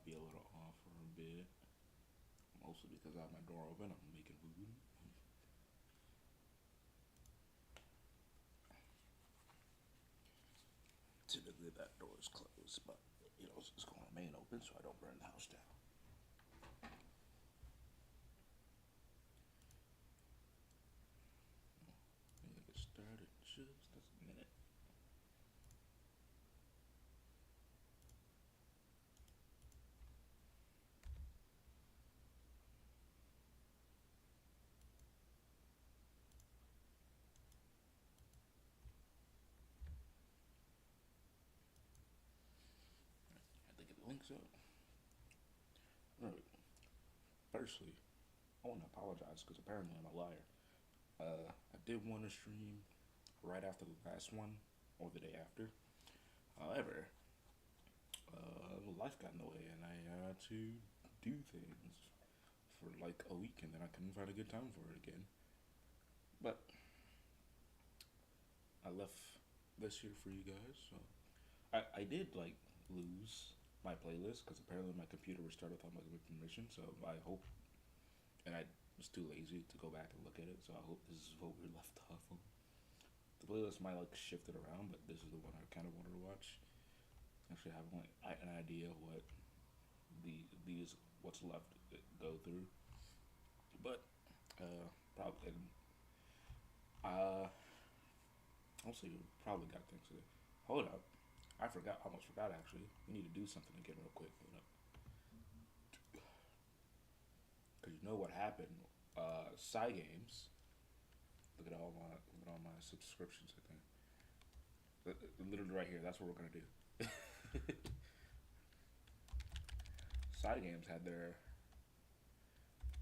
might be a little off for a bit. Mostly because I have my door open. I'm making food. Typically that door is closed, but it's going to remain open so I don't burn the house down. I'm gonna get started in just a minute. I had to get the links up. Alright. Firstly, I want to apologize because apparently I'm a liar. I did want to stream right after the last one or the day after. However, life got in the way and I had to do things for like a week and then I couldn't find a good time for it again. But I left this year for you guys, so I did like lose my playlist because apparently my computer restarted without my permission. So I hope, and I was too lazy to go back and look at it. So I hope this is what we left off on. The playlist might like shift it around, but this is the one I kind of wanted to watch. Actually, I have like an idea of what these what's left go through, but probably also you probably got things to do. Hold up, I forgot. Almost forgot actually. We need to do something again real quick. Hold up, because you know what happened. Side games. Look at all my subscriptions. I think literally right here. That's what we're gonna do. Side games had their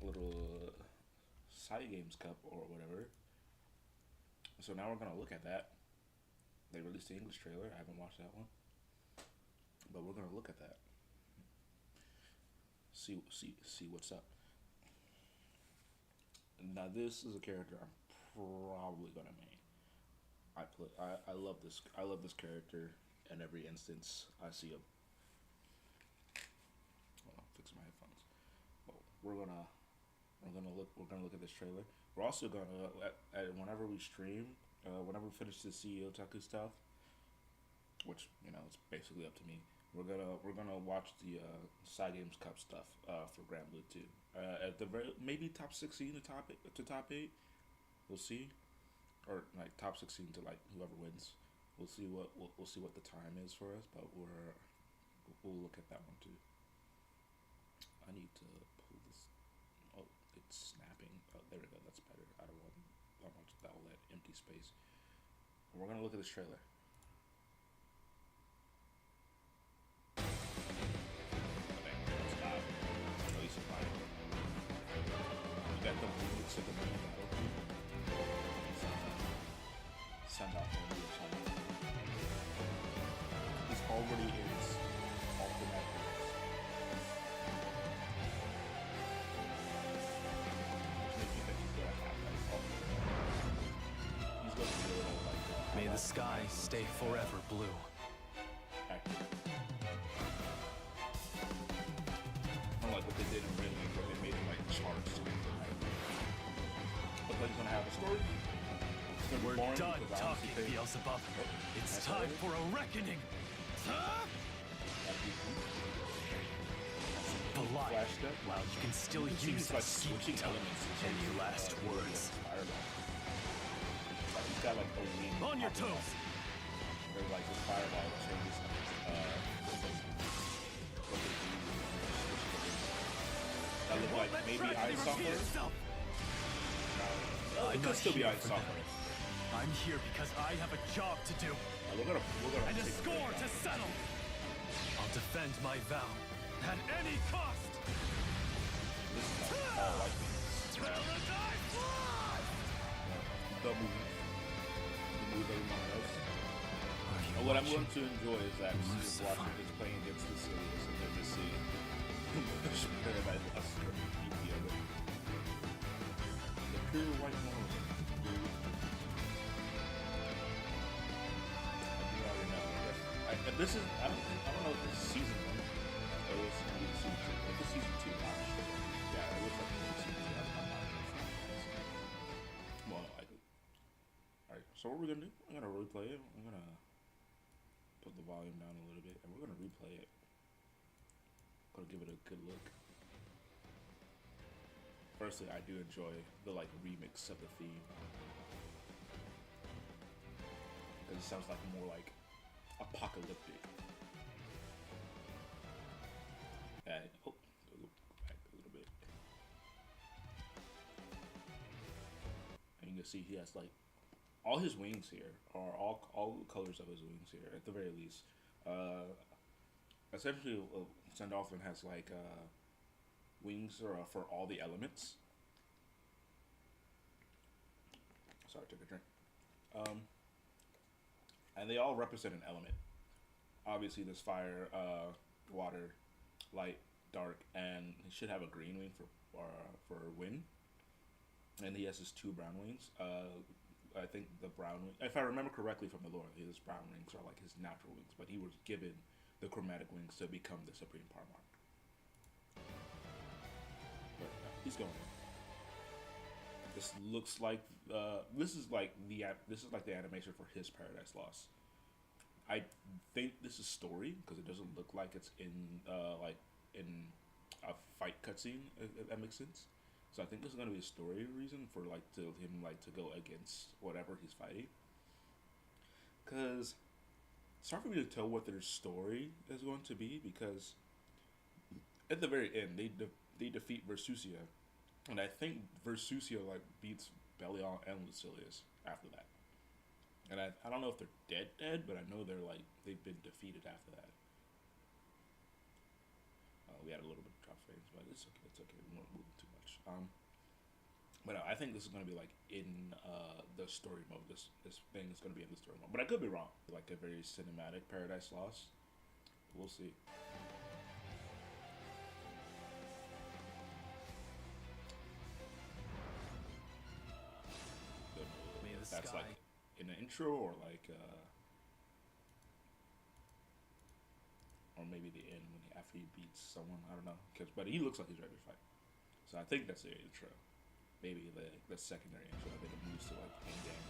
little side games cup or whatever. So now we're gonna look at that. They released the English trailer. I haven't watched that one, but we're gonna look at that. See what's up. Now this is a character I'm probably gonna main. I love this. I love this character. In every instance, I see him. Hold on, fix my headphones. Well, we're gonna look at this trailer. We're also gonna whenever we stream, whenever we finish the CEOtaku stuff, which it's basically up to me. We're gonna watch the side games cup stuff for Grand Blue too. At the very maybe top 16 to top 8. We'll see, or like top 16 to like whoever wins. We'll see we'll see what the time is for us, but we'll look at that one too. I need to pull this. Oh, it's snapping. Oh, there we go. That's better. I don't want all that empty space. We're gonna look at this trailer. Okay, stop. At least it's fine. You got the remix of the main battle. Send out the new channel. This already is alternate. May the sky stay forever blue. Unlike what they did in Ridley, where they made him like charged to get the night. But he's gonna have a story. We're done talking, Beelzebub. It's time for a reckoning. Blood, while you can still use that switching elements. Any last words? He's got like a wing. On your toes. There's like this fireball changes. That look like maybe ice software. It could still be ice software. I'm here because I have a job to do. We're gonna and a score to settle. I'll defend my vow at any cost. This is all like Paradise Lost! The move everyone else. And what I'm going to enjoy is that just watching this playing against the series and then just seeing Paradise Lost the pure white one. This is I don't know if this is season 1. It was gonna be season two. If it's season two, I'm sure. Yeah, it looks like it's gonna be season two. I'm not more than likely. Alright, so what we're gonna do? I'm gonna replay it. I'm gonna put the volume down a little bit, and we're gonna replay it. Gonna give it a good look. Firstly, I do enjoy the like remix of the theme because it sounds like more like apocalyptic. And oh, back a little bit, and you can see he has like all his wings here, or all the colors of his wings here, at the very least. Essentially, Sandalphon has like wings for all the elements. Sorry, I took a drink. And they all represent an element. Obviously, there's fire, water, light, dark, and he should have a green wing for wind. And he has his two brown wings. I think the brown wing, if I remember correctly from the lore, his brown wings are like his natural wings, but he was given the chromatic wings to become the Supreme Paramount. But he's going. This looks like this is like the animation for his Paradise Lost. I think this is story because it doesn't look like it's in in a fight cutscene. If that makes sense. So I think this is gonna be a story reason for like to him like to go against whatever he's fighting. Cause it's hard for me to tell what their story is going to be because at the very end they defeat Versusia, and I think Versusia like beats Belial and Lucilius after that. And I don't know if they're dead, but I know they've been defeated after that. We had a little bit of drop frames, but it's okay. It's okay. We won't move too much. But no, I think this is gonna be like in the story mode. This thing is gonna be in the story mode, but I could be wrong. Like a very cinematic Paradise Lost. We'll see. That's like in the intro or like or maybe the end when after he beats someone. I don't know, but he looks like he's ready to fight. So I think that's the intro. Maybe the secondary intro. I think it moves to like end game.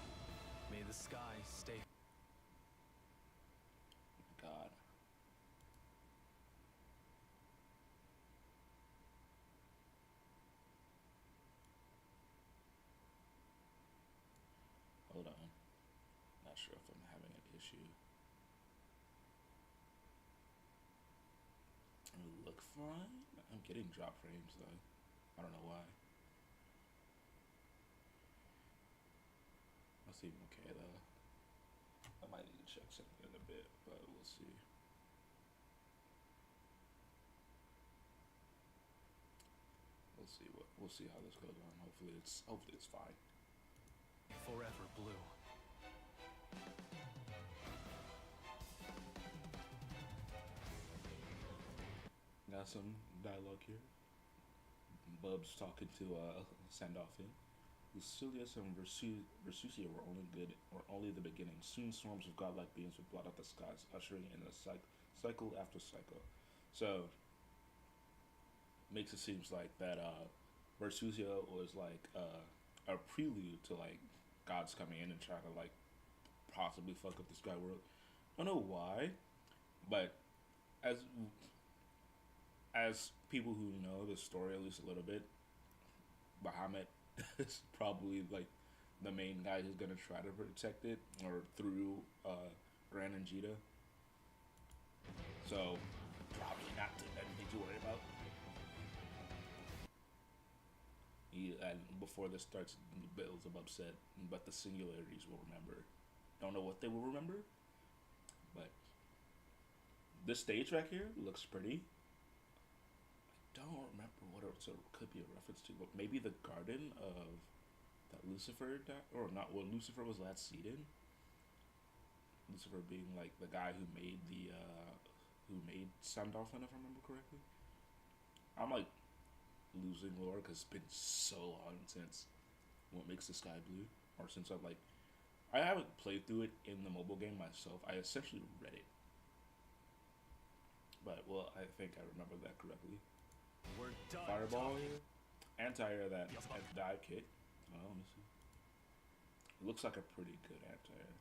May the sky stay. God. Hold on. Not sure if I'm having an issue. It look fine. I'm getting drop frames though. I don't know why. That's even okay though. I might need to check something in a bit, but we'll see. We'll see how this goes on. Hopefully it's fine. Forever blue. Got some dialogue here. Bub's talking to Sandalphon. Lucilius and Versusia were only the beginning. Soon swarms of godlike beings would blot out the skies, ushering in a cycle after cycle. So makes it seems like that Versusia was like a prelude to like gods coming in and trying to like possibly fuck up the sky world. I don't know why, but as people who know the story at least a little bit, Bahamut is probably like the main guy who's gonna try to protect it, or through Gran and Jita. So probably not anything to worry about. And before this starts, builds up upset, but the singularities will remember. Don't know what they will remember, but this stage right here looks pretty. I don't remember what it could be a reference to, but maybe the garden of that Lucifer died, or not. Well, Lucifer was last seen in. Lucifer being like the guy who made who made Sandalphon, if I remember correctly. I'm like losing lore because it's been so long since What Makes the Sky Blue, or since I haven't played through it in the mobile game myself. I essentially read it. But well, I think I remember that correctly. We're done Fireball talking. here. Anti-air that Beelzebub. dive kick. Oh, let me see. It looks like a pretty good anti-air.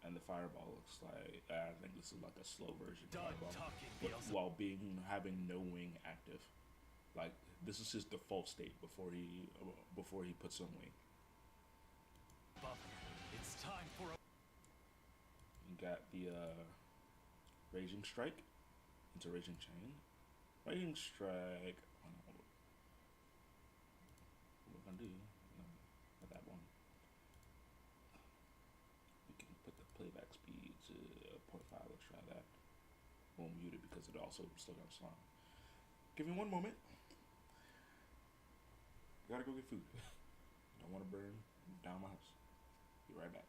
And the fireball looks like I think this is like a slow version Done fireball, talking, but Beelzebub. while having no wing active. Like this is his default state before he puts on wing. It's time for a You got the raging strike into raging chain. Raging strike. I don't know what we're gonna do. No, not that one. We can put the playback speed to 0.5. Let's try that. We'll mute it because it also still got slime. Give me one moment. Gotta go get food. Don't want to burn down my house. Be right back.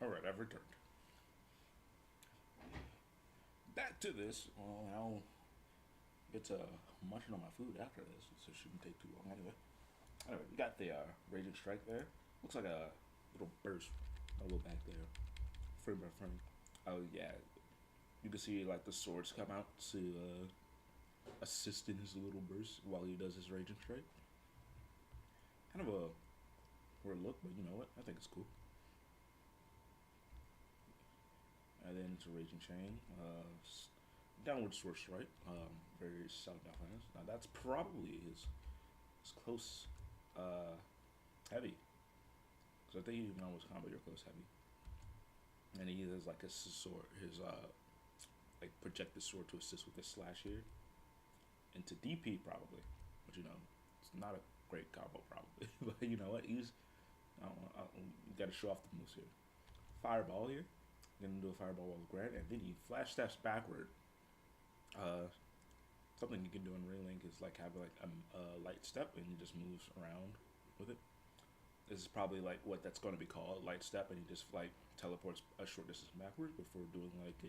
All right, I've returned. Back to this. Well, I'll get to munching on my food after this, so it shouldn't take too long anyway. Anyway, we got the raging strike there. Looks like a little burst, a little back there, frame by frame. Oh yeah, You can see like the swords come out to assist in his little burst while he does his raging strike. Kind of a weird look, but you know what? I think it's cool. And then it's a raging chain. Downward sword strike. Very solid offense. Now that's probably his close heavy. Because I think you can almost combo your close heavy. And he has like his sword, his like project the sword to assist with the slash here. Into DP probably. But you know, it's not a great combo probably. But you know what? He's I don't know, you gotta show off the moves here. Fireball here. Gonna do a fireball while Grant, and then he flash steps backward. Something you can do in Ring Link is like have like a light step, and he just moves around with it. This is probably like what that's going to be called, light step, and he just like teleports a short distance backwards before doing like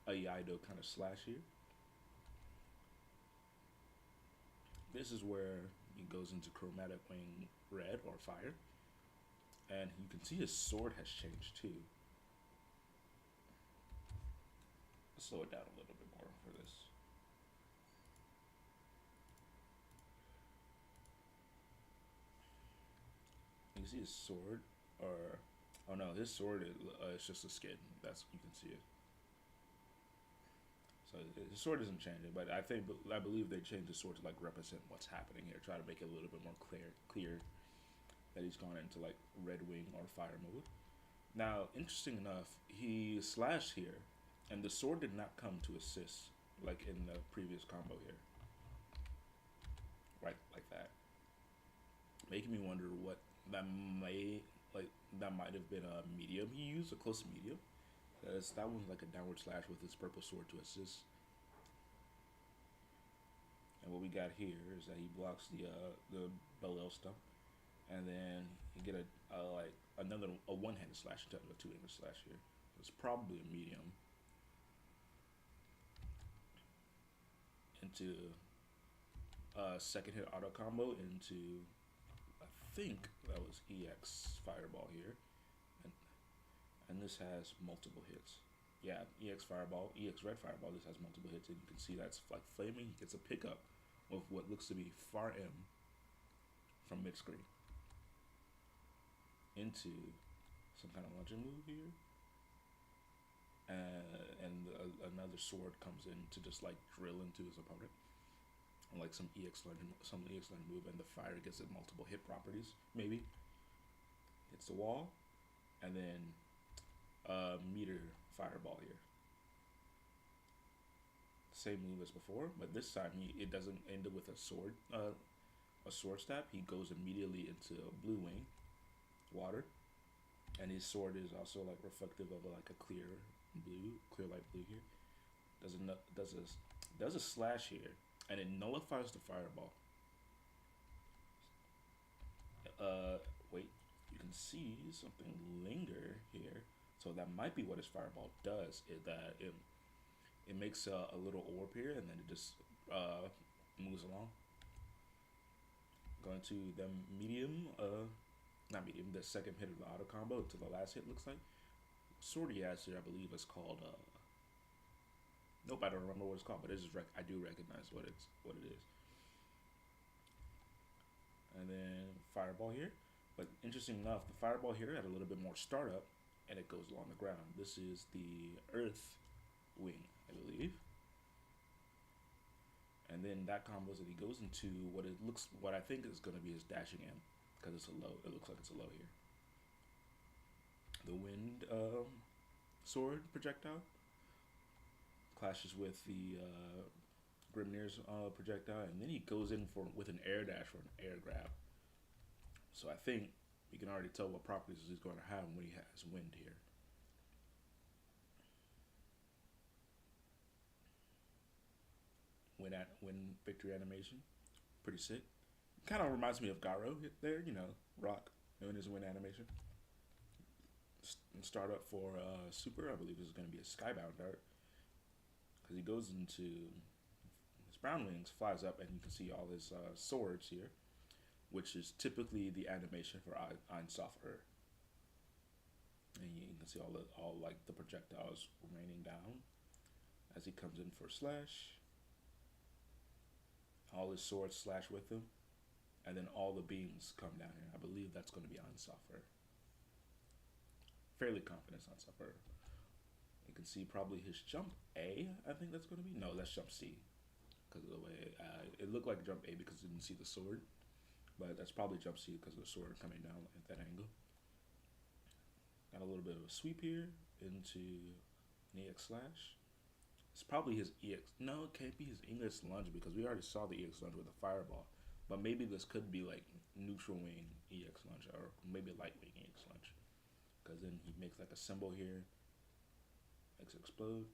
a Yaido kind of slash here. This is where he goes into chromatic wing red or fire, and you can see his sword has changed too. Let's slow it down a little bit more for this. You can see his sword, or oh no, his sword is it's just a skin. That's you can see it. So his sword isn't changing, but I believe they changed the sword to like represent what's happening here, try to make it a little bit more clear that he's gone into like red wing or fire mode. Now, interesting enough, he slashed here, and the sword did not come to assist like in the previous combo here. Right, like that. Making me wonder what that might have been a medium he used, a close medium. That one's like a downward slash with his purple sword to assist. And what we got here is that he blocks the Bell stump, and then you get a one-handed slash instead of a two-handed slash here. It's probably a medium. Into second hit auto combo into, I think that was EX Fireball here, and this has multiple hits. Yeah, EX Fireball, EX Red Fireball. This has multiple hits, and you can see that's like flaming. He gets a pickup of what looks to be far M from mid screen into some kind of lunging move here, and another sword comes in to just like drill into his opponent. Like some EX line move, and the fire gets it multiple hit properties. Maybe hits the wall, and then meter fireball here. Same move as before, but this time it doesn't end up with a sword stab. He goes immediately into blue wing, water, and his sword is also like reflective of like a clear light blue here. Does a slash here, and it nullifies the fireball. Wait, you can see something linger here. So that might be what his fireball does. Is that it makes a little orb here, and then it just moves along. Going to the medium, not medium, the second hit of the auto combo to the last hit looks like. Sword he has here, I believe, is called. Nope, I don't remember what it's called, but I do recognize what it is. And then fireball here, but interesting enough, the fireball here had a little bit more startup, and it goes along the ground. This is the Earth wing, I believe. And then that combos that he goes into what I think is going to be his dashing M, because it's a low. It looks like it's a low here. The wind sword projectile clashes with the Grimnir's projectile, and then he goes in with an air dash or an air grab. So I think you can already tell what properties he's going to have when he has wind here. Wind victory animation, pretty sick. Kind of reminds me of Garo there, Rock doing his wind animation. Start up for Super, I believe this is going to be a Skybound dart. Because he goes into his brown wings, flies up, and you can see all his swords here, which is typically the animation for Ein Software. And you can see all like the projectiles raining down. as he comes in for slash. All his swords slash with him, and then all the beams come down here. I believe that's going to be on Suffer. Fairly confident on Suffer. You can see probably his jump A, I think that's going to be. No, that's jump C. Because of the way it looked like jump A because you didn't see the sword. But that's probably jump C because of the sword coming down at that angle. Got a little bit of a sweep here into an EX slash. It's probably his EX. No, it can't be his English lunge because we already saw the EX lunge with the fireball. But maybe this could be like neutral wing EX lunge or maybe light wing EX lunge. Because then he makes like a symbol here. Makes it explode.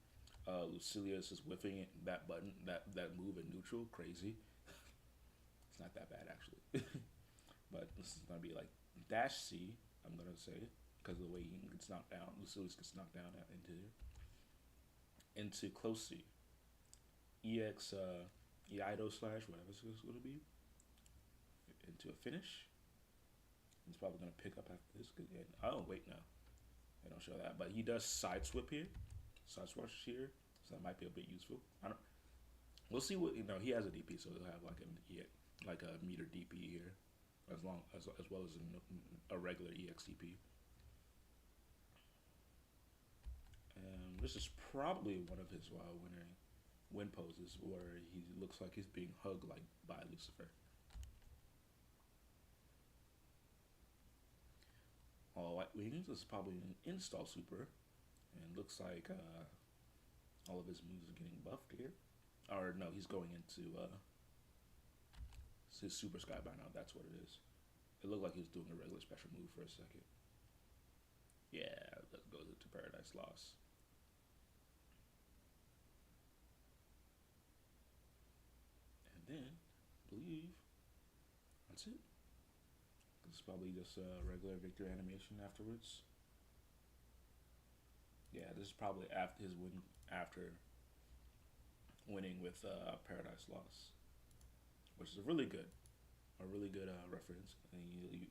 Lucilius is whiffing it, that button, that move in neutral. Crazy. It's not that bad actually. But this is going to be like dash C, I'm going to say. Because of the way he gets knocked down. Lucilius gets knocked down into here. Into close C. EX Eido slash, whatever it's going to be. Into a finish. He's probably going to pick up after this. Oh, wait, no. They don't show that. But he does side swip here. Side switch here. So that might be a bit useful. We'll see what, he has a DP, so he'll have like a meter DP here. As well as a regular EX DP. This is probably one of his win poses where he looks like he's being hugged like by Lucifer. All White Wings is probably an install super, and looks like all of his moves are getting buffed here. Or no, he's going into his Super Sky by now. That's what it is. It looked like he was doing a regular special move for a second. Yeah, that goes into Paradise Lost. Then, I believe that's it. It's probably just a regular victory animation afterwards. Yeah, this is probably after his win, after winning with Paradise Lost, which is a really good reference. And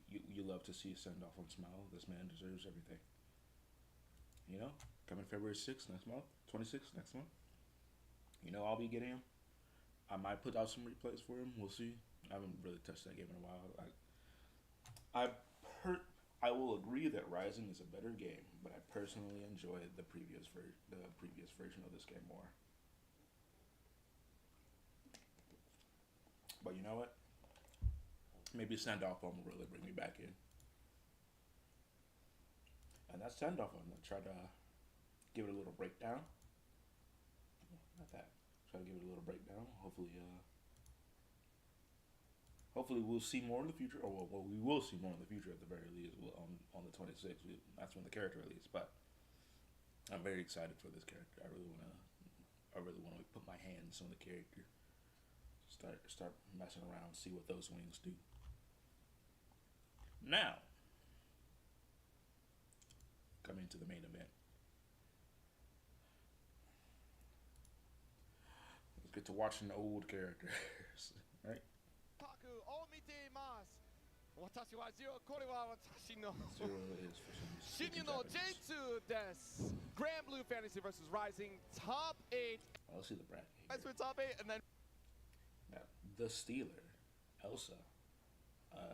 you love to see a send off on Smile. This man deserves everything. Coming February 6th next month, 26th next month. I'll be getting him. I might put out some replays for him. We'll see. I haven't really touched that game in a while. I will agree that Rising is a better game, but I personally enjoy the previous version of this game more. But you know what? Maybe Send-Off will really bring me back in. And that Send-Off one, I try to give it a little breakdown. Not that. Try to give it a little breakdown. Hopefully we'll see more in the future, or well, we will see more in the future at the very least. On the 26th, that's when the character release. But I'm very excited for this character. I really want to put my hands on the character. Start messing around, see what those wings do. Now, coming to the main event. Let's get to watching old characters, right? を見ています。私はジオ、これは私の Zero is for some 新入の J2 です。Grand Blue Fantasy vs Rising Top 8. Let's see the bracket. As for Top 8, and then Now, the Steeler, Elsa.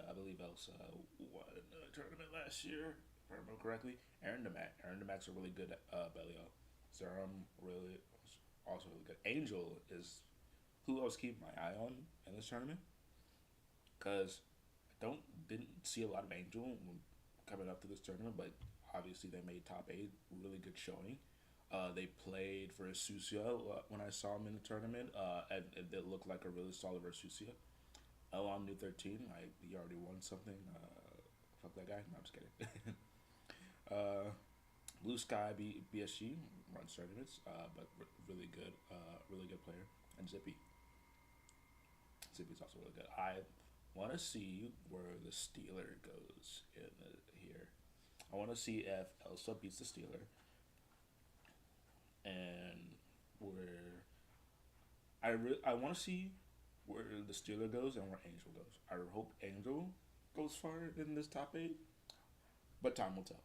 I believe Elsa won a tournament last year, if I remember correctly. Aaron Demack's a really good Belial. Zerum really also really good. Angel is who I was keeping my eye on in this tournament, because I didn't see a lot of Angel coming up to this tournament, but obviously they made top 8, really good showing. They played for Asusia when I saw him in the tournament, and it looked like a really solid Asusia. On New 13, he already won something. Fuck that guy. No, I'm just kidding. Blue Sky BSG runs tournaments, but really good player. And Zippy's also really good. I want to see where the Steeler goes here. I want to see if Elsa beats the Steeler, and where I want to see where the Steeler goes and where Angel goes. I hope Angel goes far in this top 8, but time will tell.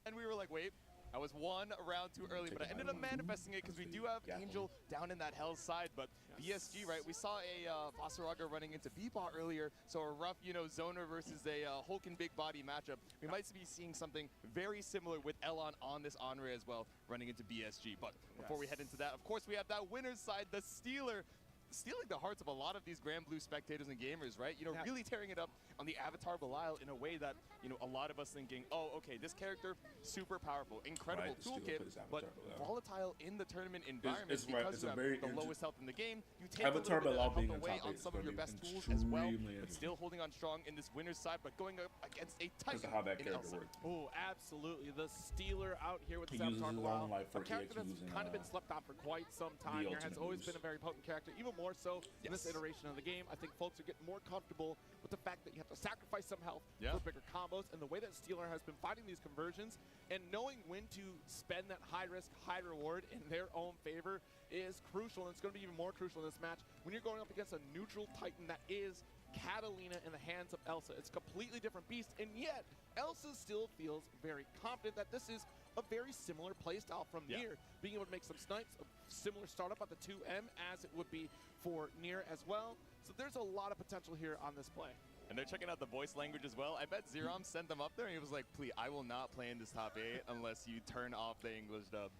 and we were like, wait, I was one round too early, but I ended up manifesting it because we do have Angel down in that hell side. But BSG, right? We saw a Vasaraga running into Bebop earlier, so a rough, zoner versus a Hulk and big body matchup. We might be seeing something very similar with Elon on this Onray as well, running into BSG. But before we head into that, of course, we have that winner's side, the Stealer, stealing the hearts of a lot of these Grand Blue spectators and gamers, right? Really tearing it up on the Avatar Belial in a way that, a lot of us thinking, oh, okay, this character, super powerful, incredible toolkit, but volatile in the tournament environment because you have the lowest health in the game. You take Avatar a little bit Belial of health away on some of your best tools as well, but still holding on strong in this winner's side, but going up against a Titan how that in character Elsa. works. Oh, absolutely. The Stealer out here with He the uses Avatar his Belial. own life for A character TX that's using, kind of been slept on for quite some time here. Has ultimate always moves. been a very potent character, even more so in this iteration of the game. I think folks are getting more comfortable with the fact that you have to sacrifice some health for bigger combos, and the way that Stealer has been fighting these conversions and knowing when to spend that high risk, high reward in their own favor is crucial, and it's going to be even more crucial in this match when you're going up against a neutral Titan that is Catalina in the hands of Elsa. It's a completely different beast, and yet Elsa still feels very confident that this is a very similar playstyle from Nier, being able to make some snipes, a similar startup at the 2M as it would be for Nier as well. So there's a lot of potential here on this play. And they're checking out the voice language as well. I bet Zerom sent them up there and he was like, please, I will not play in this top 8 unless you turn off the English dub.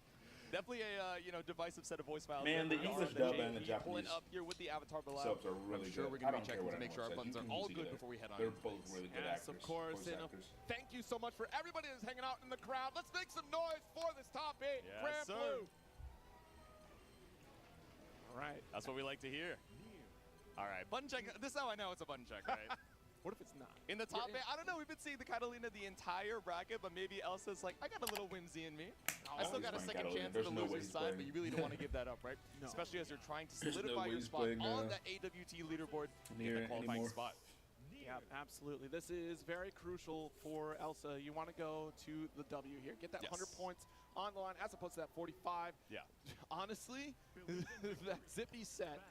Definitely a divisive set of voice files. Man, the English dub and the Japanese pulling up here with the Avatar Belial. subs are really sure good. we're going to be checking to make sure our buttons are all good before we head on. They're both really good Yes, actors. of course. voice And actors. thank you so much for everybody that's hanging out in the crowd. Let's make some noise for this top 8. Yes, Grand sir. Blue. All right. That's what we like to hear. All right, button check. This is how I know it's a button check, right? What if it's not? In the top 8, I don't know. We've been seeing the Catalina the entire bracket, but maybe Elsa's like, I got a little whimsy in me. I still got a second chance There's at the no way loser's he's side, playing. but you really don't want to give that up, right? No. Especially as you're trying to There's no solidify way your he's spot playing, on the AWT leaderboard in Nier the qualifying anymore. spot. Yeah, absolutely. This is very crucial for Elsa. You want to go to the W here. Get that 100 points on the line as opposed to that 45. Yeah. Honestly, that Zippy set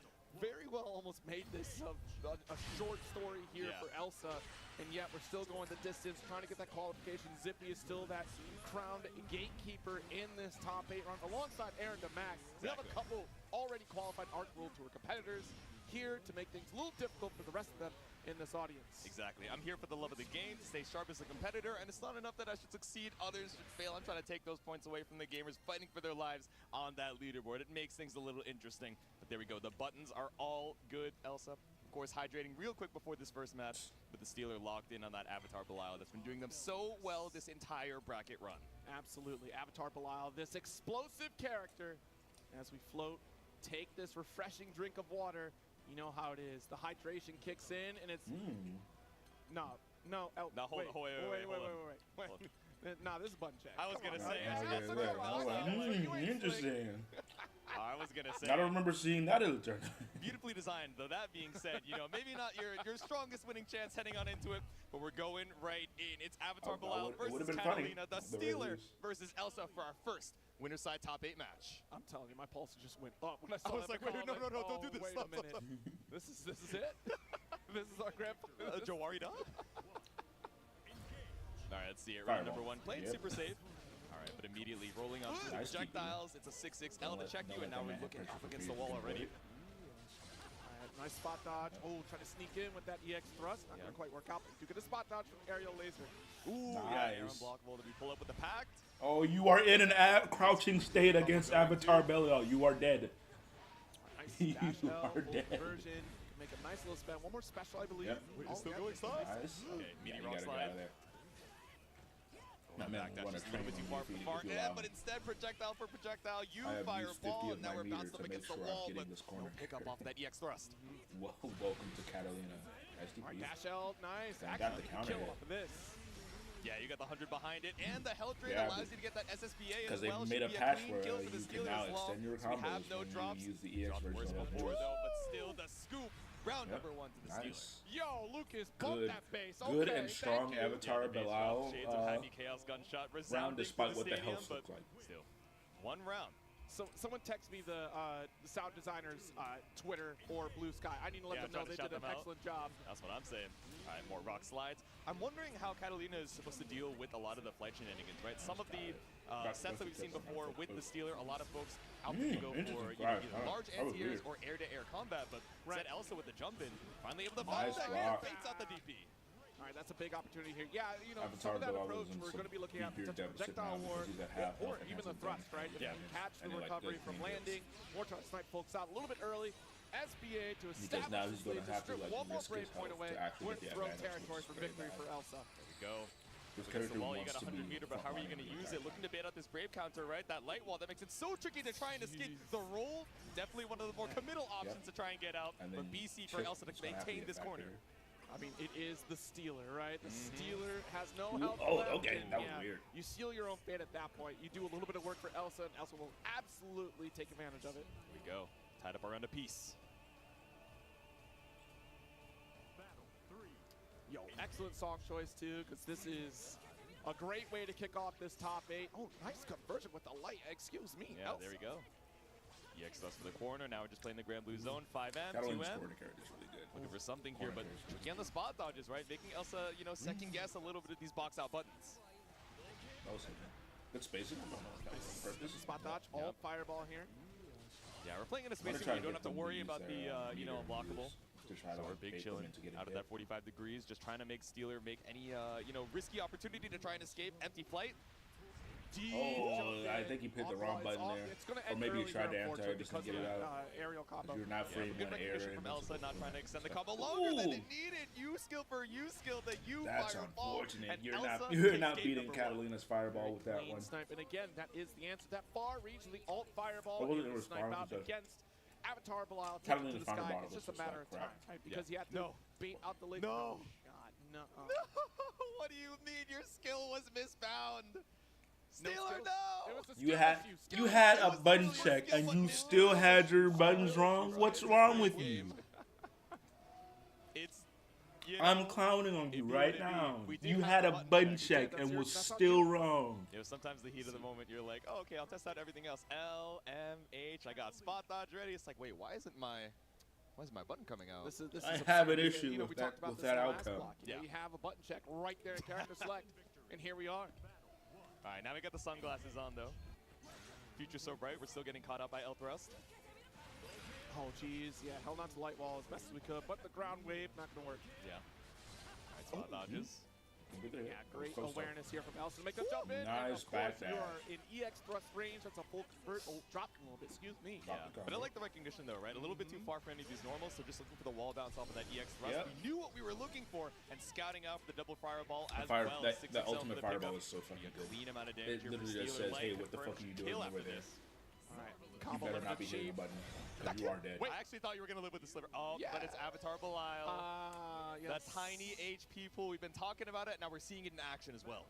very well almost made this a short story here for Elsa, and yet we're still going the distance, trying to get that qualification. Zippy is still that crowned gatekeeper in this top 8 run, alongside Aaron DeMac. We have a couple already qualified Arc World Tour competitors here to make things a little difficult for the rest of them in this audience. Exactly. I'm here for the love of the game, to stay sharp as a competitor, and it's not enough that I should succeed, others should fail. I'm trying to take those points away from the gamers fighting for their lives on that leaderboard. It makes things a little interesting. But there we go. The buttons are all good, Elsa. Of course, hydrating real quick before this first match with the Stealer locked in on that Avatar Belial that's been doing them so well this entire bracket run. Absolutely. Avatar Belial, this explosive character. As we float, take this refreshing drink of water. You know how it is. The hydration kicks in, and it's... No. Now, wait. Nah, this is button check. I was going to say... Interesting. I was going to say... I don't remember seeing that in the tournament. Beautifully designed, though. That being said, maybe not your strongest winning chance heading on into it, but we're going right in. It's Avatar Belial versus Catalina, the Stealer versus Elsa for our first winner's side top 8 match. I'm telling you, my pulse just went up when I saw was that like, wait, call. no, don't do this. Wait Stop, a minute. This is it? This is our grand Jawari dog? All right, let's see it. Round number 1, playing super safe. All right, but immediately rolling on through the projectiles. It's a 6-6L to check you, and now we're looking up against the wall already. Nice spot dodge. Oh, trying to sneak in with that EX thrust. Not going to quite work out, but you do get a spot dodge from aerial laser. Ooh, yeah, air unblockable to be pull up with the pact. Oh, you are in an crouching state against Avatar Belial. You are dead. Nice You dash L, are full dead. conversion. Make a nice little spin. One more special, I believe. Yep. It's still going soft. Nice. Okay, Yeah, meaty you rock gotta get slide. out of there. That back dash just a little bit too far from the far end, but instead projectile for projectile, you I have fire used 50 ball, of and now my we're meter bounced to up make against the sure I'm wall, getting but this corner. no pick up off that EX thrust. Welcome to Catalina. Alright, dash L, nice. I Actually, got the you can counter kill hit. off of this. Yeah, you got the 100 behind it, and the Hell Drain Yeah, allows you to get that SSBA as Because well. they've made a Should be patch clean where kill for the you can Steelers now as well. extend your So we have combos no when drops. you use the EX Dropped version worse of before Force. though, but still the scoop. Round number 1 to the Steelers. Nice. Yo, Lucas, bump Good, that base. good Okay, and strong thank you. Avatar the base Belial drop, shades of Happy Chaos gunshot round, resounding despite through what the hell stadium, looks like. Still, 1 round someone text me the sound designer's Twitter or Blue Sky. I need to let them know they did an excellent job. That's what I'm saying. All right, more rock slides. I'm wondering how Catalina is supposed to deal with a lot of the flight shenanigans, right? Some of the sets that we've seen before with the Stealer, a lot of folks out there to go for either large anti-airs or air-to-air combat, but Zed Elsa with the jump in, finally able to find that here, baits out the DP. All right, that's a big opportunity here. Yeah, you know, some of that approach we're going to be looking at potential projectile war, or even the thrust, right? If you can catch the recovery from landing, or try to snipe folks out a little bit early. SBA to establish the lead, to strip one more brave point away, would throw territory for victory for Elsa. There we go. Against the wall, you got 100 meter, but how are you going to use it? Looking to bait out this brave counter, right? That light wall, that makes it so tricky to try and escape. The roll, definitely one of the more committal options to try and get out. But BC for Elsa to maintain this corner. I mean, it is the Stealer, right? The Stealer has no health left. Okay, that was weird. You seal your own fate at that point. You do a little bit of work for Elsa, and Elsa will absolutely take advantage of it. Here we go. Tied up around a piece. Yo, excellent song choice, too, because this is a great way to kick off this top 8. Oh, nice conversion with the light. Excuse me, Yeah, Elsa. there we go. EX thrust for the corner. Now we're just playing the Grand Blue Zone. 5M, 2M. Looking for something here, but tricky on the spot dodges, right? Making Elsa, you know, second guess a little bit of these box out buttons. Good spacing. Spot dodge, all fireball here. Yeah, we're playing in a space where you don't have to worry about the, you know, unblockable. So we're big chilling out of that 45 degrees, just trying to make Stealer make any, you know, risky opportunity to try and escape. Empty flight. I think he hit the wrong button there. Or maybe he tried to anti just to get it out. Aerial combo. You're not free good recognition from Elsa, not trying to extend the combo longer than it needed. U skill for U skill, the U That's fireball. unfortunate. You're not beating Catalina's fireball with that one. Snipe. And again, that is the answer. That far reach, the alt fireball, wasn't snipe out against Avatar Belial. Catalina's the sky. fireball. It's just a matter of time, right? Because he had to bait out the lid. No. God, no. What do you mean your skill was misbound? Stealer, You had a button check and you still had your buttons wrong. What's wrong with you? It's. You know, I'm clowning on you right now. You had a button check and was still wrong. You know, sometimes the heat of the moment, you're like, oh, okay, I'll test out everything else. L, M, H. I got spot dodge ready. It's like, wait, why isn't my button coming out? This is I have an issue you know, with we talked about with this that in the last outcome. block. You know, you have a button check right there in character select, and here we are. All right, now we got the sunglasses on, though. Future so bright, we're still getting caught up by L thrust. Oh, geez. Yeah, held on to light wall as best as we could, but the ground wave, not going to work. Yeah. All right, spot dodges. Yeah, great awareness here from Elsa to make the jump in. Nice back dash. You are in EX thrust range. That's a full convert. Oh, dropped a little bit. Excuse me. Yeah, but I like the recognition, though, right? A little bit too far for any of these normals, so just looking for the wall bounce off of that EX thrust. We knew what we were looking for, and scouting out for the double fireball as well. That ultimate fireball is so fucking good. Clean amount of damage It literally just says, hey, what the fuck are you doing over there? All right. You better not be hitting the button. You are dead. Wait, I actually thought you were going to live with the sliver. Oh, but it's Avatar Belial. Yes. That tiny HP pool. We've been talking about it. Now we're seeing it in action as well.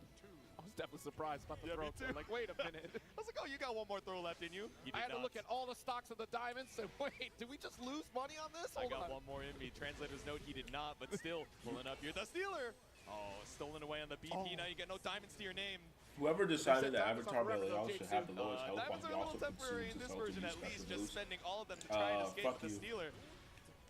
I was definitely surprised about the throw. I'm like, wait a minute. I was like, oh, you got one more throw left in you. I had to look at all the stocks of the diamonds and wait, did we just lose money on this? I got one more in me. Translator's note, he did not, but still pulling up here. The Stealer. Oh, stolen away on the BP. Now you get no diamonds to your name. Whoever decided that Avatar Belial should have the lowest health diamonds while are he a also little temporary in consumes this his health version, to at use least, special just boost. spending all of them to try and escape the you. Stealer.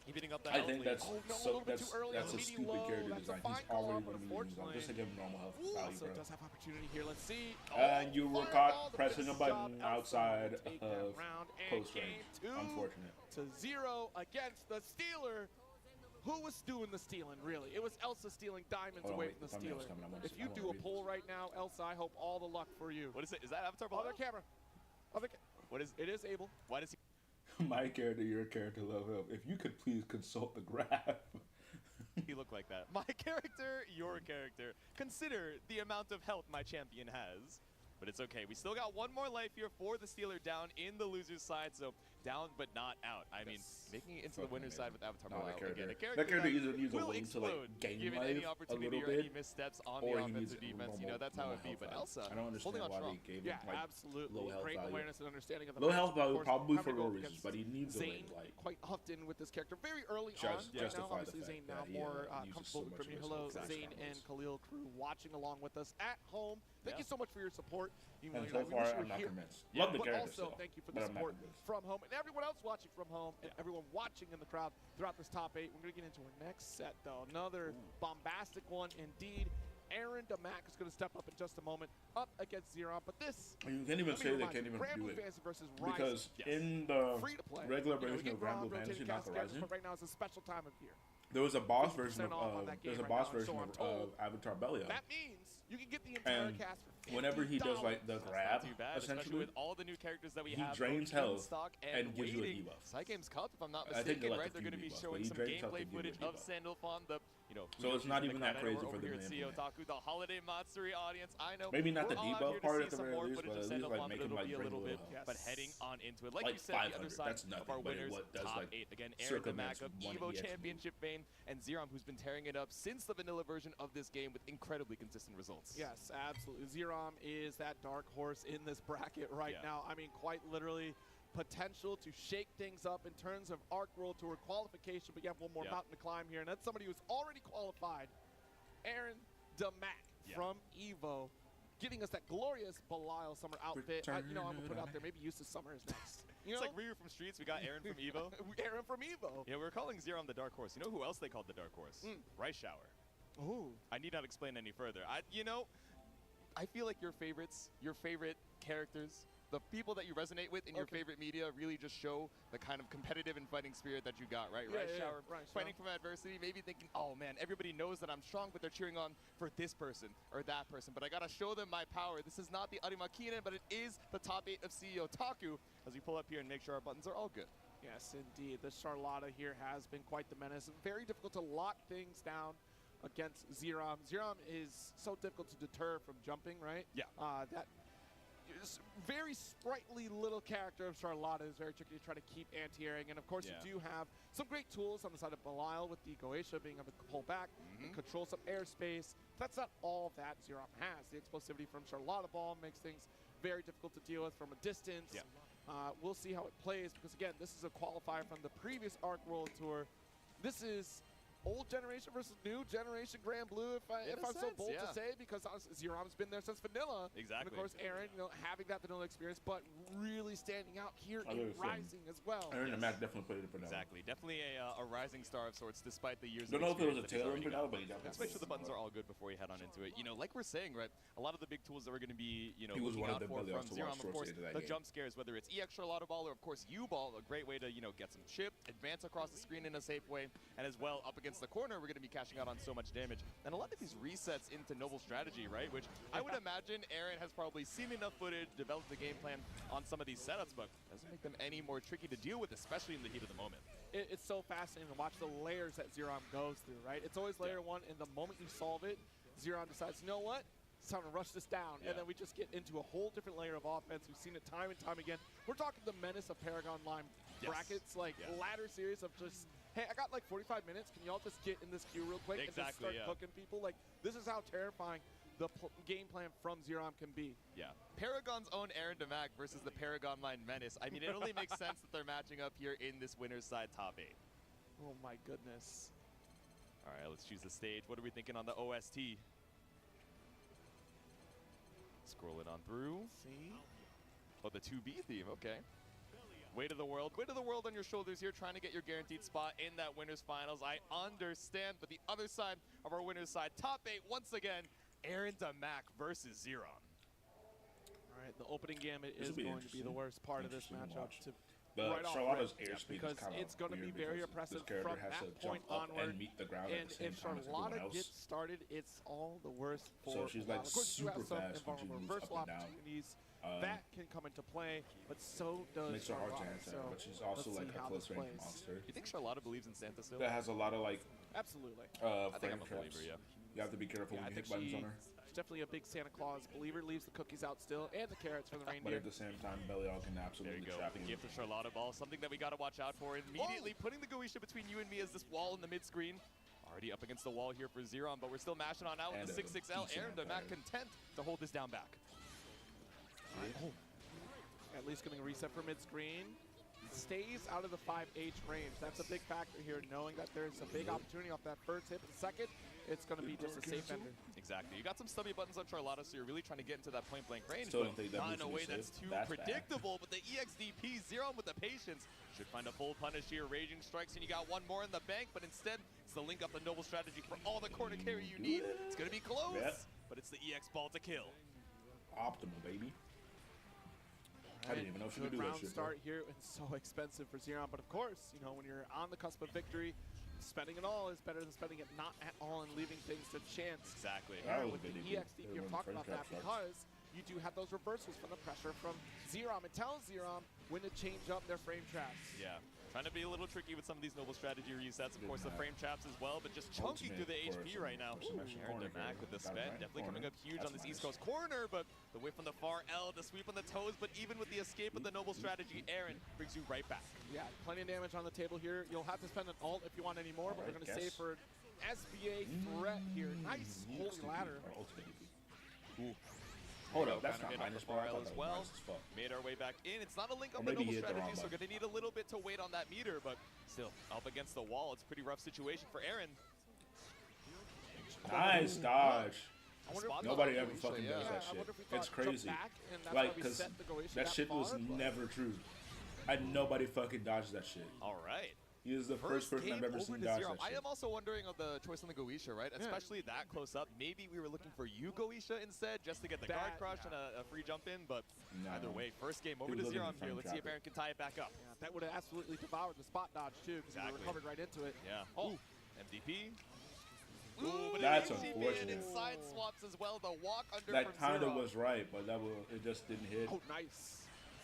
Beating up that I think that's that's a stupid character design. He's already going to be using just to give him normal health value, So bro. does have opportunity here. Let's see. And you were caught pressing a button outside of post range. Unfortunate. To 0 against the Stealer. Who was doing the stealing, really? It was Elsa stealing diamonds away from the Stealer. If you do a poll right now, Elsa, I hope all the luck for you. What is it? Is that Avatar Belial? Other camera. What is it? Is able. Why does he? My character, your character, love him. If you could please consult the graph. He look like that. My character, your character. Consider the amount of health my champion has. But it's okay. We still got one more life here for the Stealer down in the loser's side. So down but not out. I mean, making it into the winner's side with Avatar Belial. Again, a character that either needs a will win to like gain given life any opportunity a little or bit, any missteps on or the he needs offensive defense. You know, that's how it would be. But Elsa, I don't understand holding on why strong. they gave him like absolutely. low health Great value. awareness and understanding of the Low health value probably for no no reasons, but he needs a win. Like quite often with this character very early on. Justify now, obviously, the Zane fact now that he more uses comfortable so much with of his Hello, health Zane and Khalil crew watching along with us at home. Thank you so much for your support. Even And though so you're like, far, we wish you I'm were not here. convinced. Yeah, Love the But character also, still, thank you for but the I'm not support convinced. from home and everyone else watching from home and everyone watching in the crowd throughout this top 8. We're going to get into our next set, though. Another bombastic one indeed. Aaron Damac is going to step up in just a moment, up against Zeron. But this, You can't even say they can't even Grand do Blue it. Fantasy versus Rise. Because Yes. in the Free to play. regular You know, we version get of Grand Braum, Blue Fantasy, rotating not cast characters, Horizon, but right now it's a special time of year. there was a boss version 50% off on that there's game a right boss now, version so I'm of told. Avatar Belial. That means you can get the entire And cast for $50. whenever he does like the That's grab, not too bad, especially essentially, with all the new characters that we he have. drains both in health stock and gives you a waiting. debuff. Games Cup, if I'm not I think mistaken, like right? a They're few going to be debuffs, showing but he some drains health gameplay and gives you a footage of debuff. Sandalphon, the So it's not even that crazy over for them here to at implement. CEOtaku, the holiday Matsuri audience. I know Maybe not we're the all out debuff here to part see at the some very more least, footage but of at least like Sandalphon, make but him it'll like be a drain a little bit. little health. But heading on into it, like Like you said, the other 500, side that's nothing, of our but it winners, does, top like, 8 again. Aaron circumvents Damac of one Evo EX move. Championship fame, and Zerom, who's been tearing it up since the vanilla version of this game with incredibly consistent results. Yes, absolutely. Zerom is that dark horse in this bracket right now. I mean, quite literally potential to shake things up in terms of Arc World Tour qualification, but you have one more mountain to climb here, and that's somebody who's already qualified, Aaron Damac from Evo, giving us that glorious Belial summer outfit. I'm going to put it out there. Maybe Eustace Summer is next. You It's know? like Ryu from Streets, we got Aaron from Evo. Aaron from Evo. Yeah, we're calling Zerom the Dark Horse. You know who else they called the Dark Horse? Rice Shower. Ooh. I need not explain any further. I feel like your favorites, your favorite characters, the people that you resonate with in your favorite media really just show the kind of competitive and fighting spirit that you got, right? Rice Shower, fighting from adversity, maybe thinking, oh man, everybody knows that I'm strong, but they're cheering on for this person or that person. But I gotta show them my power. This is not the Arimakinen, but it is the top 8 of CEOtaku as we pull up here and make sure our buttons are all good. Yes, indeed. The Charlotta here has been quite the menace. Very difficult to lock things down against Zerom. Zerom is so difficult to deter from jumping, right? Yeah. That is very sprightly little character of Charlotta is very tricky to try to keep anti-airing. And of course, you do have some great tools on the side of Belial with the Goetia being able to pull back and control some airspace. That's not all that Zerom has. The explosivity from Charlotta Ball makes things very difficult to deal with from a distance. Yeah. We'll see how it plays because, again, this is a qualifier from the previous Arc World Tour. This is old generation versus new generation Grand Blue, if I'm so bold to say, because Zerom's been there since vanilla. Exactly. And of course, Aaron, having that vanilla experience, but really standing out here in Rising as well. Aaron and Mac definitely played it for now. Exactly. Definitely a rising star of sorts, despite the years Don't of know if it was a experience that he's tailor already for now, got. but he definitely. Let's make sure the buttons are all good before we head on into it. Like we're saying, right, a lot of the big tools that we're going to be, He was looking one out of the for Billy from also Zerom, watched of course, towards the end of the that game. jump scares, whether it's EX Charlotta Ball or, of course, U-Ball, a great way to, get some chip, advance across the screen in a safe way, and as well, up against the corner, we're going to be cashing out on so much damage. And a lot of these resets into Noble Strategy, right, which I would imagine Aaron has probably seen enough footage, developed a game plan on some of these setups, but doesn't make them any more tricky to deal with, especially in the heat of the moment. It's so fascinating to watch the layers that Zerom goes through, right? It's always layer one, and the moment you solve it, Zerom decides, you know what? It's time to rush this down. And then we just get into a whole different layer of offense. We've seen it time and time again. We're talking the menace of Paragon Line brackets, like ladder series of just, hey, I got like 45 minutes. Can y'all just get in this queue real quick and just start cooking people? Like, this is how terrifying the game plan from Zerom can be. Yeah. Paragon's own Aaron Damac versus the Paragon Line Menace. I mean, it only makes sense that they're matching up here in this winner's side top 8. Oh, my goodness. All right, let's choose the stage. What are we thinking on the OST? Scroll it on through. See? Oh, the 2B theme, okay. Weight of the world on your shoulders here, trying to get your guaranteed spot in that winner's finals. I understand, but the other side of our winner's side, top 8 once again, Aaron Damac versus Zeron. All right, the opening gambit is going to be the worst part of this matchup. Charlotta's airspeed because is kind of it's going to be very oppressive from that point onward. And meet the ground and at the same if time as Charlotta everyone else. gets started, it's all the worst for So she's like of course, you super have some fast when she moves reversal up and down. opportunities that can come into play, but so does Makes her hard to Charlotta. answer, So but she's also let's like see a how close this range plays. monster You think Charlotta believes in Santa still? that has a lot of like Absolutely. I think frame I'm a traps. believer, You have to be careful Yeah, I when you think hit buttons on her. she's definitely a big Santa Claus believer. Leaves the cookies out still and the carrots for the But reindeer. at the same time, Belial can There absolutely you go. trap The you. gift of Charlotta Ball, something that we got to watch out for. Immediately putting the Goetia between you and me as this wall in the mid-screen. Already up against the wall here for Zeron, but we're still mashing on out with And the a 6-6L. decent Aaron Damac empire. content to hold this down back. At least getting a reset for mid-screen. stays out of the 5H range. That's a big factor here, knowing that there's a big opportunity off that first hit. But the second, it's going to be just a safe ender. Exactly. You got some stubby buttons on Charlotta, so you're really trying to get into that point-blank range, Still but don't think that not in a move's way gonna that's save. too That's predictable. But the EXDP, Zero with the patience, should find a full punish here. Raging strikes, and you got one more in the bank, but instead, it's the link up the noble strategy for all the corner carry you need. It's going to be close, but it's the EX ball to kill. Optimal, baby. I didn't even know if you could do that shit. Start here. It's so expensive for Xeron, but of course, you know, when you're on the cusp of victory, spending it all is better than spending it not at all and leaving things to chance. Exactly. And with the EXD, you're talking about that because you do have those reversals from the pressure from Zerom. It tells Zerom when to change up their frame traps. Yeah. Trying to be a little tricky with some of these noble strategy resets. Of course, the frame traps as well, but just chunking through the HP right now. Aaron Demac with the sped, definitely coming up huge on this East Coast corner, but the whip from the far L, the sweep on the toes, but even with the escape of the noble strategy, Aaron brings you right back. Yeah, plenty of damage on the table here. You'll have to spend an ult if you want any more, but we're going to save for SBA threat here. Nice holy ladder. Hold up, that's not minus bar as well. Made our way back in. It's not a link on the noble strategy, so we're going to need a little bit to wait on that meter, but still, up against the wall, it's a pretty rough situation for Aaron. Nice dodge. Nobody ever fucking does that shit. It's crazy. Like, because that shit was never true. Nobody fucking dodged that shit. All right. He is the first person I've ever seen dodge that shit. I am also wondering of the choice on the Goisha, right? Yeah. Especially that close up. Maybe we were looking for you, Goisha, instead, just to get the guard crush and a free jump in. But either way, first game over to Zerom here. Let's see if Aaron can tie it back up. Yeah, that would have absolutely devoured the spot dodge, too, because he recovered right into it. Yeah. Oh, MDP. Ooh, but that's unfortunate. Side swaps as well. The walk under that from kind of was right, but it just didn't hit. Oh, nice.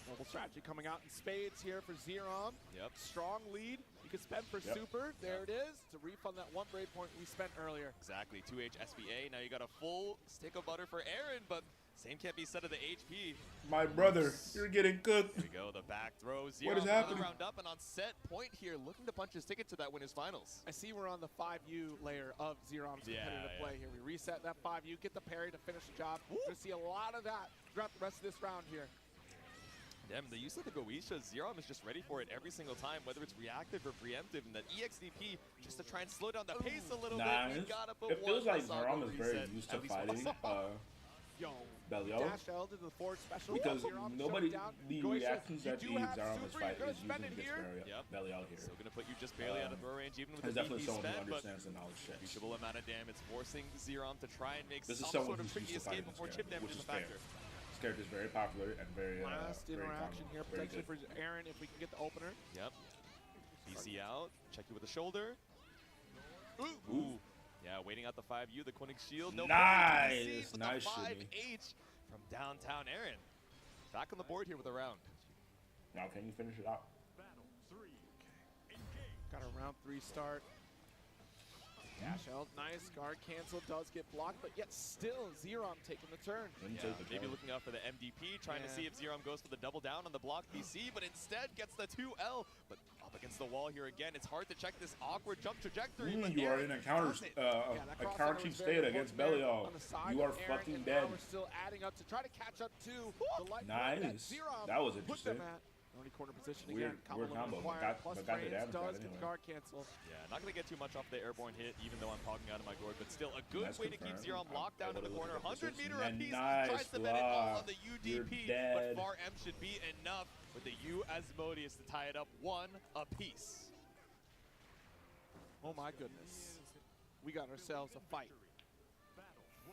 Noble strategy coming out in spades here for Zerom. Yep. Strong lead. You can spend for super. There it is to refund that one brave point we spent earlier. Exactly. 2H SBA. Now you got a full stick of butter for Aaron, but same can't be said of the HP. My brother, you're getting cooked. There we go. The back throw. What is happening? Round up and on set point here, looking to punch his ticket to that winners finals. I see we're on the 5U layer of Zerom's competitive play here. We reset that 5U, get the parry to finish the job. We're going to see a lot of that throughout the rest of this round here. Damn, the use of the Goisha, Zerom is just ready for it every single time, whether it's reactive or preemptive, and that EXDP, just to try and slow down the pace a little bit, we gotta put it feels like Zerom is very used to fighting Belial. Dash L to the forward special. Because nobody, the reactions that the Zerom is fighting is using against Belial here. So gonna put you just barely out of throw range, even with the definitely DP someone spend, who understands the knowledge checks. Appreciable amount of damage, forcing Zerom to try and make this some is sort of who's tricky used to escape before chip damage is a factor. This character is very popular and very last interaction here, potentially for Aaron if we can get the opener. Yep. BC out, check you with the shoulder. Ooh. Yeah, waiting out the 5U, the Quinix shield. No nice, nice 5H from downtown Aaron. Back on the board here with a round. Now can you finish it out? Got a round 3 start. Dash L, nice. Guard cancel does get blocked, but yet still Zerom taking the turn. Yeah, maybe looking out for the MDP, trying to see if Zerom goes for the double down on the block BC, but instead gets the 2L. But up against the wall here again, it's hard to check this awkward jump trajectory. But you are in a counter-team state against Belial. You are fucking dead. We're still adding up to try to catch up to the light. Nice. That was interesting. Only corner position weird combo, but got the damage does anyway. get the guard cancel. Yeah, not going to get too much off the airborne hit, even though I'm pogging out of my gourd, but still a good way to keep Zerom locked down in the corner. 100 meter apiece, tries to bet it all on the UDP, but Far M should be enough with the U Asmodeus to tie it up 1 apiece. Oh my goodness. We got ourselves a fight.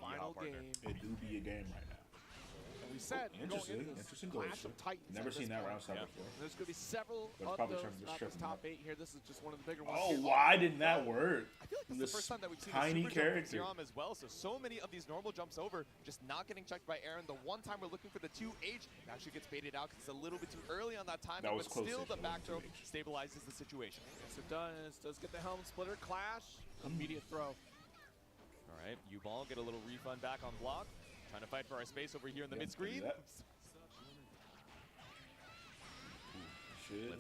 Final game. It do be a game right now. We said interesting clash of titans. Never seen that round start before. There's going to be several of those, not just top 8 here. This is just one of the bigger ones. Oh, why didn't that work? I feel like this is the first time that we've seen tiny a super character jump from Zerom as well. So many of these normal jumps over, just not getting checked by Aaron. The one time we're looking for the 2H, it actually gets baited out because it's a little bit too early on that timing, but still the back throw stabilizes the situation. Yes, it does. Does get the helm splitter clash. Immediate throw. All right, U-Ball get a little refund back on block. Trying to fight for our space over here in the mid-screen. Let's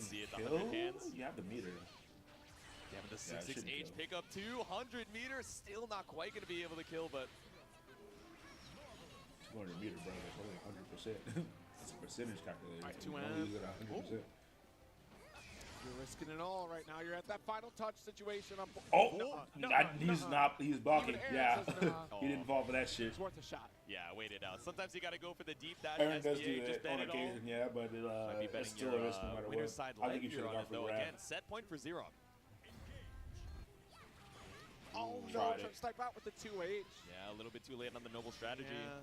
see it, the 100 hands. You have the meter. Yeah, but the 6-6-H pick up 200 meters. Still not quite going to be able to kill, but 200 meter, bro. That's only 100%. It's a percentage calculator. All right, 2M. You're risking it all right now. You're at that final touch situation. He's blocking. Even Aaron Yeah. says nah. He didn't fall for that shit. It's worth a shot. Yeah, wait it out. Sometimes you got to go for the deep dash. Aaron does SBA, do just that bet on it all. occasion, yeah, but Might be it's betting still your a risk no matter winner's what. side I think you life should here have on gone it, for though. grab. Again, set point for Zero. Oh, no. Tried Trying it. to snipe out with the 2H. Yeah, a little bit too late on the noble strategy. Yeah.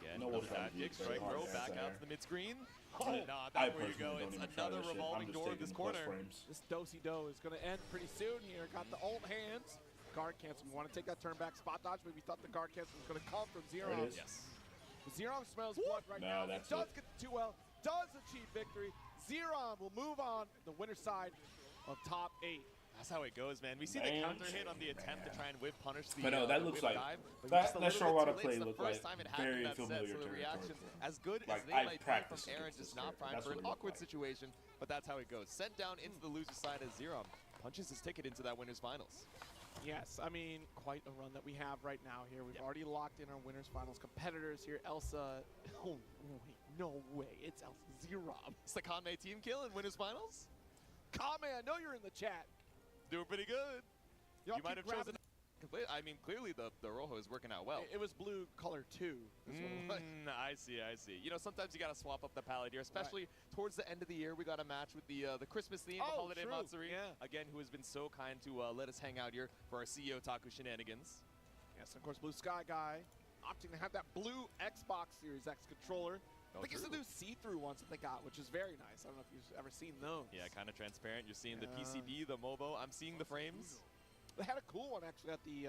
Again, Noble another dive strategy kick, is very strike hard throw, to back answer out there. to the mid-screen. Oh, Nah, I back where you personally go. don't It's even try another that shit. I'm revolving just door of taking this plus corner. frames. This do-si-do is going to end pretty soon here. Got the ult hands. Guard cancel. We want to take that turn back spot dodge, but we thought the guard cancel was going to come from Zero. There it is. Yes. Zero smells blood right No, now. that's He does it. get the 2L, does achieve victory. Zero will move on the winner side of top 8. That's how it goes, man. We see the Man. counter hit on the attempt to try and whip punish the But no, that the looks whip like- dive, but that- just a that little Charlotta bit too late. play It's the looked first like time it happened very that set, familiar so the territory reaction, for him. as good Like, as they I might be from practiced Aaron, against just this not character. prime That's for an what it looked awkward like. situation, but that's how it goes. Sent down into the loser side as Zero punches his ticket into that winner's finals. Yes, I mean, quite a run that we have right now here. We've already locked in our winners finals competitors here. Elsa, oh wait, no way, it's Elsa Zero. It's the Kanmei team kill in winners finals. Kame, I know you're in the chat. Doing pretty good. Y'all You might keep have chosen. grabbing- I mean, clearly the Rojo is working out well. It was blue color 2. Is what it was. I see, I see. You know, sometimes you got to swap up the palette here, especially towards the end of the year. We got a match with the Christmas theme, the Oh, holiday true. Matsuri. Yeah. Again, who has been so kind to let us hang out here for our CEOtaku shenanigans. Yes, and of course, Blue Sky Guy opting to have that blue Xbox Series X controller. Oh, I think it's the true. new see-through ones that they got, which is very nice. I don't know if you've ever seen those. Yeah, kind of transparent. You're seeing the Yeah. PCB, the MOBO. I'm seeing the frames. They had a cool one actually at the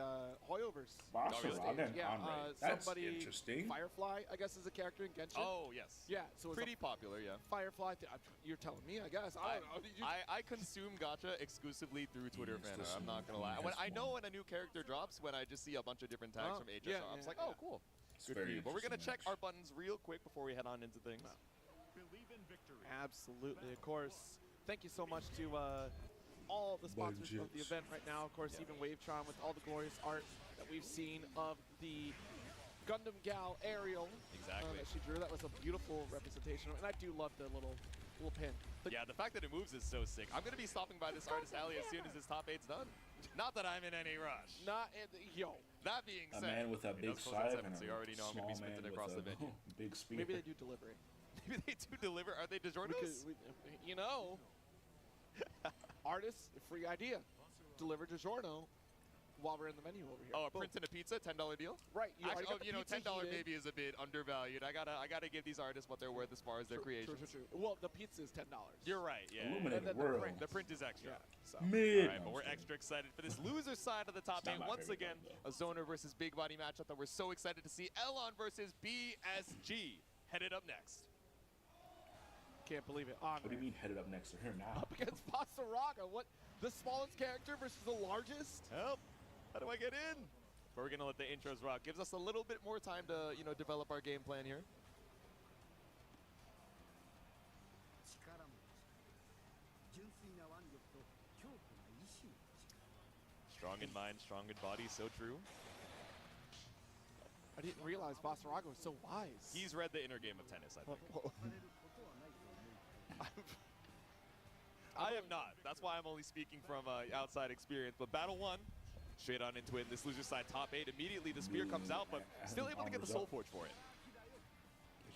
Hoyoverse. Barcelona and Yeah, Andre. That's somebody, interesting. Firefly, I guess, is a character in Genshin. Oh, yes. Yeah, so it's Pretty a popular, yeah. Firefly. You're telling me, I guess. I don't know. Did you- I consume gacha exclusively through Twitter Yes, fan. this I'm not gonna lie. one When has I know one. when a new character drops, when I just see a bunch of different tags Oh, from HSR, yeah, I'm just yeah, like, oh, yeah. cool. It's Good for very you. But we're gonna interesting check match. our buttons real quick before we head on into things. Believe in victory. Absolutely, of course. Thank you so much to all the sponsors of the chips. event right now. Of course, even Wavetron with all the glorious art that we've seen of the Gundam Gal Ariel Exactly. that she drew. That was a beautiful representation, and I do love the little pin. Yeah, the fact that it moves is so sick. I'm gonna be stopping by this artist alley as soon as this top 8's done. Not that I'm in any rush. Not yo. That being A said, man with a it big does close at scythe 7, and so you already know I'm gonna be small sprinting man across the with venue. a big spear. Maybe they do delivery. Maybe they do deliver. Are they DiGiorno's? Because you know, artists, free idea. Deliver DiGiorno while we're in the menu over here. Oh, a Boom. print and a pizza, $10 deal. Right. You already Actually, got the you know, pizza $10 heated. maybe is a bit undervalued. I gotta give these artists what they're worth as far as their creations. True. Well, the pizza is $10. You're right. Yeah. Illuminated And then the world. print. The print is extra. Yeah. So. Mid. All right, but we're extra excited for this loser side of the top It's not 8. my Once favorite again, one, a zoner versus big body matchup that we're so excited to see. Elon versus BSG headed up next. Can't believe it. What do you mean headed up next to her now? Up against Pasaraga. What? The smallest character versus the largest? Help! How do I get in? But we're gonna let the intros rock. Gives us a little bit more time to, develop our game plan here. Strong in mind, strong in body, so true. I didn't realize Pasaraga was so wise. He's read the inner game of tennis, I think. I am not. That's why I'm only speaking from outside experience. But battle 1, straight on into it. This loser side top 8. Immediately the spear comes out, but still able to get the Soul Forge for it.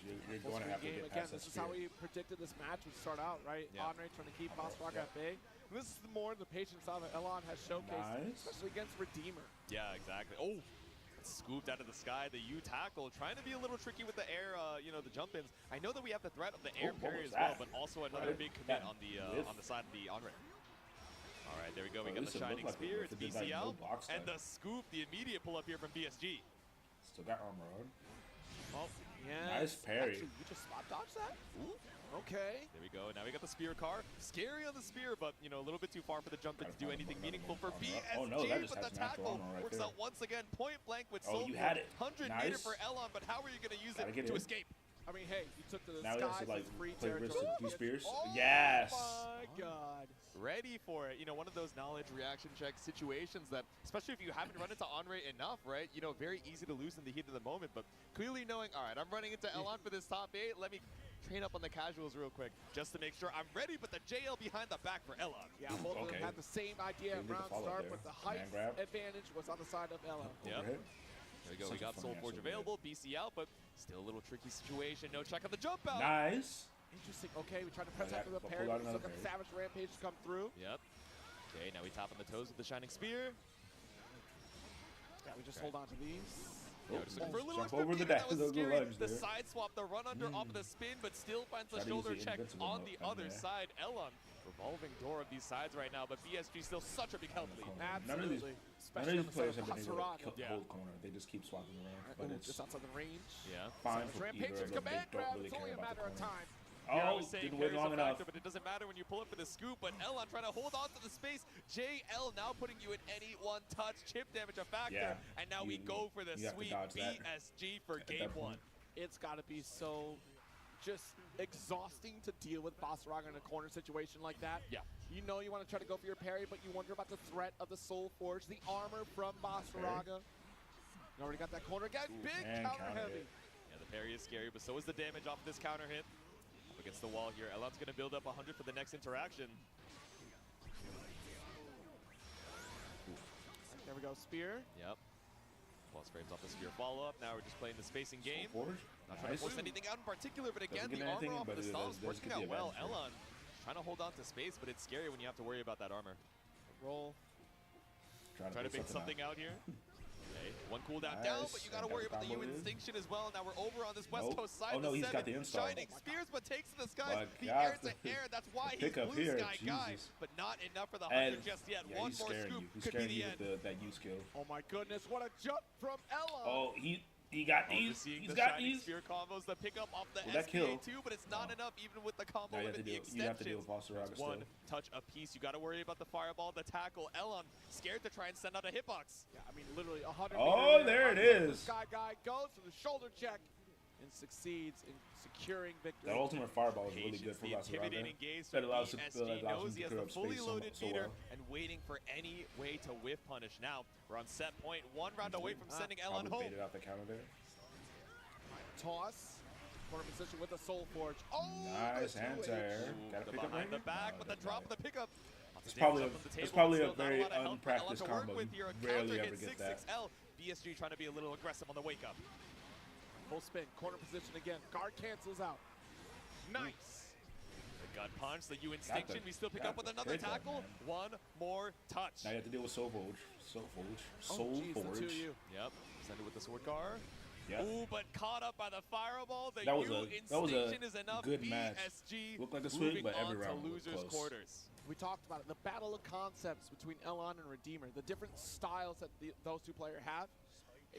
You're Full going to screen have to game. get Again, past that this is how spear. we predicted this match would start out, right? Yeah. Andre trying to keep Pasaraga at bay. And this is more the patience that Elon has showcased, Nice. especially against Redeemer. Yeah, exactly. Oh, scooped out of the sky. The U tackle trying to be a little tricky with the air, the jump ins. I know that we have the threat of the air Oh, what parry as was well, that? but also another big commit on the whiff. side of the Andre. All right, there we go. We Oh, got this the would shining look like a spear. whiff. It's It did, like, no BCL, box and time. the scoop, the immediate pull up here from BSG. Still got armor on. Oh, yeah. Nice parry. Actually, you just spot dodge that? Ooh. Okay. There we go. Now we got the spear car. Scary on the spear, but a little bit too far for the jump in to do anything meaningful for BSG. Oh, no, that just but has the natural tackle armor right works there. out once again, point blank with Oh, Soul you Forge. had it. 100 meter Nice. for Elon, but how are you going to use Gotta it get to in. escape? I mean, hey, you took to the Now he has skies to, like, with free play risks territory. with Spears. Oh Yes. my God. Ready for it. One of those knowledge reaction check situations that, especially if you haven't run into Andre enough, right? Very easy to lose in the heat of the moment, but clearly knowing, all right, I'm running into Elon for this top 8. Let me train up on the casuals real quick just to make sure I'm ready, but the JL behind the back for Ella. Yeah, both of them had the same idea at round start, but the height advantage was on the side of Ella. Yep. There we go. We got Soul Forge available, BC out, but still a little tricky situation. No check on the jump out. Nice. Interesting. Okay, we tried to press after the parry. We still got the Savage Rampage to come through. Yep. Okay, now we tap on the toes with the Shining Spear. Yeah, we just hold on to these. Yeah, just looking for a little jump over the dash. The side swap, the run under off of the spin, but still finds the shoulder check on the other side. Elon, revolving door of these sides right now, but BSG still such a big help lead. Absolutely. None of these players have been able to hold corner. They just keep swapping around. But it's just outside the range. Yeah. Fine for Rampage either of them. command They don't grab. really It's care only a about the matter of corner. time. Yeah, Oh, didn't wait long enough. But it doesn't matter when you pull up for the scoop. But Elon trying to hold on to the space. JL now putting you at any one touch. Chip damage a factor. Yeah, and now we go for the sweep. BSG for game one. It's got to be so just exhausting to deal with Basaraga in a corner situation like that. Yeah. You know you want to try to go for your parry, but you wonder about the threat of the Soul Forge, the armor from Basaraga. You already got that corner again. Big counter heavy. Yeah, the parry is scary, but so is the damage off of this counter hit. Up against the wall here. Elon's going to build up 100 for the next interaction. There we go, spear. Yep. Plus frames off the spear follow-up. Now we're just playing the spacing game. Not trying to force anything out in particular, but again, the armor off of the stalls working out well. Elon trying to hold on to space, but it's scary when you have to worry about that armor. Roll. Try to bait something out here. Okay, one cooldown down, but you got to worry about the U Instinction as well. Now we're over on this West Coast side. Oh no, he's got the install. Shining Spears, but takes to the skies. The air to air. That's why he's Blue Sky guy, but not enough for the 100 just yet. One more scoop could be the end. That U skill. Oh my goodness, what a jump from Ella. Oh, he got these. He's got these. Spear combos, the pickup off the SPA too, but it's not enough even with the combo and the extension. You have to deal with Basaraga still. One touch a piece. You got to worry about the fireball, the tackle. Elon scared to try and send out a hitbox. Yeah, I mean literally 100. Oh, there it is. Sky guy goes for the shoulder check and succeeds in securing victory. That ultimate fireball is really good for Basaraga. That allows BSG knows he has the fully loaded meter and waiting for any way to whiff punish. Now we're on set point, one round away from sending Elon home. Baited out the counter there. Toss. Corner position with the Soul Forge. Oh, nice anti-air. Got to pick up behind the back with the drop of the pickup. It's probably a very unpracticed combo. You rarely ever get that. BSG trying to be a little aggressive on the wake up. Full spin, corner position again. Guard cancels out. Nice. The gut punch, the U Instinction. We still pick up with another tackle. One more touch. Now you have to deal with Soul Forge. Soul Forge. Yep. Send it with the sword car. Yep. Ooh, but caught up by the fireball. The that was Instinction is enough. Good match. BSG looked like a sweep, but every round was losers' close. quarters. We talked about it. The battle of concepts between Elon and Redeemer. The different styles that those two players have.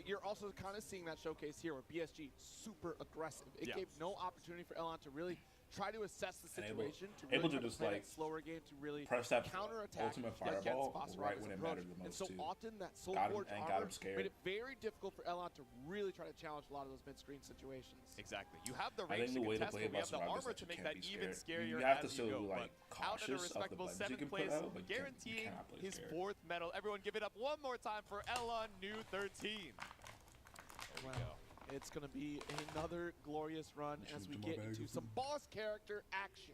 You're also kind of seeing that showcase here where BSG super aggressive. It gave no opportunity for Elon to really try to assess the situation, to really try to play that slower game, to really counterattack ultimate fireball right when it mattered the most. And so often that Soul Forge armor made it very difficult for Elon to really try to challenge a lot of those mid-screen situations. Exactly. You have the range to contest, but we have the armor to make that even scarier. You have to still be like cautious of the buttons you can put out, but guaranteeing his fourth medal. Everyone give it up one more time for Elon New 13. There we go. It's going to be another glorious run as we get into some boss character action.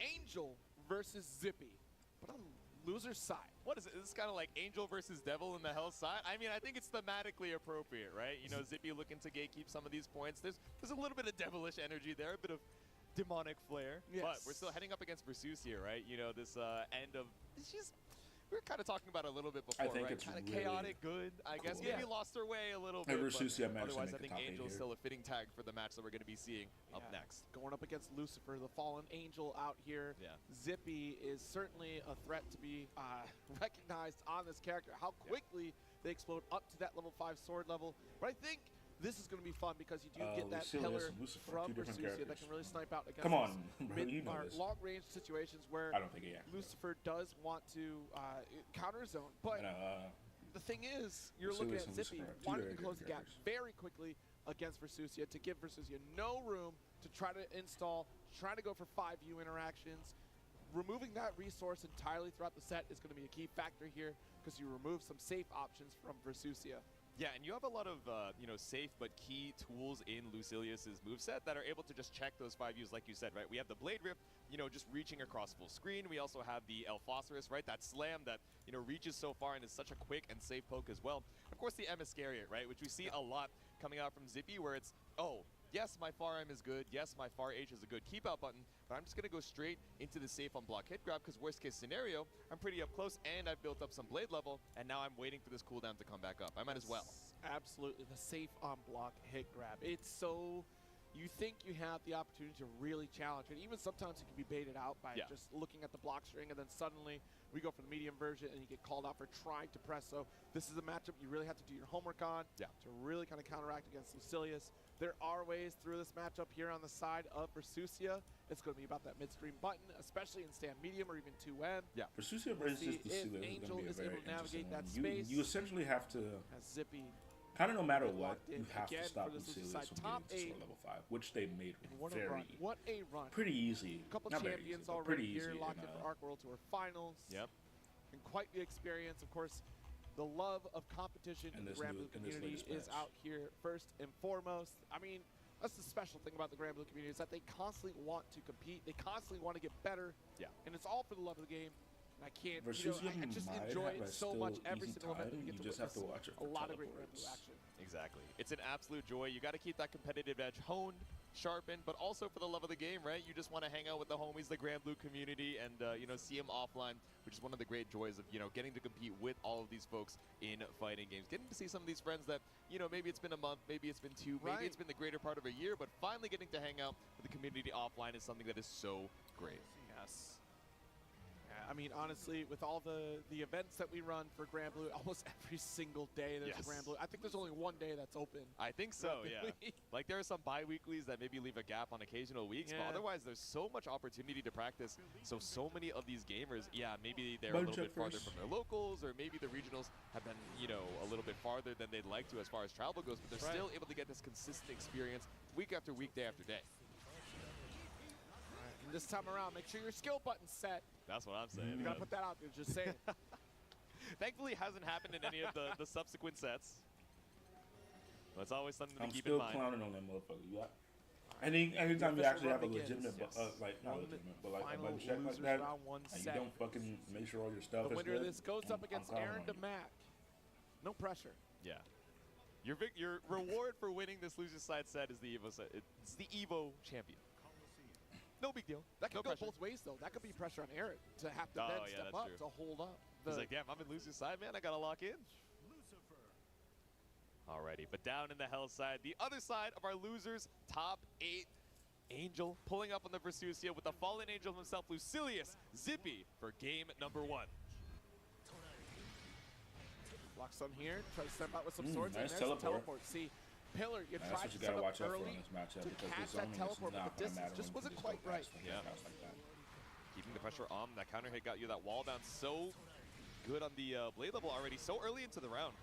Angel versus Zippy, but on the loser's side. What is it? This is kind of like Angel versus Devil in the Hell side. I mean, I think it's thematically appropriate, right? You know, Zippy looking to gatekeep some of these points. There's a little bit of devilish energy there, a bit of demonic flair. Yes. But we're still heading up against Versus here, right? You know, this end of... We were kind of talking about it a little bit before, I think right? it's kind of really chaotic, good. I guess maybe lost her way a little bit. Versus, otherwise, I think Angel's still a fitting tag for the match that we're going to be seeing up next. Going up against Lucifer, the fallen angel out here. Yeah. Zippy is certainly a threat to be recognized on this character. How quickly they explode up to that level 5 sword level. But I think this is going to be fun because you do get that pillar from Versusia that can really snipe out against long-range situations where I don't think Lucifer does want to counter zone. But the thing is, you're looking at Zippy wanting to close the gap very quickly against Versusia to give Versusia no room to try to install, try to go for 5U interactions. Removing that resource entirely throughout the set is going to be a key factor here because you remove some safe options from Versusia. Yeah, and you have a lot of, you know, safe but key tools in Lucilius's moveset that are able to just check those 5 Us, like you said, right? We have the Blade Rip, you know, just reaching across full screen. We also have the El Phosphorus, right? That slam that, you know, reaches so far and is such a quick and safe poke as well. Of course, the M Iscariot, right? Which we see a lot coming out from Zippy, where it's, oh, yes, my far M is good. Yes, my far H is a good keep out button, but I'm just going to go straight into the safe on block hit grab because worst case scenario, I'm pretty up close and I've built up some blade level, and now I'm waiting for this cooldown to come back up. I might as well. Absolutely, the safe on block hit grab. It's so, you think you have the opportunity to really challenge it. Even sometimes it can be baited out by just looking at the block string, and then suddenly we go for the medium version and you get called out for trying to press. So this is a matchup you really have to do your homework on to really kind of counteract against Lucilius. There are ways through this matchup here on the side of Versusia. It's going to be about that midstream button, especially in stand medium or even 2M. Yeah, Versusia versus Lucilius is going to be a very interesting one. You essentially have to, kind of no matter what, you have to stop Lucilius from getting to level 5, which they made very, what a run. pretty easy. A couple Not very champions easy, already pretty here, easy locked in for Arc World Tour Finals. Yep. And quite the experience. Of course, the love of competition in the Grand Blue community is out here first and foremost. I mean, that's the special thing about the Grand Blue community is that they constantly want to compete. They constantly want to get better. Yeah. And it's all for the love of the game. And I can't, you know, I just enjoy it so much every single event that we get to witness. A lot of great Grand Blue action. Exactly. It's an absolute joy. You got to keep that competitive edge honed, sharpened, but also for the love of the game, right? You just want to hang out with the homies, the Grand Blue community, and, you know, see them offline, which is one of the great joys of, you know, getting to compete with all of these folks in fighting games. Getting to see some of these friends that, you know, maybe it's been a month, maybe it's been 2, maybe it's been the greater part of a year, but finally getting to hang out with the community offline is something that is so great. Yes. I mean, honestly, with all the events that we run for Grand Blue, almost every single day there's a Grand Blue. I think there's only one day that's open. I think so, yeah. Like, there are some bi-weeklies that maybe leave a gap on occasional weeks, but otherwise there's so much opportunity to practice. So many of these gamers, maybe they're a little bit farther from their locals, or maybe the regionals have been, you know, a little bit farther than they'd like to as far as travel goes, but they're still able to get this consistent experience week after week, day after day. This time around, make sure your skill button's set. That's what I'm saying. You gotta put that out there, just saying. Thankfully, it hasn't happened in any of the subsequent sets. But it's always something to keep in mind. I'm still clowning on that motherfucker. You got anytime you actually have a legitimate, like, not legitimate, but like a button check like that, and you don't fucking make sure all your stuff is good. The winner of this goes up against Aaron DeMac. No pressure. Yeah. Your reward for winning this loser's side set is the Evo set. It's the Evo champion. No big deal. That could go both ways, though. That could be pressure on Eric to have to then step up to hold up. He's like, damn, I'm in loser's side, man. I got to lock in. Alrighty, but down in the hell side, the other side of our losers, top 8. Angel pulling up on the Versusia with the fallen angel himself, Lucilius Zippy, for game number 1. Locks on here. Try to step out with some swords. Nice and teleport. See, Pillar, you tried to set up early to catch that teleport, but the distance just wasn't quite right. Yeah. Keeping the pressure on. That counter hit got you that wall down so good on the blade level already, so early into the round.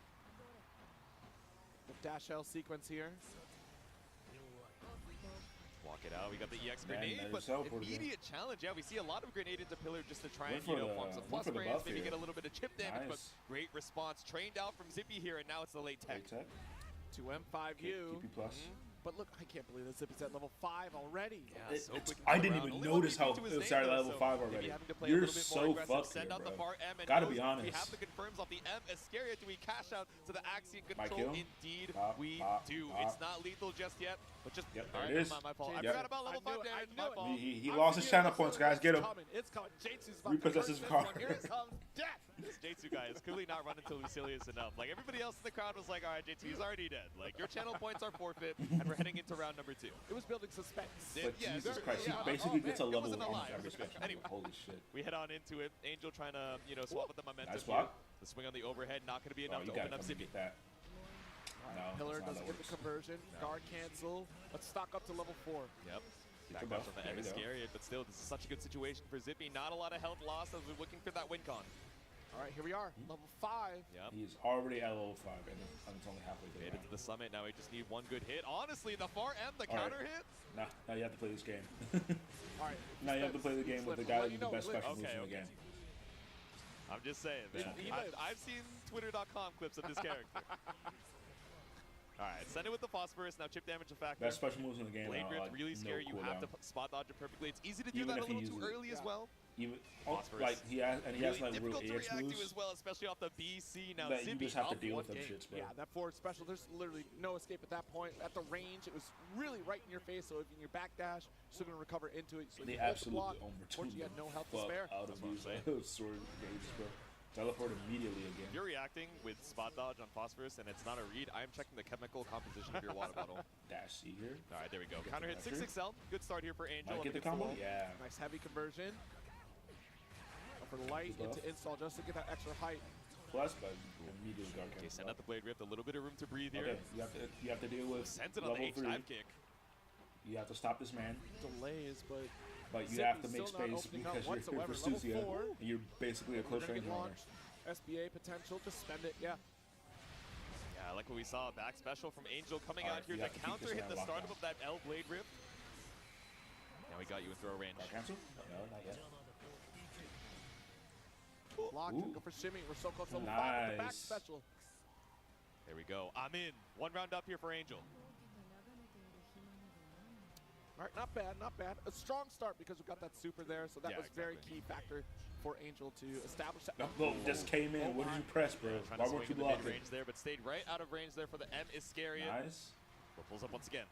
The dash L sequence here. Walk it out. We got the EX grenade, but immediate challenge. Yeah, we see a lot of grenade into Pillar just to try and, you know, farm some plus frames, maybe get a little bit of chip damage, but great response. Trained out from Zippy here, and now it's the late tech. 2M5U. But look, I can't believe that Zippy's at level 5 already. Yeah, so quick. I didn't even notice how it started at level 5 already. You're so fucked here, bro. Gotta be honest. We have the confirms off the M Iscariot. Do we cash out to the Axiom control? Indeed, we do. It's not lethal just yet, but just there it is. My fault. I forgot about level 5 damage. My fault. He lost his channel points, guys. Get him. It's coming. J2's about repossess his car. Here comes death. This J2 guy is clearly not running to Lucilius enough. Like, everybody else in the crowd was like, all right, J2, he's already dead. Like, your channel points are forfeit, and we're heading into round number 2. It was building suspense. But Jesus Christ, he basically gets a level 1 every special. Anyway, holy shit. We head on into it. Angel trying to, you know, swap with the momentum. Nice block. The swing on the overhead, not going to be enough to open up Zippy. No, Pillar doesn't get the conversion. Guard cancel. Let's stock up to level 4. Yep. Back up on the M Iscariot, but still, this is such a good situation for Zippy. Not a lot of health loss as we're looking for that win con. All right, here we are, level 5. Yep. He's already at level 5, and it's only halfway through. Made it to the summit. Now we just need one good hit. Honestly, the far M, the counter hit. Now you have to play this game. All right. Now you have to play the game with the guy with the best special moves in the game. I'm just saying, man. I've seen Twitter.com clips of this character. All right, send it with the phosphorus. Now chip damage a factor. Best special moves in the game. Blade are, Rift, really no scary. You have to cooldown. spot dodge it perfectly. It's easy to do Even that a if he little too uses- early as well. Even Phosphorus. like he has Really like real difficult to AX react moves to as well, especially off the BC. Now that you Zippy just have to up deal one with them game. shits, bro. Yeah, that forward special, there's literally no escape at that point. At the range, it was really right in your face, so if in your backdash, you're still going to recover into it. So They you hold the absolutely block. overtuned Unfortunately, you had no health to the spare. fuck out of That's what I'm these sword gauges, bro. Teleport immediately again. If you're reacting with spot dodge on phosphorus and it's not a read, I am checking the chemical composition of your water bottle. Dash C here. All right, there we go. Get Counter the hit pressure. 6XL. Good start here for Angel. Might get the against combo? wall. Yeah. Nice heavy conversion. For the light Buff. into install just to get that extra height. Plus, but immediately guard Okay, cancel send out. out the Blade Rift. A little bit of room to breathe here. Okay, you have to deal with Sends it on the level 3. H-dive kick. You have to stop this man, Delays, but but you Zippy's have to make still not space opening up because you're here whatsoever. for Level Susia, 4. and you're basically a we're close gonna range get runner. launched. SBA potential, just spend it, yeah. Yeah, I like what we saw. Back special from Angel coming All out right, here you to have to keep counter this hit man the locked startup down. of that L Blade Rift. Now we got you in throw range. Guard cancel? No, not yet. Locked, Ooh. go for shimmy. We're so close to level 5 with the back Nice. special. There we go. I'm in. One round up here for Angel. All right, not bad, not bad. A strong start because we got that super there, so that Yeah, was very exactly. key factor for Angel to establish that. No, just came in. What did you press, bro? Trying Why to weren't swing you in the blocking? mid-range there, but stayed right out of range there for the M Iscariot. Nice. But pulls up once again.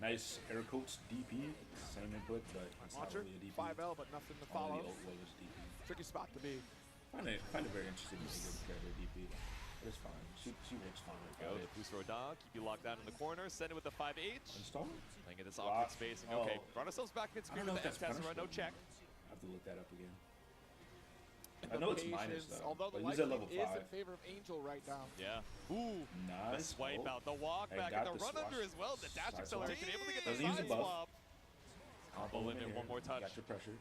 Nice air coats DP. Same input, but it's not Launcher, really a DP. 5L, but nothing to Only follow. the ult-logist DP. Tricky spot to be. Find it very interesting to see her character DP. But it's fine. She works fine. Go. Boost row dog. Keep you locked down in the corner. Send it with the 5H. Install? Playing at this Lock. awkward spacing. Okay, Oh. brought ourselves back in I screen don't know with if the that's M Tessera. No punishable. check. I have to look that up again. And I know the it's minus, patience, though, although the but he's light at level lead is 5. in favor of Angel right now. Yeah. Ooh. The Nice. swipe Oh. out. The walk I back got and the the run under swap. as well. The dash Side acceleration. swap. Able to get the Doesn't use side a buff. swap. Combo in limit. here. One more touch. Got your pressure.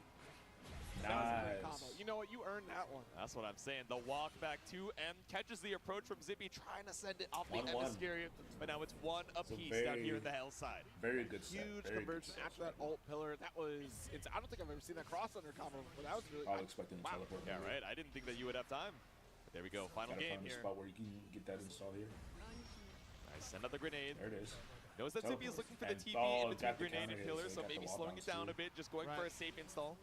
That was a great Nice. combo. You know what? You earned that one. That's what I'm saying. The walk back to M catches the approach from Zippy, trying to send it off the 1-1. M Iscariot. But now it's one apiece down very- here in the hell side. Very good set. Huge Very good conversion set. after that ult pillar. That was, I don't think I've ever seen that cross under combo, but that was really, I was expecting to wow. teleport. Yeah, right. I didn't think that you would have time. But there we go. Final Gotta game find a here. spot where you can get that install here. Nice. Send out the grenade. There it is. Knows that Zippy is Teleport. looking for the And- TP oh, in between got the grenade counter and hit, pillar, so so got the maybe wall slowing bounce it down too. a bit, just going for a Right. safe install.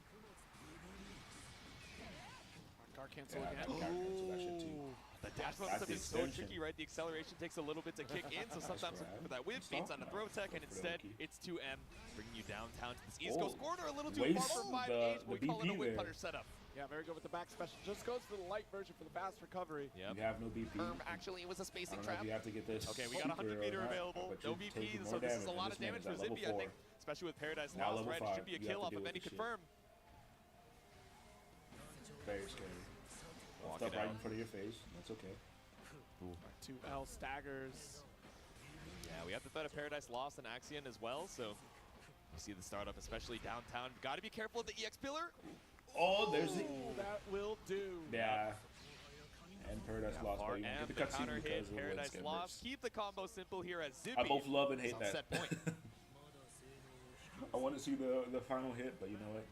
Guard cancel Yeah, again. that guard cancel that shit too. Ooh, the dash That's momentum the is so extension. tricky, right? The acceleration takes a little bit to kick in, so sometimes grab. looking for that whip, Install? beats on the throw tech, and Go for the instead key. it's 2M, bringing you downtown to this East Coast Oh, corner, a little too waste far for 5H, the we call it a BP whip there. punter setup. Yeah, very good with the back special. Just goes for the light version for the fast recovery. Yep. You have no BP. Actually, it was a I spacing don't know trap. if you have to get this. Okay, we got a 100 super meter or not, available, but no you're VP, taking so more this is a damage, lot and of this man damage is for at level Zippy, I 4. think, especially with Paradise Now Lost, level right? It 5, should be a you have kill to off deal of with any this shit. confirm. Very scary. Walk Stuff it right out. in front of your face. That's okay. 2L staggers. Yeah, we have the threat of Paradise Lost and Axion as well, so you see the startup, especially downtown. Got to be careful of the EX pillar. Oh, there's the. Ooh, that will do. Yeah. And Paradise Lost. Far But you M, get the the cutscene counter because hit, of Paradise what's getting Lost. missed. Keep the combo simple here as Zippy. I both love and is hate on that. set point. I want to see the final hit, but you know what?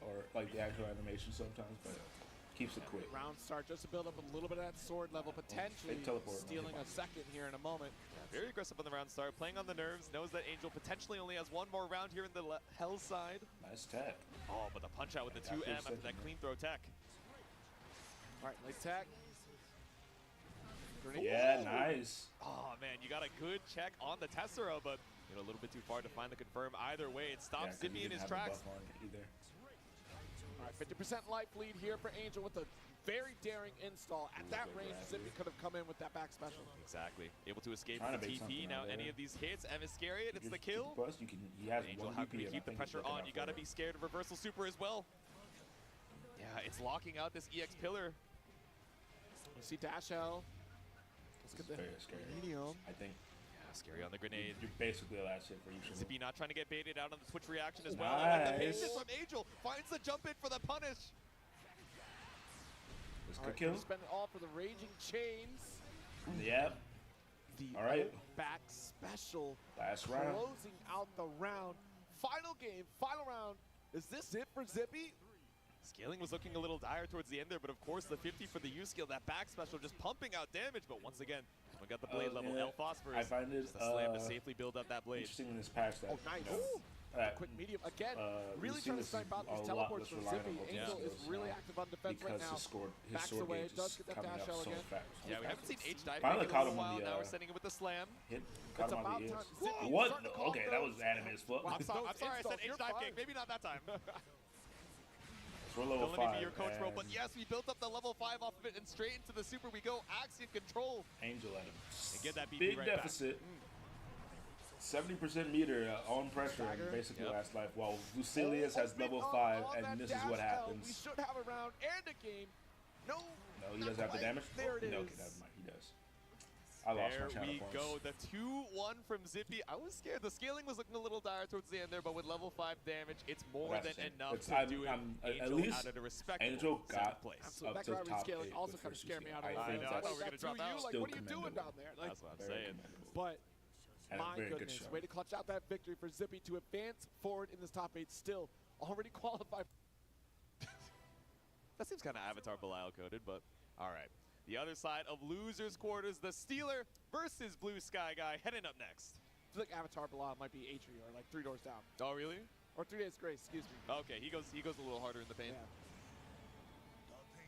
Or like the actual animation sometimes, but keeps it quick. Round start just to build up a little bit of that sword level, potentially teleport. stealing a second here in a moment. Very aggressive on the round start, playing on the nerves, knows that Angel potentially only has one more round here in the hell side. Nice tech. Oh, but the punch out with the 2M after that clean throw tech. All right, late tech. Grenade. Yeah, nice. Oh man, you got a good check on the Tessera, but you know, a little bit too far to find the confirm. Either way, it Yeah, stops 'cause he Zippy in didn't his have the tracks. buff on it either. All right, 50% life lead here for Angel with a very daring install. At that good range, grab Zippy here. could have come in with that back special. Exactly. Able to escape Trying the to bait TP. something Now out any there. of these hits, M Iscariot, it's Just the keep kill. Plus, you can. He has Angel, one how BP, can we and I keep the think he's pressure looking on? out You for got to it. be scared of reversal super as well. Yeah, it's locking out this EX pillar. You see Dash L. Let's get the Very scary. medium. I think Yeah, scary on the grenade. you're basically the last hit for you. Zippy not trying to get baited out on the Twitch reaction as well. And the Nice. patience from Angel finds the jump in for the punish. This All could right, kill. spend it all for the Raging Chains. Yep. The All right. back special. Last round. Closing out the round. Final game, final round. Is this it for Zippy? Scaling was looking a little dire towards the end there, but of course the 50 for the U skill, that back special just pumping out damage. But once again, we got the blade level. Yeah. L Phosphorus. I find it just a slam to safely build up that blade. interesting in this patch that nice. you know, Quick medium again. we've Really seen trying to this snipe out a these lot teleports less from reliant Zippy. on Angel ultimate is skills really now active on defense because right now. his Backs sword away, gauge does is get that coming dash up out so again. fast. Yeah, we haven't seen H dive Finally in a caught little him on while. the, Now we're sending him with the slam. Hit, caught It's him on about the time. ears. Zippy What? starting to call Okay, that was those. anime as fuck. Wow. I'm sorry, I said Insults, H you're dive fine. kick. Maybe not that time. We're level Don't let me 5. be your coach, bro. But and yes, we built up the level 5 off of it, and straight into the super we go. Axiom control. Angel at him. And get that BP Big right deficit. 70% meter on pressure Stagger. in basically Yep. last life, while Lucilius has level 5, and this is what happens. We should have a round and a game. No. No, he not doesn't have the quite. damage? There it is. No, okay, never mind, he does. I lost There my channel we points. go. The 2-1 from Zippy. I was scared. The scaling was looking a little dire towards the end there, but with level 5 damage, it's more That's than the thing. enough It's- to I'm- do it. I'm- at Angel least out at a respectable Angel got 7th place. Absolutely. up That to gravity top scaling 8 also the kind of first scared me UCL. out. I I think know, I that's thought we were gonna drop out. Like, still what are you doing commendable. down there? Like, That's what I'm Very saying. commendable. but And a my very good goodness, show. way to clutch out that victory for Zippy to advance forward in this top 8 still. Already qualified. That seems kind of Avatar Belial coded, but all right. The other side of losers quarters, the Steeler versus Blue Sky Guy heading up next. I feel like Avatar Bilal might be Atri or like 3 doors down. Oh, really? Or 3 Days Grace, excuse me. Okay, he goes a little harder in the paint. Yeah.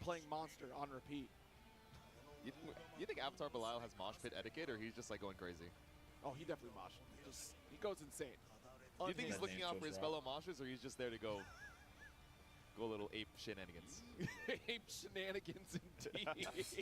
Playing Monster on repeat. You think Avatar Belial has mosh pit etiquette, or he's just like going crazy? Oh, he definitely mosh. He goes insane. Do you think he's That looking name out for shows his up. fellow moshers, or he's just there to go a little ape shenanigans? Ape shenanigans indeed.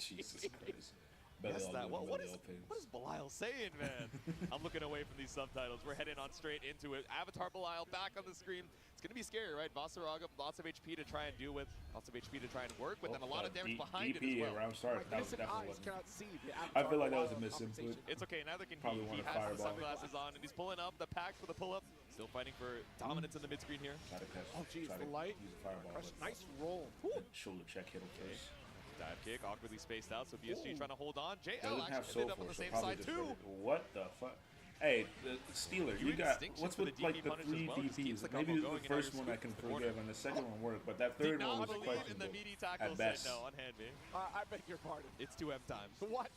Jesus Christ. Belly Yes, all that. over What the is old pins. Belial saying, man? I'm looking away from these subtitles. We're heading on straight into it. Avatar Belial back on the screen. It's gonna be scary, right? Vasaraga, lots of HP to try and deal with, lots of HP to try and work with, and a lot of damage behind it as well. around start. My That was innocent definitely eyes wasn't. cannot see the I feel like that was a Avatar misinput. compensation. It's okay, neither can Probably he. He want a has the fireball. sunglasses on, and he's pulling up the packs for the pull-up. Still fighting for dominance in the mid-screen here. Try to catch. Oh, geez, try the to light. Use a fireball. Crush, but nice roll. shoulder check hit him first. Dive kick, awkwardly spaced out, so BSG Ooh. trying to hold on. JL Doesn't have actually soul ended up on force, the so same probably side just too. ready. What the fuck? Hey, the Steeler, You you got extinction what's for with the like DP the punish 3 as well, just keeps DPs? the Maybe combo the going and first now one you're I can screwed. forgive, and the second one worked, but that Did third one not was believe in the questionable. meaty tackle, At said best. no, unhand me. I beg your pardon. It's 2M time. What?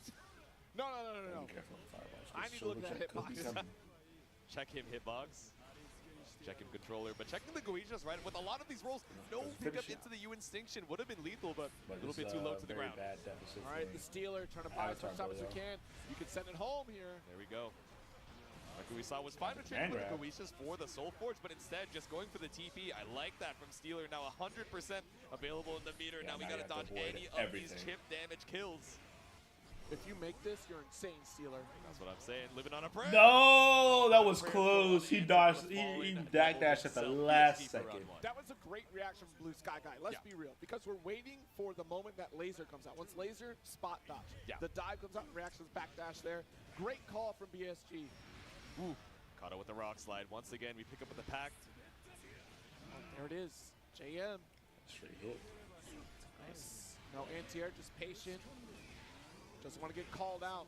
No. Be careful with fireballs. I need to look at that Shoulder check could be hitbox. coming. Check him hitbox. Check him controller, but checking the Goeitias, right? With a lot of these rolls, no pickup Finish it. into the U Instinction would have been lethal, but a little it's, bit too low to the very ground. Bad deficit All right, for the Steeler trying to buy as much Avatar time as we Belial. can. You can send it home here. There we go. Like we saw, was fine to trade Man for the grab. Goeitias for the Soul Forge, but instead just going for the TP. I like that from Steeler. Now 100% available in the meter. Yeah, now we now got to you have dodge to avoid any of these everything. chip damage kills. If you make this, you're insane, Steeler. That's what I'm saying. Living on a prayer. No, that was Prayer close. He falling dodged. into the He fallen back devil dashed at the himself. last PSG for round second. one. That was a great reaction from Blue Sky Guy. Let's Yeah. be real, because we're waiting for the moment that laser comes out. Once laser, spot dodge. Yeah. The dive comes out, reactions backdash there. Great call from BSG. Ooh. Caught it with the rock slide. Once again, we pick up with the pact. Oh, there it is. JM. Straight hit. Nice. No anti-air, just patient. Doesn't want to get called out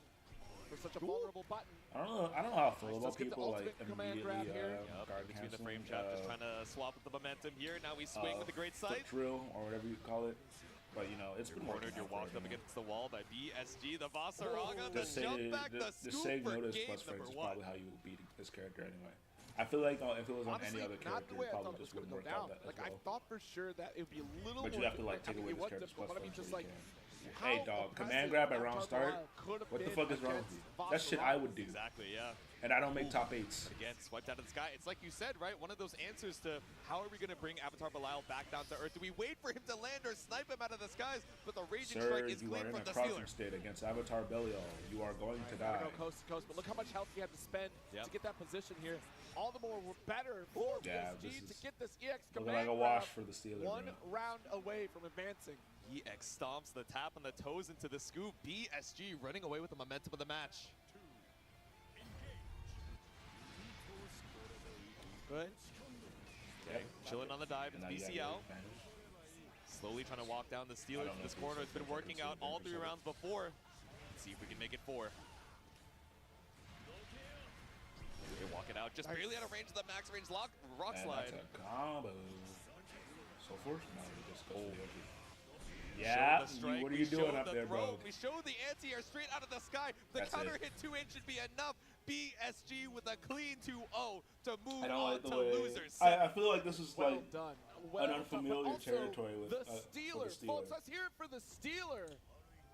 for such a vulnerable button. I don't know how I feel Nice. about Let's get the people like ultimate command immediately grab here. Yep, guard between the frame canceling, trap, just trying to swap with the momentum here. Now we swing with the great foot sight. drill or whatever you call it. But you know, it's You're been cornered, working you're out for walked up everyone. against the wall by BSG. The Vasaraga, the The jump back, the save scoop for notice game plus frames number is one. probably how you would beat this character anyway. I feel like if it was on Honestly, any other not character, the way it I thought probably it was just going wouldn't to go work down. out that Like, as I well. thought for sure that it would be a little But more you have to like difficult. take I away mean, it this was character's difficult, plus but I mean, frames just where like, you can. how Hey dog, command impressive grab at round Avatar start. Belial could have What the been fuck is wrong with against you? That shit I would do, Exactly, yeah. and I don't make top 8s. Again, swiped out of the sky. It's like you said, right? One of those answers to how are we going to bring Avatar Belial back down to earth? Do we wait for him to land or snipe him out of the skies? But the raging Sir, strike is you clean are in from a the crouching Steeler. state against Avatar Belial. You are going to Gotta die. go coast to coast, but look how much health he had to spend Yep. to get that position here. All the more better for Yeah, PSG this to is get this EX Looking command like a wash grab for the Steelers. one bro. round away from advancing. EX stomps the tap on the toes into the scoop. BSG running away with the momentum of the match. Good. Okay, chilling on the dive. And It's now you got BC your out. advantage. Slowly trying to walk down the I Steelers don't in know this if corner. he's It's been gonna working try to out save all them 3 or rounds before. Let's see if we can make it 4. Okay, walk it out. Just Nice. barely out of range of the max range rock And slide. that's a combo. So force? No, he just goes for the edge. We Yeah, showed the strike, what are we you doing showed up the there, throw, bro? We showed the anti-air straight out of the sky. The That's counter it. hit 2-in should be enough. BSG with a clean 2-0 to move I don't on like the to way. losers. I feel like this is Well like done. an Well done. unfamiliar But also, territory with the for Steeler. the Steeler. Folks, let's hear it for the Steeler.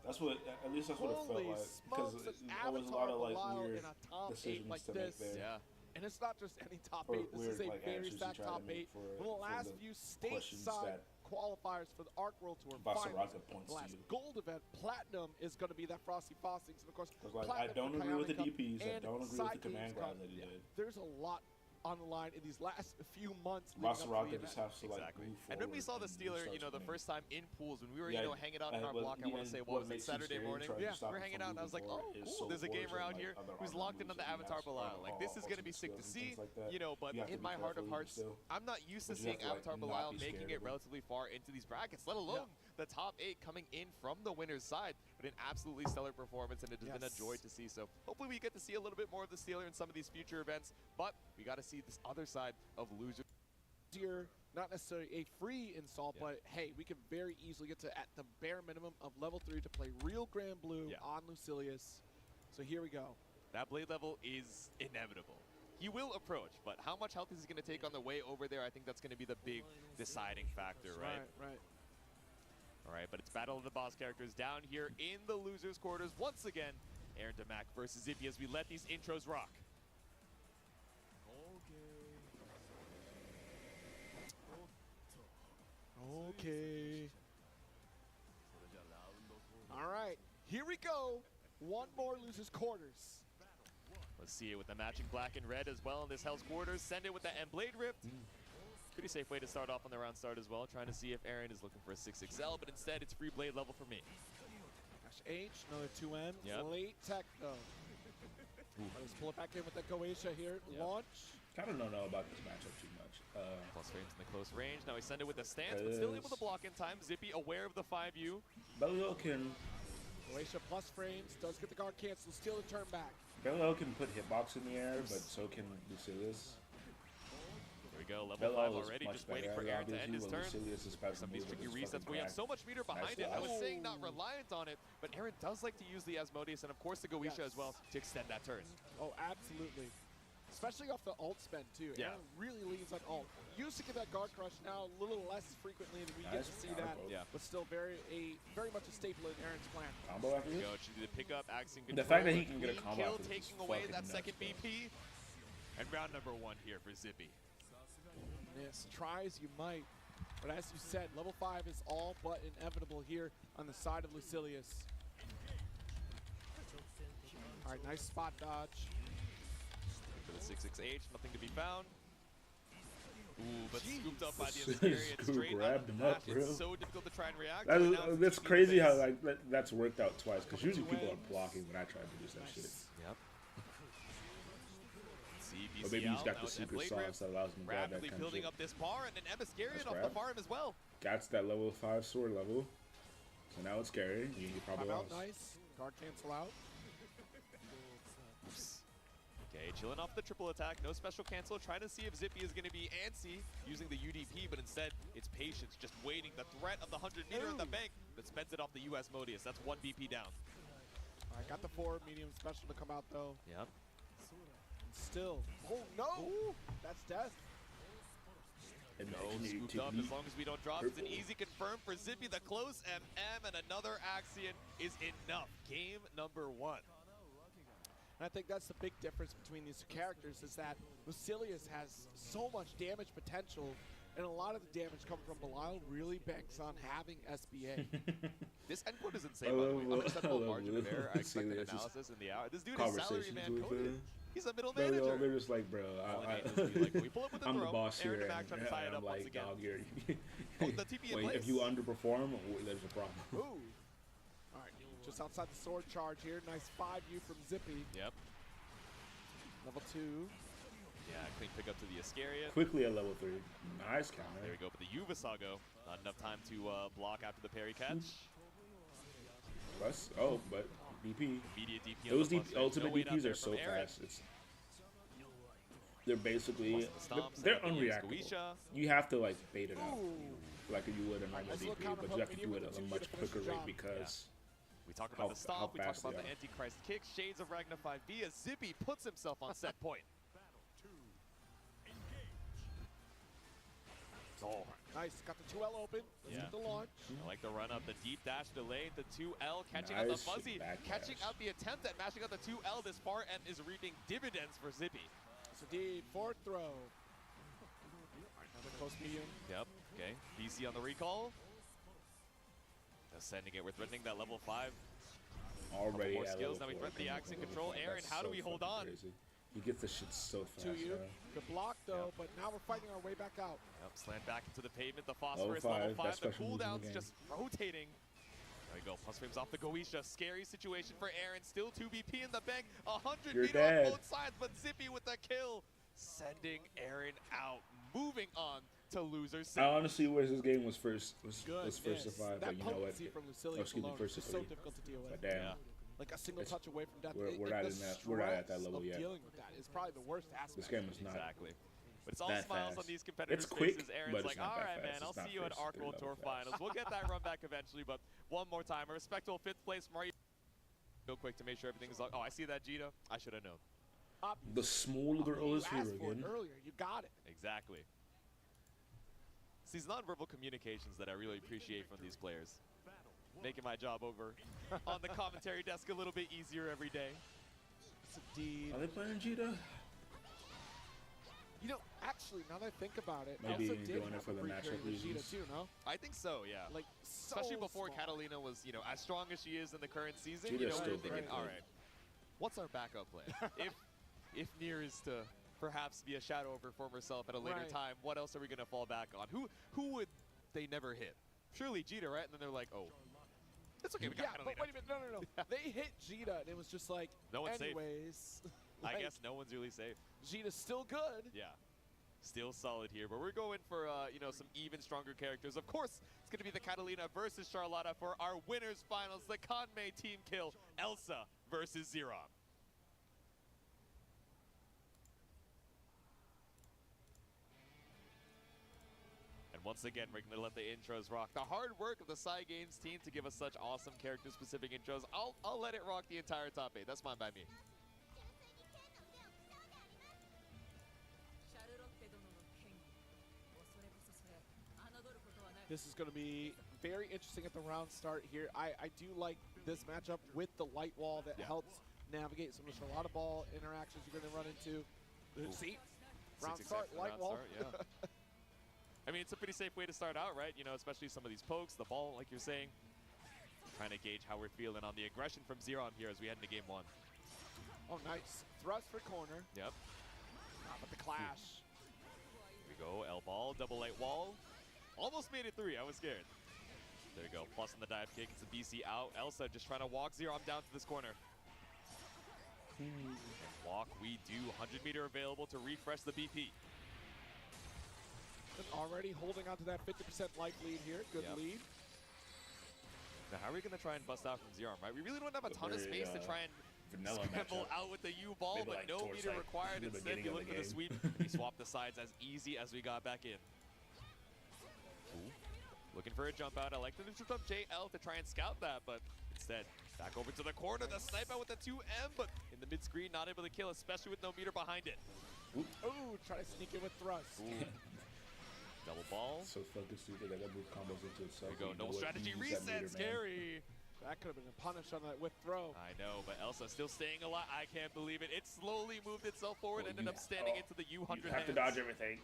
That's what, at least that's what it felt Holy like. Because smokes, an there was a lot of like Avatar weird in a top 8 decisions like to this. make there. Yeah. And it's not just any top Or 8. This weird, is a like, very actions he stacked tried to top make 8. for One of the last the few questions stateside that qualifiers for the Arc World Tour Basaraka finals. points The to last you. gold event, Platinum, is going to be that Frosty Fostings. And of course, Because like, I Platinum don't for agree with the Bionic Cup DPs. I and don't agree with the Side command Games grab Cup. that he did. There's a lot on the line in these last few months. leading up to the Basaraka event. just has to like Exactly. move And when we saw forward the and Steeler, start you know, the winning. first time in pools, when we were, Yeah, you know, hanging out in our but block, I want to say, what was it, makes you Saturday scary, morning? trying to Yeah, stop we're him hanging from out, and I was like, moving oh, forward is cool, so there's a game fortunate, around like, here other who's armor locked in on moves the that he Avatar has, Belial. Like, this is going to be sick to ultimate see, skills and things like that. you know, but You have to in be my heart of careful even hearts, still. I'm not used to But you seeing have to, like, Avatar not Belial be making scared it of him. relatively far into these brackets, let alone the top 8 coming in from the winner's side. But an absolutely stellar performance, and it has been a joy to see. So hopefully we get to see a little bit more of the Steeler in some of these future events, but we got to see this other side of losers. Not necessarily a free install, but hey, we can very easily get to at the bare minimum of level 3 to play real Grand Blue on Lucilius. So here we go. That blade level is inevitable. He will approach, but how much health is he going to take on the way over there? I think that's going to be the big deciding factor, right? Right. All right, but it's Battle of the Boss characters down here in the losers' quarters. Once again, Aaron Damac versus Zippy as we let these intros rock. Okay. All right, here we go. One more losers quarters. Let's see it with the matching black and red as well in this Hell's Quarters. Send it with the End Blade Rift. Pretty safe way to start off on the round start as well. Trying to see if Aaron is looking for a 6XL, but instead it's free blade level for me. Dash H, another 2M. Yep. Late tech though. Let's pull it back in with the Goetia here. Yep. Launch. Kind of don't know about this matchup too much. Plus frames in the close range. Now he send it with the stance, but still able to block in time. Zippy aware of the 5U. Belial can Goetia plus frames, does get the guard cancel, steal the turn back. can put hitbox in the air, but so can Lucilius. Here we go, level Belial 5 is already, much just waiting better for at Aaron to end his obviously, turn. while Lucilius is about to Some of these move tricky with his resets. fucking We have crack. so much meter behind it. I was saying not reliant on it, but Aaron does like to use the Asmodeus and of course the Goetia as well to extend that turn. Oh, absolutely. Especially off the ult spend too. Yeah. Aaron really leans on ult. Used to get that guard crush, now a little less frequently than we get Nice to see counter that. poke. Yeah. But still very much a staple in Aaron's plan. Combo after this? Go, should do the pickup, axing control. The fact that he can get a clean combo kill, after this is taking away fucking that nuts, second bro. BP. And round number 1 here for Zippy. Yes, try as you might. But as you said, level 5 is all but inevitable here on the side of Lucilius. All right, nice spot dodge. For the 6XH, nothing to be found. Ooh, but scooped up by the Scoop Ascarian straight grabbed out of him the up, dash. bro. It's so difficult to try and react. That but is, now it's that's GG crazy face. how like that's worked out twice. Because usually people are blocking when I try to use that shit. Yep. Or maybe he's got now the with secret Blade sauce Rift, that allows him to grab that rapidly kind of building shit. up this bar, and an Emiscarian Nice off the grab. farm as well. Got's that level 5 sword level. So now it's scary. You probably Come out lost. nice. Guard cancel out. Okay, chilling off the triple attack, no special cancel, trying to see if Zippy is going to be antsy using the UDP, but instead it's patience, just waiting. The threat of the 100 meter in the bank, but spends it off the US Modius. That's 1 BP down. All right, got the 4 medium special to come out though. Yep. Still. Oh no! That's death. And No, then you scooped take up me- as long as we don't drop. It's an easy confirm for Zippy. The close MM and another Axion is enough. Game number 1. And I think that's the big difference between these two characters is that Lucilius has so much damage potential, and a lot of the damage coming from Belial really banks on having SBA. This endpoint is insane, by the way. Unacceptable margin of error. I expect an Lucilius' analysis in the hour. This dude is conversations salaryman with coded. him. He's a middle They're manager. just like, bro, All it needs is to be like, we pull up with the I'm the throw. boss Aaron here. and Mac trying to tie it and up I'm once like, again. dog, you're, Oh, the TP in place. if you underperform, there's a problem. Ooh. All right, just outside the sword charge here. Nice 5U from Zippy. Yep. Level 2. Yeah, clean pickup to the Ascarian. Quickly at level 3. Nice counter. There we go, but the Yuvisago. Not enough time to block after the parry catch. Plus, oh, but DP. Immediate DP. Those on the plus range. ultimate No wait out DPs there are so from Aaron. fast. They're basically Plus the stomps, they're and then he used unreactable. Goetia. You have to like bait it out. Ooh. like you would in normal Nice little DP, counter but hook, you have to medium do it with at the a two, much get a finish quicker the rate job. because We talked about the stop, we talked about the Antichrist kick, shades of Ragnified via Zippy puts himself on set point. Oh, nice. Got the 2L open. Let's get the launch. I like the run up, the deep dash delay, the 2L, catching out the fuzzy, catching out the attempt at mashing out the 2L this far, and is reaping dividends for Zippy. So deep, forward throw. Another close medium. Yep, okay. BC on the recall. Sending it, we're threatening that level 5. already more at skills, level now we 4, threaten the coming accent up control. level 5. Aaron, That's how do so we hold fucking on? Crazy. He gets the shit so fast. To you. Man. Good block though, but now we're fighting our way back out. Yep, slant back into the pavement, the phosphorus, Level level 5, 5, best the special moves in the cooldown's game. just rotating. There we go, plus frames off the Goisha. Scary situation for Aaron, still 2BP in the bank, 100 You're meter dead. on both sides, but Zippy with the kill. Sending Aaron out, moving on to loser 6. I honestly wish this game was first Good. was first to 5, That but you know what? potency from Lucilius alone first is to so 3. difficult to deal with. But damn, Yeah. Like a single touch away from death. we're Like not the in that- we're not at that stress level of yet. Dealing with that is probably the worst aspect. this game is not. Exactly. But it's all that smiles on fast. these competitors' It's quick, faces. Aaron's but it's like, not all that right, fast. man, It's I'll not see you at first to Arc three World level Tour fast. Finals. We'll get that run back eventually, but one more time. A respectable 5th place from real quick to make sure everything is like, oh, I see that, Jita. I should have known. The small girl is You here asked for it again. earlier. You got it. Exactly. It's these nonverbal communications that I really appreciate from these players. Making my job over on the commentary desk a little bit easier every day. It's indeed. Are they playing Jita? You know, actually, now that I think about it, Maybe Elsa did doing it have for a the brief matchup period with Vegeta reasons. too, no? I think so, yeah. Like, so Especially before small. Catalina was, you know, as strong as she is in the current season. Jita's You know, still we're thinking, very all good. right, what's our backup plan? if Nier is to perhaps be a shadow of her former self at a later Right. time, what else are we gonna fall back on? Who would they never hit? Surely Jita, right? And then they're like, oh, it's okay, we got Yeah, Catalina. but wait a minute, no. They hit Jita, and it was just like, No one's safe. anyways. I like, guess no one's really safe. Jita's still good. Yeah. Still solid here, but we're going for, you know, some even stronger characters. Of course, it's going to be the Catalina versus Charlotta for our winners finals, the Kanmei team kill, Elsa versus Zeron. And once again, we're going to let the intros rock. The hard work of the Cygames team to give us such awesome character-specific intros. I'll let it rock the entire top 8. That's fine by me. This is going to be very interesting at the round start here. I do like this matchup with the light wall that helps navigate some of the Charlotta ball interactions you're going to run into. See? Round 6 start, light wall. yeah. I mean, it's a pretty safe way to start out, right? You know, especially some of these pokes, the ball, like you're saying. Trying to gauge how we're feeling on the aggression from Zeron here as we head into game 1. Oh, nice. Thrust for corner. Yep. But the clash. Here we go. L ball, double light wall. Almost made it 3. I was scared. There you go. Plus on the dive kick. It's a BC out. Elsa just trying to walk Zeron down to this corner. Walk, we do. 100 meter available to refresh the BP. And already holding on to that 50% life lead here. Good lead. Now, how are we going to try and bust out from Zeron, right? We really don't have a ton of space to try and vanilla scramble matchup. out with the U-ball, Maybe but like no towards meter like required. the Instead, beginning we of look the for the game. sweep. We swap the sides as easy as we got back in. Ooh. Looking for a jump out. I like the neutral jump JL to try and scout that, but instead, back over to the corner. The snipe out with the 2M, but in the mid-screen, not able to kill, especially with no meter behind it. Ooh, try to sneak in with thrust. Double ball. So fucking stupid that move combos into itself. There we go. No strategy reset. Scary. That could have been a punish on that with throw. I know, but Elsa still staying alive. I can't believe it. It slowly moved itself forward, ended up standing into the U100 You have to dodge everything.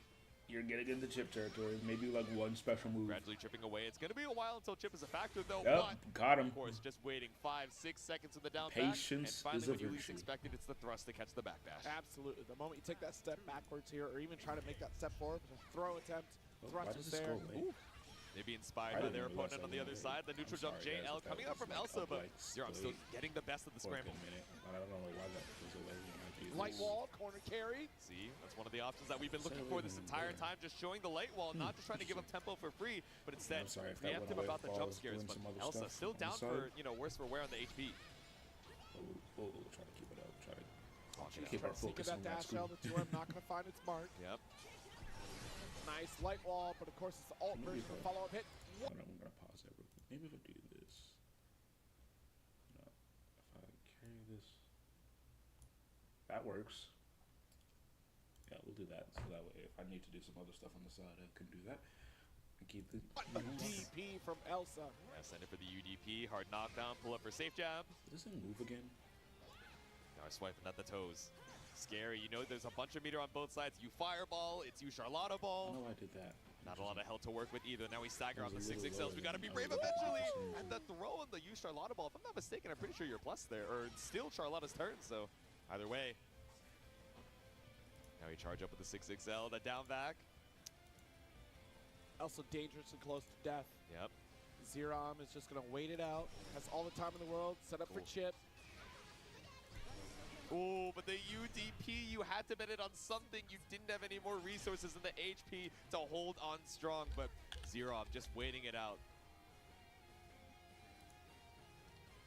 You're getting into chip territory. Maybe like one special move. Gradually chipping away. It's going to be a while until chip is a factor, though. Yep, But got him. of course, just waiting 5-6 seconds in the down Patience back. And is finally, a when you least virtue. expect it, it's the thrust to catch the backdash. Absolutely. The moment you take that step backwards here, or even try to make that step forward with a throw attempt, Why thrust does is this there. go away? Ooh. Maybe inspired I by didn't their realize opponent I on the other went side. The neutral I'm jump sorry, guys, JL if that coming up was from like Elsa, up, but like, Zeron still straight getting the best of the for a scramble. good minute. I don't know why that was away. Light wall, corner carry. See, that's one of the options that we've been looking for this entire time, just showing the light wall, not just trying to give up tempo for free, but instead I'm sorry if that preempt went him away about the while I jump was scares. doing But some other Elsa stuff still on the down side. for, you know, worse for wear on the HP. Try to keep it up. Try to Launch it keep our out. Sneak of focus that on that dash screen. L, the 2M not going to find its mark. Yep. Nice light wall, but of course it's the alt version of the follow-up hit. Hold on, I'm gonna pause that real quick. Maybe if I do this. No, if I carry this, that works. Yeah, we'll do that. So that way, if I need to do some other stuff on the side, I can do that. And keep the DP from Elsa. Yeah, send it for the UDP. Hard knockdown. Pull up for safe jab. Does this thing move again? Now we're swiping at the toes. Scary. You know there's a bunch of meter on both sides. You fireball. It's you Charlotta ball. I know I did that. Not a lot of health to work with either. Now we stagger on the 6XLs. We got to be brave eventually. And the throw on the U Charlotta ball, if I'm not mistaken, I'm pretty sure you're plus there. Or it's still Charlotta's turn, so either way. Now we charge up with the 6XL, the down back. Elsa dangerously close to death. Yep. Zerom is just going to wait it out. Has all the time in the world. Set up for chip. Ooh, but the UDP, you had to bet it on something. You didn't have any more resources in the HP to hold on strong, but Zerom just waiting it out.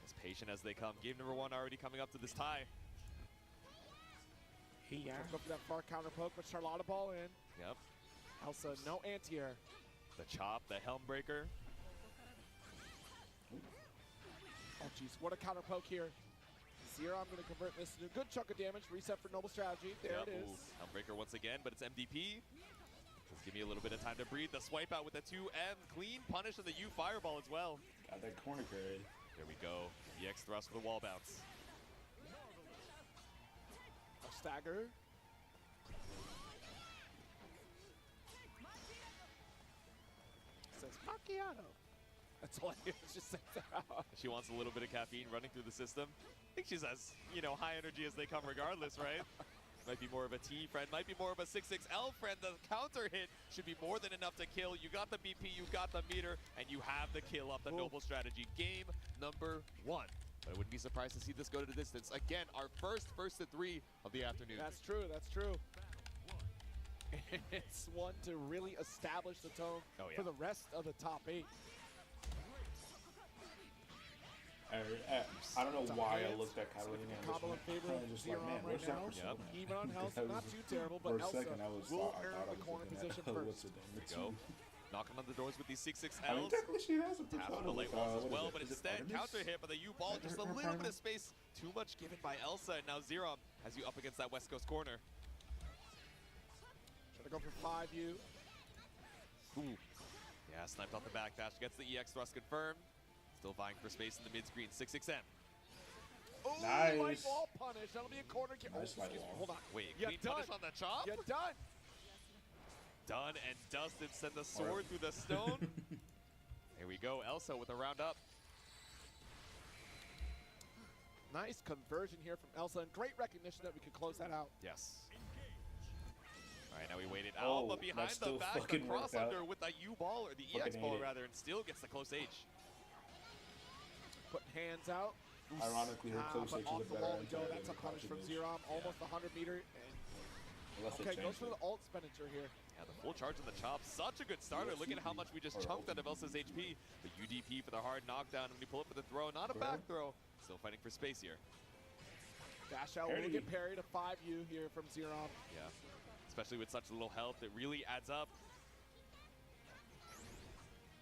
As patient as they come. Game number 1 already coming up to this tie. Yeah. Go for that far counter poke, but Charlotta ball in. Yep. Elsa, no anti-air. The chop, the helm breaker. Oh, jeez, what a counter poke here. Zerom going to convert this into a good chunk of damage. Reset for Noble Strategy. There it is. Helmbreaker once again, but it's MDP. Just give me a little bit of time to breathe. The swipe out with the 2M. Clean punish of the U Fireball as well. Got that corner carry. There we go. EX thrust for the wall bounce. A stagger. Says macchiato. That's all I hear. Just say that. She wants a little bit of caffeine running through the system. I think she's as, high energy as they come regardless, right? Might be more of a T friend, might be more of a 6XL friend. The counter hit should be more than enough to kill. You got the BP, you got the meter, and you have the kill off the Noble Strategy. Game number 1. But I wouldn't be surprised to see this go to the distance. Again, our first to 3 of the afternoon. That's true, that's true. It's one to really establish the tone for the rest of the top 8. I don't know why I looked at Catalina and combo in favor of just like, man, where's that persona? Even on health, not too terrible, but Elsa will earn the corner position first. There we go. Knocking on the doors with these 6XLs. I mean, technically she has a persona. Tapping the late walls as well, but Is it instead, Artemis? counter hit by the U-ball. Just a little bit of space. Too much given by Elsa, and now Zerom has you up against that West Coast corner. Trying to go for 5U. Ooh. Yeah, sniped off the backdash. Gets the EX thrust confirmed. Still vying for space in the mid-screen. 6XM. Oh, nice. light wall punish. That'll be a corner kill. Nice light wall. Hold on. Wait, clean punish on the chop? You're done. Done and dusted. Send the sword through the stone. Here we go. Elsa with a round up. Nice conversion here from Elsa, and great recognition that we could close that out. Yes. All right, now we waited out, but behind the back, the cross under with the U-ball, or the EX ball rather, and still gets the close H. Put hands out. Ironically, her close H is off a the better wall we go. anti-air That's a than punish from Crouching H. Zerom. Almost 100 meter. Okay, goes for the ult expenditure here. Yeah, the full charge on the chop. Such a good starter. Look at how much we just chunked out of Elsa's HP. The UDP for the hard knockdown. When you pull up for the throw, not a back throw. Still fighting for space here. Dash out will get parried to 5U here from Zerom. Yeah, especially with such little health, it really adds up.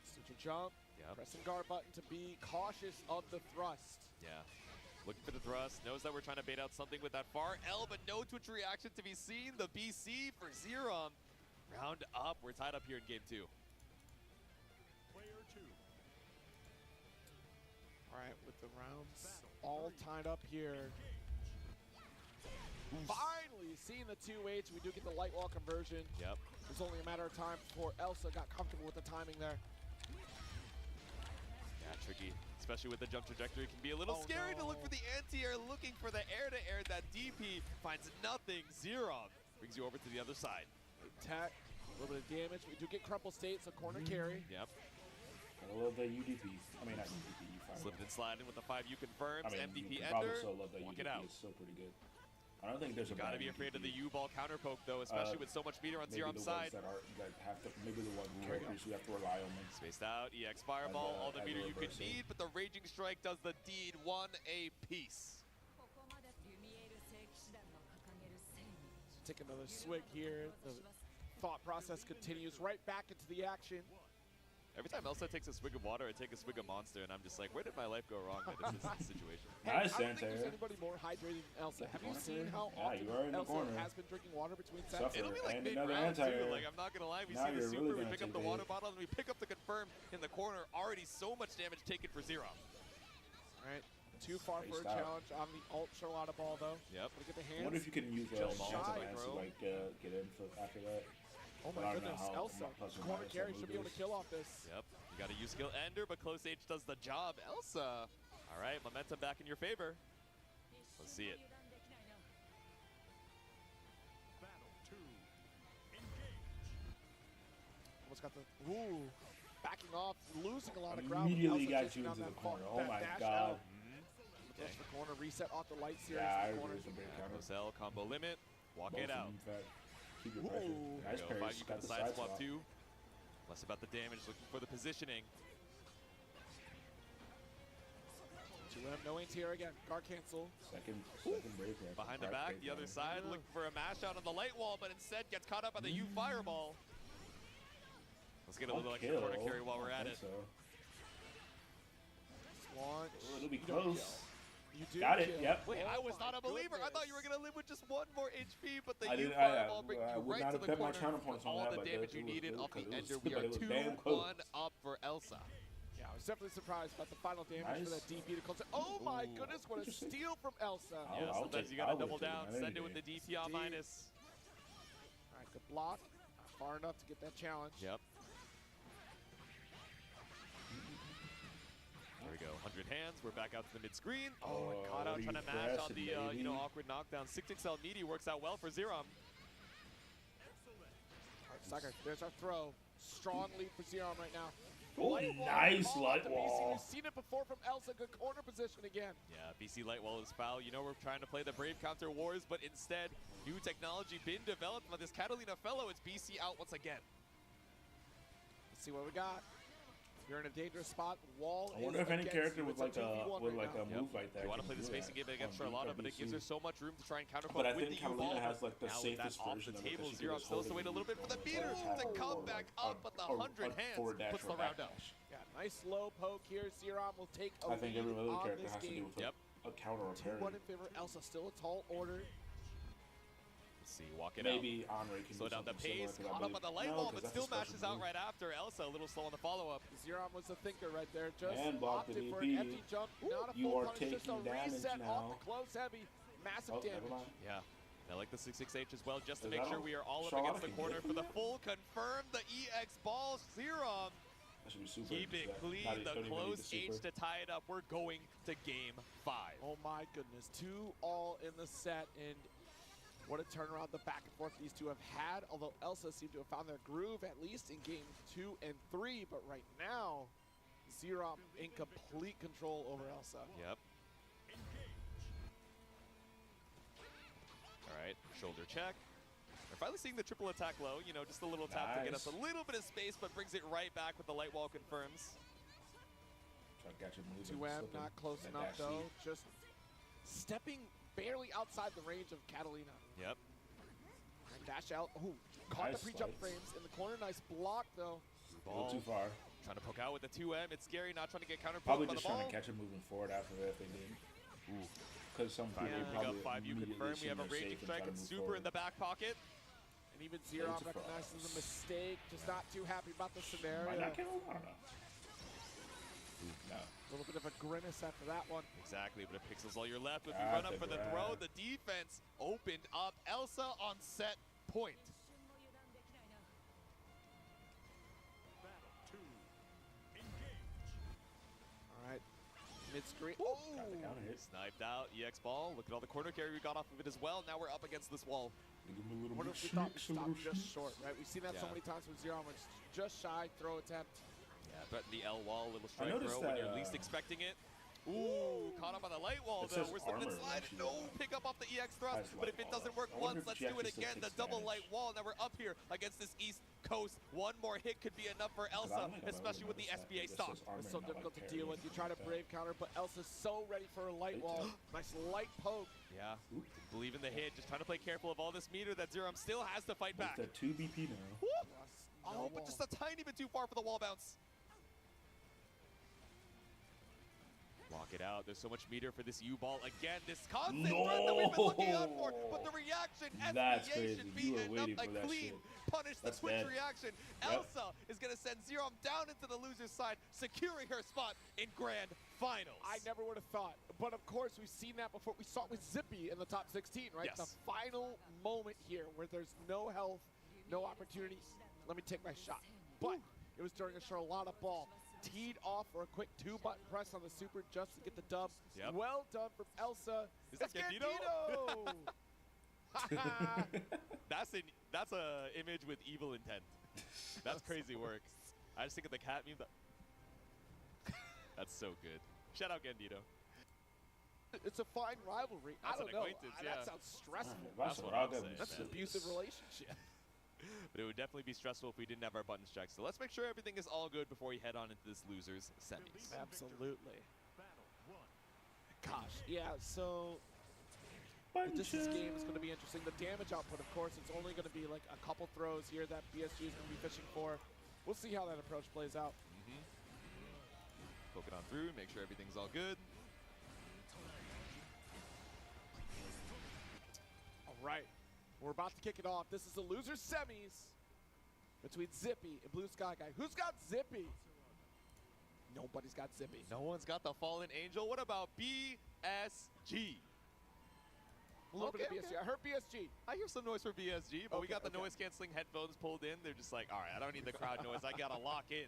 Such a jump. Yeah. Pressing guard button to be cautious of the thrust. Yeah. Looking for the thrust. Knows that we're trying to bait out something with that far L, but no Twitch reaction to be seen. The BC for Zerom. Round up. We're tied up here in game 2. Player 2. All right, with the rounds all tied up here. Finally seeing the 2H. We do get the light wall conversion. Yep. It was only a matter of time before Elsa got comfortable with the timing there. Yeah, tricky. Especially with the jump trajectory. It can be a little scary to look for the anti-air, looking for the air-to-air. That DP finds nothing. Zerom brings you over to the other side. Attack, a little bit of damage. We do get crumple state, so corner carry. Yep. I love that UDP. I mean, not UDP, U5. Slipping and sliding with the 5U confirms. I mean, MVP you can ender. also love that Walk UDP. it out. It's still pretty good. I don't think there's a Gotta bad be afraid of the UDP. U-ball counter poke though, especially with so much meter on Maybe Zerom's the side. ones that have to, maybe the ones characters you have to rely on them. Spaced out, EX Fireball, all the as a meter you could reversal. need, but the Raging Strike does the deed. 1 apiece. Take another swig here. The thought process continues right back into the action. Every time Elsa takes a swig of water, I take a swig of Monster, and I'm just like, where did my life go wrong in this situation? Nice, I don't think there's Santair. anybody more hydrated than Elsa. Have you seen how Yeah, often you are in the Elsa corner. has been drinking water between sets? Suffer. It'll be like And mid-round, another too. anti-air. Like, I'm not going to lie. We Now see the you're super, really we gonna pick up take the the water hit. bottle, and we pick up the confirm in the corner. Already so much damage taken for Zero. All right, too far for a Spaced out. challenge on the ult Charlotta ball, though. Yep. Gonna get the I hands. wonder if you can use Chill Chance ball, to bro. like get in for after that. Oh But my I don't know goodness, how Elsa. plus or Corner minus carry that should be able to move kill off this. Yep. You got to use skill Ender, but close H does the job. Elsa. All right, momentum back in your favor. Let's see it. Almost got the backing off, losing a lot of ground. Immediately Elsa got taking you on into that the corner. fa- Oh that my dash god. out. Touch the corner, reset off the light series Yeah, I in the agree corner. with the big counter. Rosell combo limit. Walk Both it of out. them, in fact. Keep your pressure. Ooh. Nice Go, parries. fight you for Got the the side swap too. Less about the damage, looking for the positioning. 2M, no anti-air again. Guard cancel. Second break. Right? Behind the Right back, break, the other right? side, looking for a mash out on the light wall, but instead gets caught up by the U fireball. Let's get a little extra Kill. corner carry while we're I at think it. So. Launch. Oh, it'll be You don't close. kill. You do Got it, kill. yep. Wait, Oh I was my not a believer. I thought you were goodness. going to live with just one more HP, but the I U didn't. fireball brings I you would right not to have the bet my corner counterpoints for on all that, the but damage you it was- needed it off the was- Ender. but We are it was damn close. 2-1 up for Elsa. Yeah, I was definitely surprised about the final damage for Nice. that DP to close. Oh my Ooh. goodness, what a Interesting. steal from Elsa. I'll- Yeah, I'll sometimes take- you got to I would double take down, that any send it with day. the DP on minus. All right, good block. Not far enough to get that challenge. Yep. There we go, 100 hands. We're back out to the mid screen. Oh, and caught out what are trying to you mash on pressing, the baby? awkward knockdown. 6XL meaty works out well for Zerom. Sucker, there's our throw. Strong lead for Zerom right now. Oh, Light wall, nice all light at the BC. wall. We've seen it before from Elsa. Good corner position again. Yeah, BC Lightwall is foul. You know we're trying to play the Brave Counter Wars, but instead, new technology been developed by this Catalina fellow. It's BC out once again. Let's see what we got. You're in a dangerous spot. Wall I wonder is if any against character you. with It's like a 2v1 with right like now. a move like that. You want to can play the do spacing that game against on Charlotta, but it BC. gives her so much room to try and counter But I with think the U-Ball. Catalina has like the Now with that safest off version the of it. table, 'cause she Zero can just still has to hold wait a it little bit for the and beater attack to or come back like up, but the a 100 hands forward dash puts or the back round up. dash. Yeah, nice low poke here. Zerom will take a I think every lead other on character this has to game. do with Yep. a counter or parry. 2-1 in favor of Elsa. Still a tall order. Let's see, walk it Maybe Henri can out. Slow do down the something similar, pace, 'cause I caught up on the believe- light no, wall, 'cause but that's a still special mashes out move. right after. Elsa a little slow on the follow-up. Zerom was the thinker right there. Just And blocked the opted for an DP. empty jump. Not a You full are punish, just a taking damage reset now. off the close heavy. Massive Oh, never damage. mind. Yeah. I like the 668 as well, just to Is make that sure all? we are all up Charlotte against the can corner get for the that? full confirm. The EX balls, Zerom. That should be super. Keep it exact. clean, Not even- the don't even need close the H super. to tie it up. We're going to game 5. Oh my goodness. 2-all in the set, and what a turnaround the back and forth these two have had, although Elsa seemed to have found their groove, at least in game 2 and 3, but right now, Zerom in complete control over Elsa. Yep. All right, shoulder check. We're finally seeing the triple attack low, you know, just a little tap to get us a Nice. little bit of space, but brings it right back with the light wall confirms. Try to catch him moving, 2M slipping. not close That enough dash though, lead. just stepping barely outside the range of Catalina. Yep. And dash out, ooh, caught Nice the pre-jump slice. frames in the corner, nice block though. A little too far. Trying to poke out with the 2M. It's scary, not trying to get counter Probably by just the trying ball. to catch him moving forward after that if they did. Because some people Pick probably up 5U immediately confirm. We assume have a they're raging safe and strike try to and move super in forward. the back pocket. And even Zerom It's a fraud. recognizes a mistake, just not too happy about the scenario. Might not kill him? I don't know. No. A little bit of a grimace after that one. Exactly, but if Pixel's all you're left with, you Ah, run up the for the grab. throw. The defense opened up. Elsa on set point. All right, mid-screen. Got the counter hit. Sniped out, EX ball. Look at all the corner carry we got off of it as well. Now we're up against this wall. Give him a little What bit if we thought we shakes, a little stopped just shakes. short, right? We've seen that so Yeah. many times with Zerom, when it's just shy throw attempt. Yeah, threaten the L wall, little strike noticed throw when that, you're least expecting it. Ooh, caught up on the light wall It though. says We're slipping and armor, sliding. actually. No, pick up off the EX thrust. Has But if light it wall, doesn't though. work I wonder once, if let's she do it actually still again. The takes double damage. light wall. Now we're up here against this East Coast. One more hit could be enough for I Elsa, don't think I've ever especially with the noticed that. SBA It just stock. says armor, It's so not difficult like to deal parry, with. You try to like brave counter, but Elsa's so ready for her light wall. Nice light poke. Yeah, believe in the hit. Just trying to play careful of all this meter that Zerum still has to fight back. With the 2 BP now. Woo! No Oh, but wall. just a tiny bit too far for the wall bounce. Lock it out. There's so much meter for this U-ball. Again, this constant threat that we've been looking out for. But the reaction, That's SBA crazy. should You be were enough. waiting A for that clean shit. punish the That's Twitch bad. reaction. Elsa is going to send Zerum down into the loser's side, securing her spot in Grand Finals. I never would have thought. But of course, we've seen that before. We saw it with Zippy in the top 16, right? Yes. The final moment here where there's no health, no opportunity. Let me take my shot. But it was during a Charlotta ball. Teed off for a quick 2-button press on the super just to get the dub. Yep. Well done from Elsa. Is that It's Gandito? Gandito! That's a image with evil intent. That's crazy work. I just think of the cat meme. That's so good. Shout out Gandito. It's a fine rivalry. That's I don't an know. acquaintance, yeah. That sounds stressful. That's what I'm Vasaraga saying, That's an man. abusive relationship. But it would definitely be stressful if we didn't have our buttons checked. So let's make sure everything is all good before we head on into this losers semis. Absolutely. Gosh, yeah, so this game is going to be interesting. The damage output, of course, it's only going to be like a couple throws here that BSG is going to be fishing for. We'll see how that approach plays out. Poke it on through, make sure everything's all good. All right, we're about to kick it off. This is the loser semis between Zippy and Blue Sky Guy. Who's got Zippy? Nobody's got Zippy. No one's got the Fallen Angel. What about BSG? A little bit of Okay, BSG. okay. I heard BSG. I hear some noise for BSG, but we Okay, got the okay. noise canceling headphones pulled in. They're just like, all right, I don't need the crowd noise. I gotta lock in.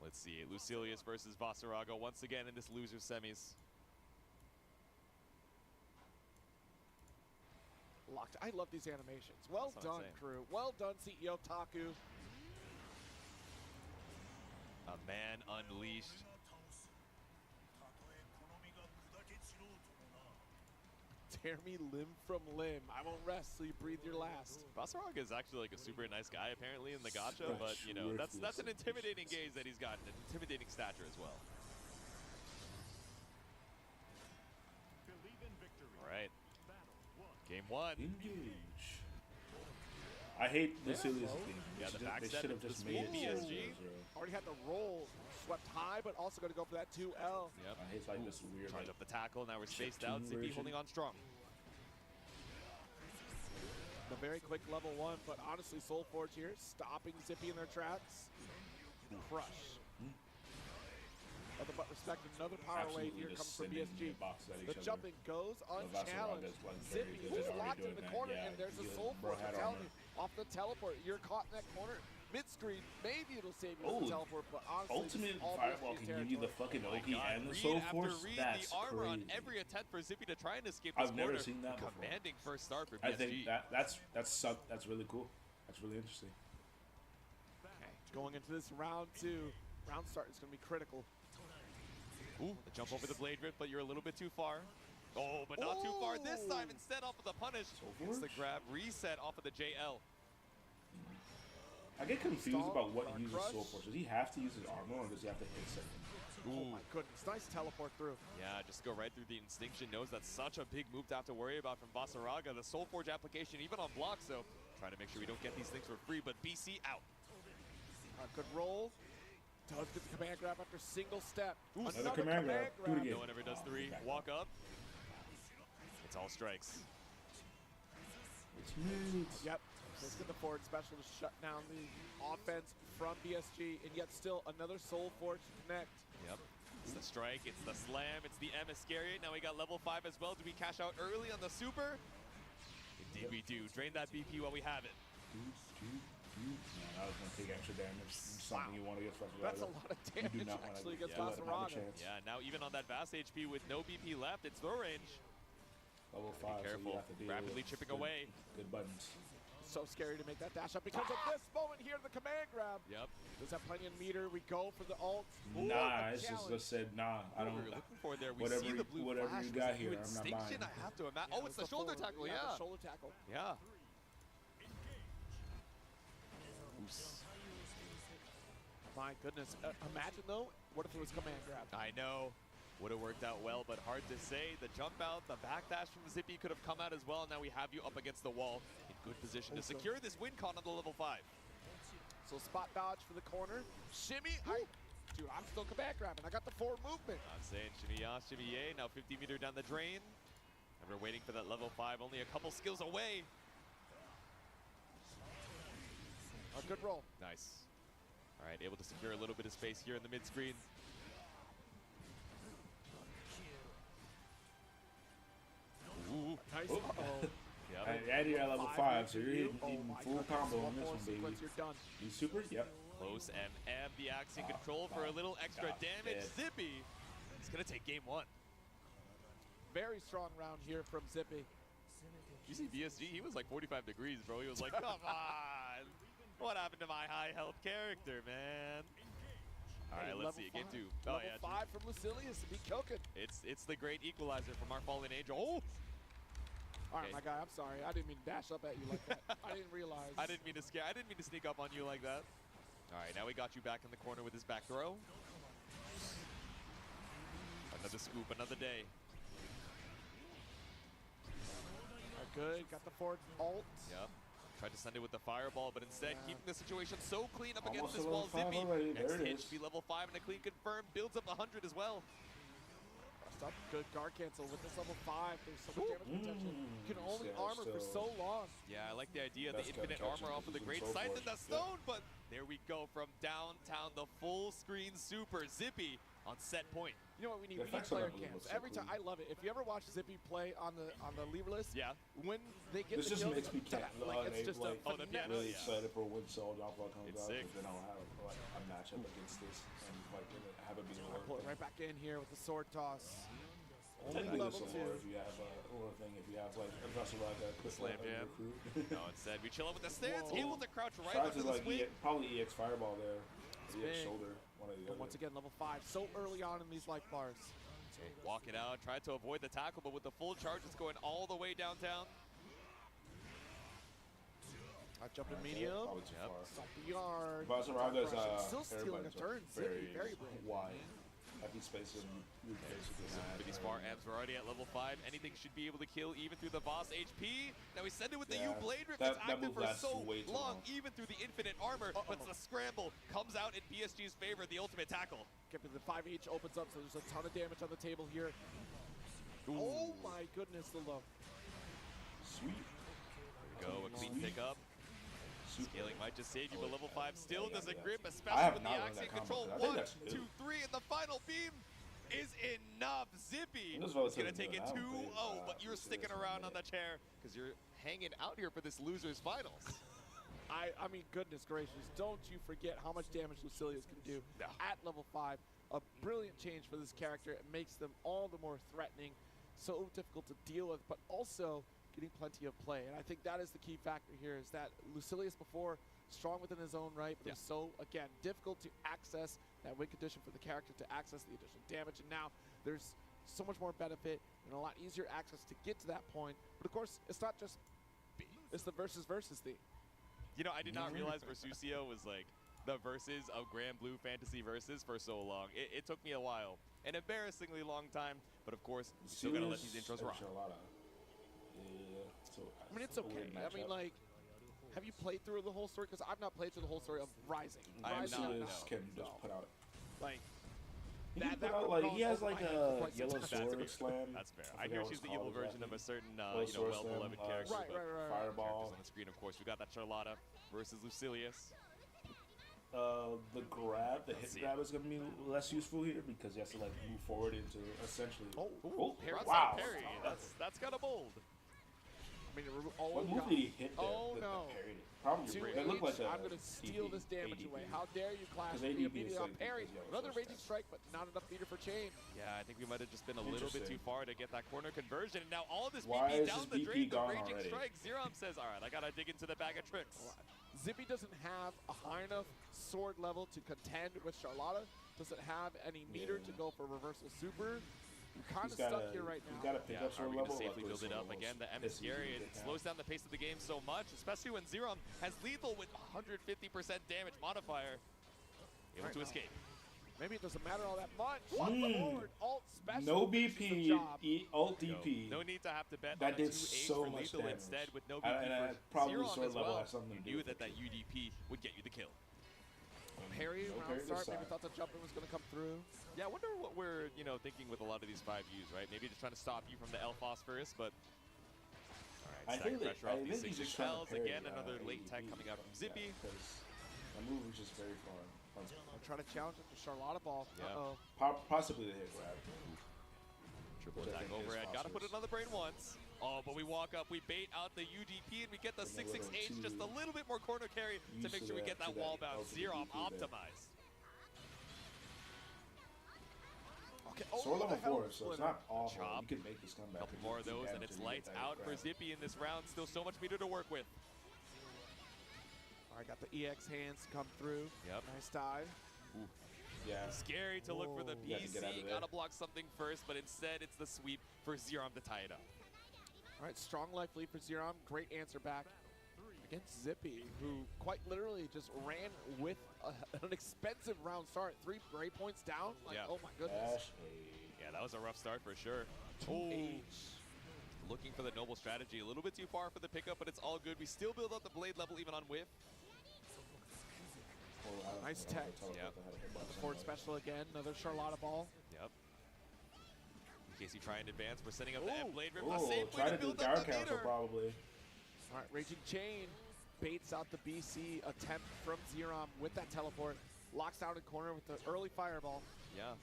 Let's see, Lucilius versus Vasaraga once again in this loser semis. Locked. I love these animations. Well That's what I'm done, saying. crew. Well done, CEOtaku. A man unleashed. Tear me limb from limb. I won't rest till you breathe your last. Vasaraga is actually like a super nice guy apparently in the gacha, but you know, that's an intimidating gaze that he's got, an intimidating stature as well. All right, game one. Engage. I hate Lucilius' thing. Yeah, the They backstab should have into the just made it smooth 0-0. BSG. Already had the roll. Swept high, but also going to go for that 2L. Yep. I hate like this weird. Charge Like, up the tackle. Now we're spaced Chip out. Zippy version. holding on strong. The very quick level 1, but honestly, Soulforge here stopping Zippy in their tracks. Crush. Nothing but respect. Another power wave absolutely here just comes from sending BSG. boxes at each The other. jumping goes unchallenged. Vasaraga's like very Zippy, good who's at already locked in doing the that. corner, Yeah, and there's a he- Soulforge. bro had I'm telling armor. you, off the teleport, you're caught in that corner. Mid-screen, maybe it'll save you Oh, with the teleport, but honestly, Ultimate this is all Fireball BSG's can give you the territory. fucking Oh my OP God, and the read Soul after Force. read, That's the armor on crazy. every attempt for Zippy to try and escape this I've never corner. seen that before. Commanding first start for I BSG. think that's really cool. That's really interesting. Okay, going into this round 2, round start is going to be critical. Ooh, the jump over the blade rip, but you're a little bit too far. Oh, but not too far this time. Instead, off of the punish. It's the Soulforge? grab reset off of the JL. I get confused Stall, about what he uses crush. Soul Force. Does he have to use his armor or does he have to hit something? Oh my goodness, nice teleport through. Yeah, just go right through the Instinction. Knows that's such a big move to have to worry about from Vasaraga. The Soul Forge application, even on block, so trying to make sure we don't get these things for free, but BC out. Good roll. Does get the command grab after single step. Ooh, another command grab. Do it again. No one ever does 3. Walk up. It's all strikes. It's minutes. Yep. Let's get the forward special to shut down the offense from BSG, and yet still another Soul Forge to connect. Yep. It's the strike, it's the slam, it's the M Iscariot. Now we got level 5 as well. Do we cash out early on the super? Indeed we do. Drain that BP while we have it. Man, I was going to take extra damage. Something you want to get from That's a lot of You do damage not want actually to against let him have a Vasaraga. chance. Yeah, now even on that vast HP with no BP left, it's throw range. Level 5. Be careful. So you have to deal Rapidly with chipping good- away. Good buttons. So scary to make that dash up because of this moment here, the command grab. Yep. Does have plenty of meter. We go for the ult. Nah, it's just said nah. I don't. What we were looking for there. We whatever, see the blue whatever flash. you got Was it here, new I'm not Extinction? buying. I have to imagine. Oh, it's the shoulder tackle. Yeah. The shoulder tackle. Yeah. Oops. My goodness. Imagine though, what if it was command grab? I know. Would have worked out well, but hard to say. The jump out, the backdash from Zippy could have come out as well. Now we have you up against the wall in good position to secure this win con on the level 5. So spot dodge for the corner. Shimmy. Dude, I'm still command grabbing. I got the forward movement. I'm saying shimmy ya, shimmy yay. Now 50 meter down the drain. And we're waiting for that level 5, only a couple skills away. A good roll. Nice. All right, able to secure a little bit of space here in the mid screen. Ooh. Nice. Oh. Yep. And you're at level 5, so you're into eating you. full combo on this One one, more baby. sequence, you're done. You super? Yep. Close MM, the axe in control for a little extra damage. dead. Zippy is gonna take game 1. Very strong round here from Zippy. You see BSG, he was like 45 degrees, bro. He was like, come on. What happened to my high health character, man? All right, let's see, game 2. Oh, Level yeah. 5 from Lucilius to be cooking. It's the great equalizer from our fallen angel. Oh! All right, Okay. my guy, I'm sorry. I didn't mean to dash up at you like that. I didn't realize. I didn't mean to scare. I didn't mean to sneak up on you like that. All right, now we got you back in the corner with his back throw. Another scoop, another day. Good, got the forward ult. Yep. Tried to send it with the fireball, but instead keeping the situation so clean up Almost against this a wall. level 5 Zippy, already. next There it hit is. should be level 5 and a clean confirm. Builds up 100 as well. Up, good guard cancel with this level 5. There's so much damage potential. You can only armor for so long. Yeah, I like the idea of the That's gotta infinite catch armor him off of the because great he's so sight and the forced. stone, but there we go from downtown, the full screen super. Zippy on set point. You know what we need? The We need effects on player that blue cams. look so Every time, cool. I love it. If you ever watch Zippy play on the leaderless, Yeah. when they get This the just kills, makes me can't like, it's just a Oh, the piano, really yeah. excited for when Soul Alpha comes It's out, sick. because then I'll have like a matchup against this and like have it be a pull it right back in here with the sword toss. Only Technically, level this 2. will work if you have a little thing. If you have like a vessel like a quick Slam jam. recruit. No, instead we chill out with the stance, Whoa. able to crouch right Try under to the like swing. probably EX Fireball there, It's EX big. Shoulder, one of the But other. once again, level 5. So early on in these life bars. Okay, walk it out, tried to avoid the tackle, but with the full charge, it's going all the way downtown. I jumped in medium. Probably too Yep. far. Stop the yard. Vasaraga's Still stealing a airbuds are turn. Zippy, very brave. wide. Happy space and you basically have. Pretty smart. Abs were already at level 5. Anything should be able to kill even through the boss HP. Now we send it with the Yeah, U-Blade Rip. that- It's that active move for lasts so way too long, long. even through the infinite armor. But the scramble comes out in BSG's favor, the ultimate tackle. Get the 5H opens up, so there's a ton of damage on the table here. Oh my goodness, the low. Sweet. There we go, a clean pickup. Scaling might just save you, but level 5 still Yeah, doesn't yeah. grip, I especially have with the not learned axe that in combo, control. but I think 1, that's new. 2, 3, and the final beam is enough. Zippy This is is going relatively to take new. it I haven't 2-0, played, but you're this sticking series around in a on the chair because you're hanging out here for this loser's finals. I mean, goodness gracious, don't you forget how much damage Lucilius can do No. at level 5. A brilliant change for this character. It makes them all the more threatening, so difficult to deal with, but also getting plenty of play. And I think that is the key factor here, is that Lucilius before, strong within his own right, but it was so, again, difficult to access that win condition for the character to access the additional damage. And now there's so much more benefit and a lot easier access to get to that point. But of course, it's not just, it's the versus thing. You know, I did not realize Versusio was like the versus of Grand Blue Fantasy Versus for so long. It took me a while, an embarrassingly long time, but of course, you still gotta let these intros rock. Yeah, so I mean, it's okay. I mean, like, have you played through the whole story? Because I've not played through the whole story of Rising. I have Rising, not, no. no. can just put out. Like, He that- can that put out would like cause he has over like my head for a quite some yellow time. sword slam. That's fair. I I forget know what she's it's the evil called version of exactly. a certain, Yellow you know, sword slam, well-beloved character. Right, but right, right, right. Fireball. characters on the screen, of course. We got that Charlotta versus Lucilius. The grab, the Let's hit see grab is gonna be less useful here because he has to like move forward into essentially. Parry, wow! parry. That's kind of bold. I mean, oh, What move God. did he hit there? Oh, the no. parry? Probably. 2H, It looked like a I'm going to steal this damage ADP. away. How dare you, Clash? 'Cause The ADP is immediate like parry. because, yeah, Another first Raging step. Strike, but not enough meter for chain. Yeah, I think we might have just been a little bit too far to get that corner conversion. And now all this Why BP is down this the BP drain, the gone Raging already? Strike. Zerom says, all right, I got to dig into the bag of tricks. Zippy doesn't have a high enough sword level to contend with Charlotta. Doesn't have any meter to go for reversal super. You're kind of stuck here right now. He's got to pick Yeah, up are sword we going to level. safely build it up? Again, the M is scary. It slows down the pace of the game so much, especially when Zerom has lethal with 150% damage modifier. Able to escape. Maybe it doesn't matter all that much. Forward, alt special. No BP, alt DP. No need to have to bet That on a did 2H so for much lethal damage. instead with no BP And for probably Zerom sword as level well. has something to You do knew with that it. UDP would get you the kill. Parry, No round parry this start, maybe side. thought the jumping was going to come through. Yeah, I wonder what we're, thinking with a lot of these 5Us, right? Maybe just trying to stop you from the L phosphorus, but all right, I stacking think pressure off he's these 6 just trying to shells. parry, Again, another late ADP, tech coming out from Zippy. Because the move was just very far. I'm trying to challenge it to Charlotta ball. Yeah. Uh-oh. Possibly the hit grab. Triple Which I attack think is overhead. Got to put phosphorus. another brain once. Oh, but we walk up, we bait out the UDP, and we get the And a 6-6 little H, too just a little bit more corner carry to used make to sure we that- get that to that wall bound. ultimate Zerom DP there. optimized. Okay. Sword the level hell 4, so it's splitter. not awful. Chop. You can make this comeback. Couple if more you of do those, and damage it's you get lights that out for grab. Zippy in this round. Still so much meter to work with. All right, got the EX hands come through. Yep. Nice dive. Yeah. Scary to look for the You gotta get out of PC. there. Gotta block something first, but instead it's the sweep for Zerom to tie it up. All right, strong life lead for Zerom. Great answer back against Zippy, who quite literally just ran with an expensive round start. 3 gray points down. Like, Yeah. oh my goodness. Dash Yeah, that was a rough start for sure. 2H. Looking for the noble strategy. A little bit too far for the pickup, but it's all good. We still build up the blade level even on whiff. Nice tech. Yep. Forward special again. Another Charlotta ball. Yep. In case you try and advance, we're setting up the Ooh. M blade rip. A Oh, safe way try to to do build guard up the cancel meter. probably. All right, Raging Chain baits out the BC attempt from Zerom with that teleport. Locks down in corner with the early fireball. Yeah.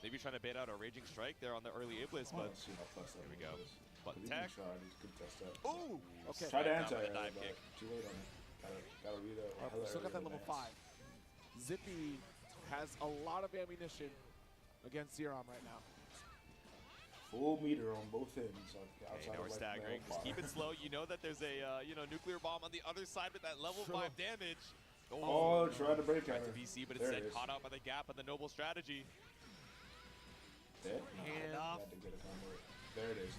Maybe trying to bait out a raging strike there on the early Iblis, but Let's see how plus that here we go. is. Button He can tech. try, he could test that. Ooh, okay. Try to Down answer with a it, dive but kick. too late on it. Gotta read it. We still got that level 5. Zippy has a lot of ammunition against Zerom right now. Full meter on both ends. Okay, Outside now we're of, like, staggering. the Just keep bar. it slow. You know that there's a nuclear bomb on the other side with that level 5 damage. Oh, try to break Tried counter. to BC, but There it instead is. caught out by the gap and the noble strategy. Dead? And Had to get a combo. There it is.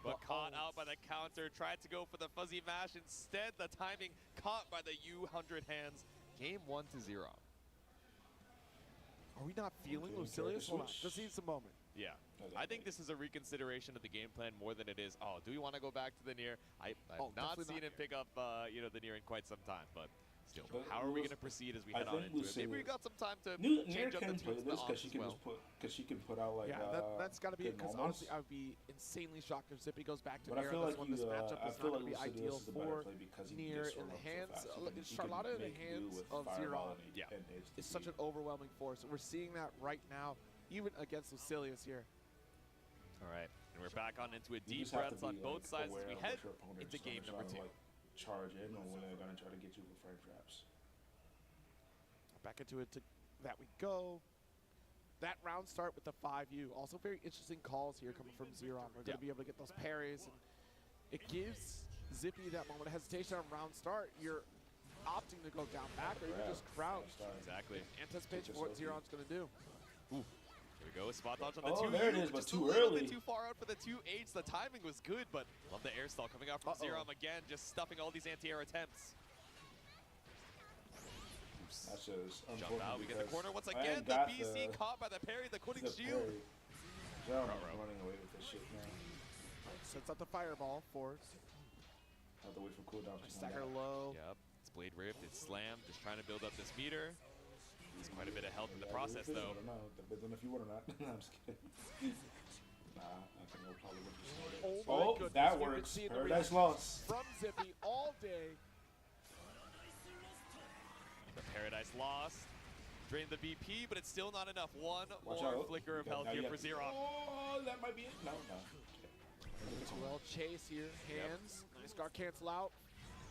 But caught out by the counter, tried to go for the fuzzy mash. Instead, the timing caught by the U100 hands. Game 1-0. are we not feeling Okay, Lucilius? Hold on, switch. just needs a moment. Yeah. Okay. I think this is a reconsideration of the game plan more than it is, oh, do we want to go back to the near? I've Oh, not definitely seen not him pick up, the near in quite some time, but still, But how are we Luz- going to proceed as we I head on think into it? Maybe we Lucilius- got some time to Near change up the can tweaks play to the this ops because she as can well. just because she can put out like Yeah, that's got to be it, good because normals. honestly, I would be insanely shocked if Zippy goes back to But I Nier. feel This like one, this you, matchup I is feel not like going to be Lucilius ideal is the better for play because he can Nier get in the sword up so hands. fast. He Look, can- he Charlotta can in the make do hands with of Fireball Zeron. and Yeah. and his It's such an overwhelming force. We're seeing that right now, even against Lucilius here. All right, and we're back on into a You deep just have to breaths on be, both like, sides as aware we of head what your opponent into is gonna game try number to, 2. like, charge in, or when they're gonna try to get you with frame traps. Back into it that we go. That round start with the 5U. Also very interesting calls here coming from Zeron. We're going to be able to get those parries. And it gives Zippy that moment of hesitation on round start. You're opting to go down back or even just crouch. Exactly. Anticipation for what Zeron's going to do. Here we go, spot dodge on the Oh, 2U. there it is, but just too a little early. bit too far out for the 2H. The timing was good, but love the air stall coming out from Zerom again, just stuffing all these anti-air attempts. That's just Jump out, we get the because corner once I again. ain't The got BC caught by the parry, the quitting the shield. parry. Zeron is running away with this shit now. Sets up the fireball for Have to wait for cooldown to Stagger come back. low. Yep, it's blade ripped, it's slammed, just trying to build up this meter. There's quite a bit of health in the Yeah, process, I though. don't know. Depends on if you would or not. I'm just kidding. Nah, I think we'll probably would just Oh, it. my Oh, goodness. that We've been works. seeing the Paradise reaction Lost. from Zippy all day. The Paradise Lost. Drained the VP, but it's still not enough. One Watch more out. flicker of Okay, health now here you for have- Zerom. Oh, that might be it. No, no. Okay. Well, chase here, hands, nice guard cancel out.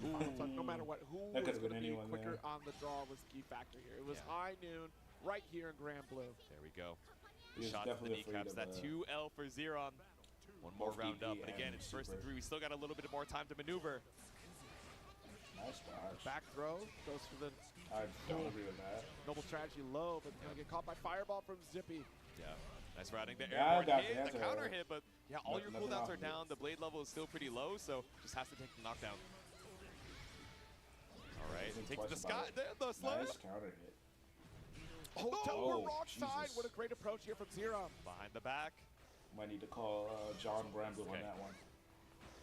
Ooh, but no matter what, who That was could've been going to be anyone quicker there. on the draw was the key factor here. It was high noon, right here in Grand Blue. There we go. He was Shots to the definitely afraid kneecaps. of, That 2L for Zeron. One more both round up, DP but again, and it's first and super. 3. We still got a little bit more time to maneuver. Nice dodge. Back throw goes for the I don't agree with that. noble strategy low, but gonna get caught by fireball from Zippy. Yeah. Nice routing. The Yeah, airborne got hit, the the answer. counter hit, but yeah, all your Nothing cooldowns off are of it. down. The blade level is still pretty low, so just has to take the knockdown. All right, Think takes the twice about sky, it. the slide. Nice counter hit. Oh, Oh, teleport wrong side. Jesus. What a great approach here from Zerom. Behind the back. Might need to call John Bramble Okay. on that one.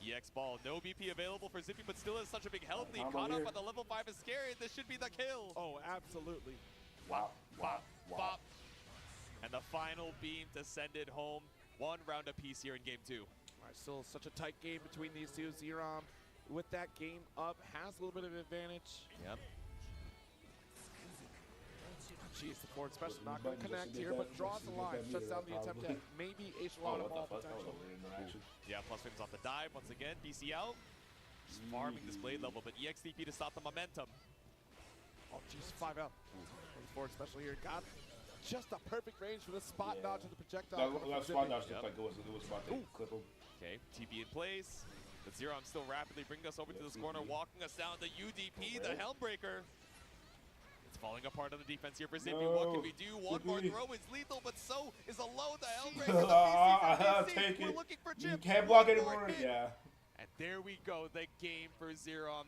EX ball, no BP available for Zippy, but still has such a big health lead. Combo Caught up here. on the level 5 is scary. This should be the kill. Oh, absolutely. Wow. Bop, bop. And the final beam to send it home. One round apiece here in game 2. All right, still such a tight game between these two. Zerom, with that game up, has a little bit of advantage. Yep. Jeez, the forward special Well, not going to just connect did here, that- but draws just the did line. that Shuts meter, down the attempt probably. at maybe a Oh, Shalana what ball the fuck? That was potential. a weird interaction. Yeah, plus wins off the dive once again. BC out. Just farming this blade level, but EXDP to stop the momentum. Oh, jeez, 5L. The forward special here got just a perfect range for the spot Yeah. dodge of the projectile. That, coming from that Zippy. spot dodge looked Yep. like it was about to clip him. Okay, TP in place. But Zeron still rapidly bringing us over to Yeah, this corner, TP. walking us down the UDP, the Correct. Helmbreaker. It's falling apart on the defense here for Zippy. What can we do? One more Zippy. throw is lethal, but so is a low. The Helmbreaker, the I'll BC, take We're it. looking for You chips. can't block One more anymore. hit. Yeah. And there we go, the game for Zeron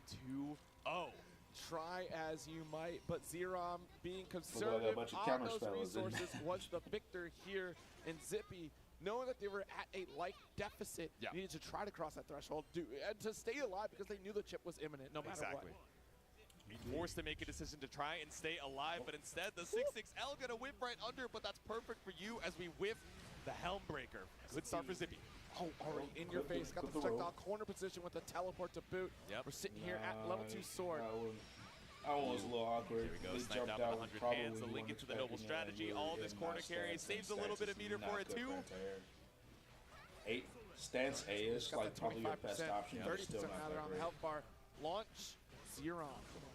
2-0. Try as you might, but Zerom being like a conservative bunch of on counter those spells, didn't it? resources was the victor here. And Zippy, knowing that they were at a life deficit, Yeah. needed to try to cross that threshold and to stay alive because they knew the chip was imminent no matter Exactly. what. Forced to make a decision to try and stay alive, but instead the 6-6L gonna whip right under, but that's perfect for you as we whip the Helmbreaker. Good start for Zippy. Oh, already in your face. Got the clip the rope. projectile corner position with the teleport to boot. Yep. We're sitting here at level 2 Nice. sword. That one was a little awkward. Here we go, They sniped jumped out with out 100 probably hands, the when you link weren't into the noble expecting it, and strategy. you All were this in corner that carry stance, saves a and little bit of stance meter is for not it good too. anti-air. Stance A is Got like the probably your best 25%, option, but 30% still not now they're that on the great. health bar. Launch Zeron.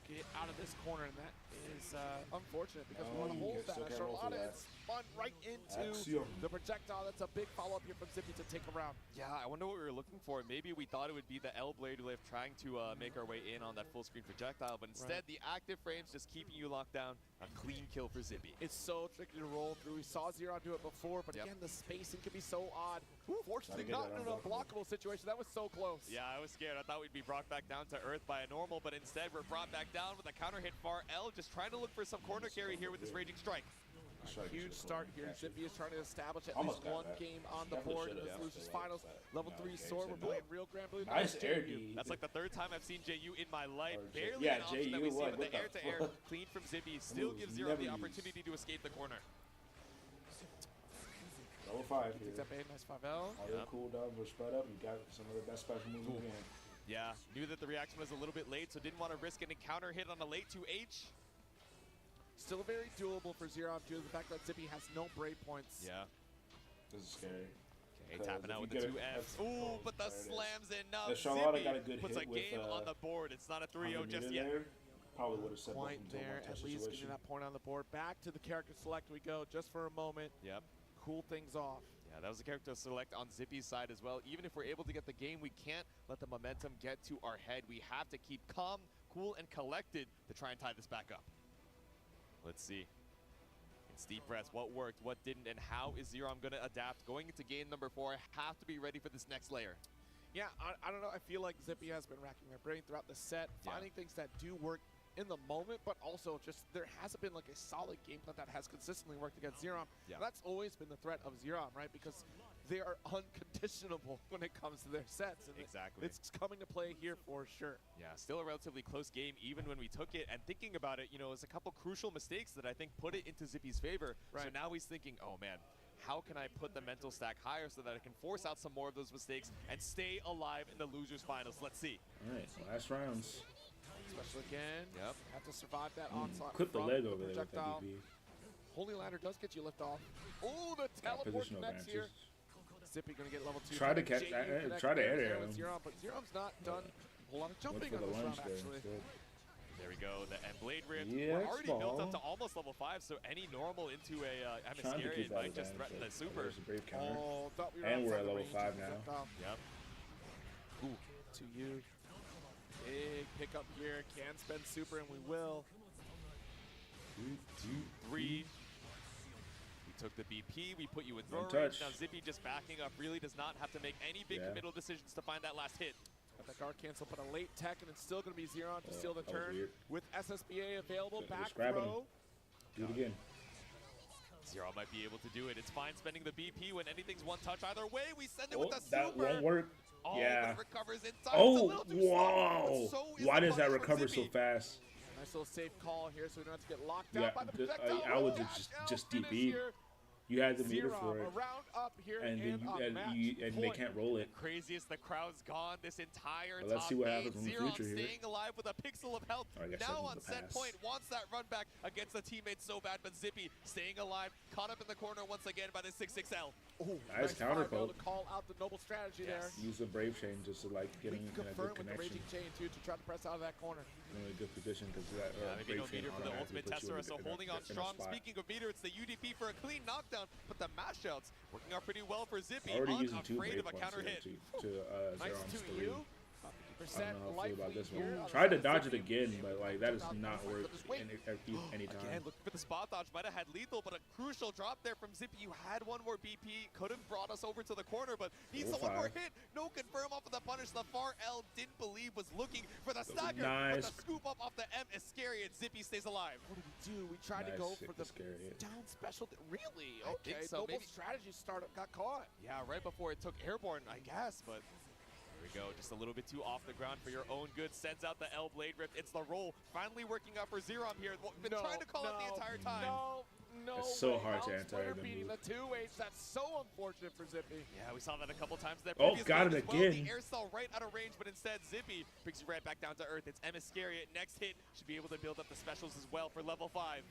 Get out of this corner, and that is unfortunate because we No, want to you hold still that. can't roll through Charlotta that. is spun right into Axiom. the projectile. That's a big follow-up here from Zippy to take around. Yeah, I wonder what we were looking for. Maybe we thought it would be the L blade lift trying to make our way in on that full screen projectile, but instead the active frames just keeping you locked down. A clean kill for Zippy. It's so tricky to roll through. We saw Zeron do it before, but Yep. again, the spacing can be so odd. Fortunately, Gotta not get in that an unblockable situation. That was so close. Yeah, I was scared. I thought we'd be brought back down to earth by a normal, but instead we're brought back down with a counter hit far L, just trying to look for some corner carry here with this Raging Strike. Huge start here. Zippy is trying to establish at Almost least got one that. game on the Definitely board in should've. this Yeah. losers finals. Level No, 3 okay, sword. so We're no. playing real Grand Blue. Nice air JU. D. That's like the third time I've seen JU in my life. Or Barely yeah, an option that we JU, see, like, but what the the air-to-air fuck? clean from Zippy still Moves gives Zero never the used. opportunity to escape the corner. Level 5 Takes here. up a nice 5L. All your Yep. cooldowns were spread up. You got some of the best special moves in the game. Yeah, knew that the reaction was a little bit late, so didn't want to risk an encounter hit on a late 2H. Still very doable for Zeron due to the fact that Zippy has no brave points. Yeah. This is scary. Okay, 'Cause tapping if out you with the get it- 2Fs. that's- Ooh, but the there it is. slams enough. The Charlotta Zippy got a good puts hit a with, game on the board. It's not a 3-0 just Meter yet. there, probably would have set both Point into a there, one-touch at least getting situation. that point on the board. Back to the character select we go just for a moment. Yep. Cool things off. Yeah, that was a character select on Zippy's side as well. Even if we're able to get the game, we can't let the momentum get to our head. We have to keep calm, cool, and collected to try and tie this back up. Let's see. It's deep breaths. What worked, what didn't, and how is Zerom going to adapt? Going into game number 4, I have to be ready for this next layer. Yeah, I don't know. I feel like Zippy has been racking their brain throughout the set, finding things that do work in the moment, but also just there hasn't been like a solid game plan that has consistently worked against Zerom. Yeah. That's always been the threat of Zerom, right? Because they are unconditionable when it comes to their sets. And Exactly. it's coming to play here for sure. Yeah, still a relatively close game even when we took it. And thinking about it, you know, it's a couple crucial mistakes that I think put it into Zippy's favor. So Right. now he's thinking, oh man, how can I put the mental stack higher so that I can force out some more of those mistakes and stay alive in the losers finals? Let's see. All right, last rounds. Special again. Yep. Have to survive that onslaught. Clip the from leg over there with that projectile. DP. Holy Ladder does get you lift off. Oh, the teleport Positional connects here. advantages. Zippy going to get level 2. Try to catch, try to air him. But Zeron's not done a whole lot of Went jumping for on the this round, lunge there actually. instead. There we go. The Blade Rift. Yeah, We're already built up to almost level 5, so any normal into a Trying to keep Emascarian that might just advantage, threaten the but super. there's a brave counter. Oh, thought we were And we're outside at the level range 5 of now. Zip. Yep. Ooh, to you. Big pickup here. Can spend super, and we will. 3. We took the BP. We put you in throw One range. touch. Now Zippy just backing up really does not have to make any big Yeah. committal decisions to find that last hit. Got that guard cancel, but a late tech, and it's still going to be Zeron to steal the that was turn. weird. With SSBA available, Just back grabbing throw. him. Do it again. Zero might be able to do it. It's fine spending the BP when anything's one touch either way. We send it Oh, with the that super. won't work. Oh, Yeah. but it recovers in time. It's a Oh, little too slow, wow. but so is Why the does that punish for recover so Zippy. fast? Nice little safe call here, so we don't have to get locked Yeah, out by the just- projectile. I would Oh, just finish DP. here. You had the meter Zeron, for a it, round up here and then and they can't roll it. Craziest, the crowd's gone this entire Well, let's top see what eight. happens in the Zero future here. staying alive with a pixel of health. I guess Now that's on the set pass. point, wants that run back against the teammates so bad, but Zippy staying alive, caught up in the corner once again by the 6-6L. Ooh, Nice counter fire poke. to call out the noble strategy Yes. Use the brave chain just to like get there. in We a can confirm good with the connection. raging chain too to try to press out of that corner. In a good position because that Yeah, maybe no brave chain meter for the automatically ultimate puts you in Tessera, a- so in a- holding on in a strong. spot. Speaking of meter, it's the UDP for a clean knockdown, but the mash outs working out pretty well for Zippy. Already using 2 Unafraid brave of a points counter here hit. to Nice Zeron's to 3. you. I 50% don't know how I life feel about lead this here one. on the Tried to side of dodge it Zippy. again, but like that does not work any Again, time. looking for the spot dodge. Might have had lethal, but a crucial drop there from Zippy. You had one more BP. Could have brought us over to the corner, but needs the one more 4-5. hit. No confirm off of the punish. The far L didn't believe was looking for the stagger. Nice. But the scoop up off the M Iscariot. Zippy stays alive. What do we do? We tried to go for the Iscariot. down special. Really? I Okay. think so, Noble maybe. strategy startup got caught. Yeah, right before it took airborne, I guess, but there we go. Just a little bit too off the ground for your own good. Sends out the L Blade Rift. It's the roll. Finally working out for Zerom here. Been trying to call it the entire time. No It's so way. hard to L anti Splitter the beating move. the 2H. That's so unfortunate for Zippy. Yeah, we saw that a couple times in that Oh, previous got game it as well. again. The air cell right out of range, but instead Zippy brings you right back down to earth. It's Emascariot. Next hit should be able to build up the specials as well for level 5.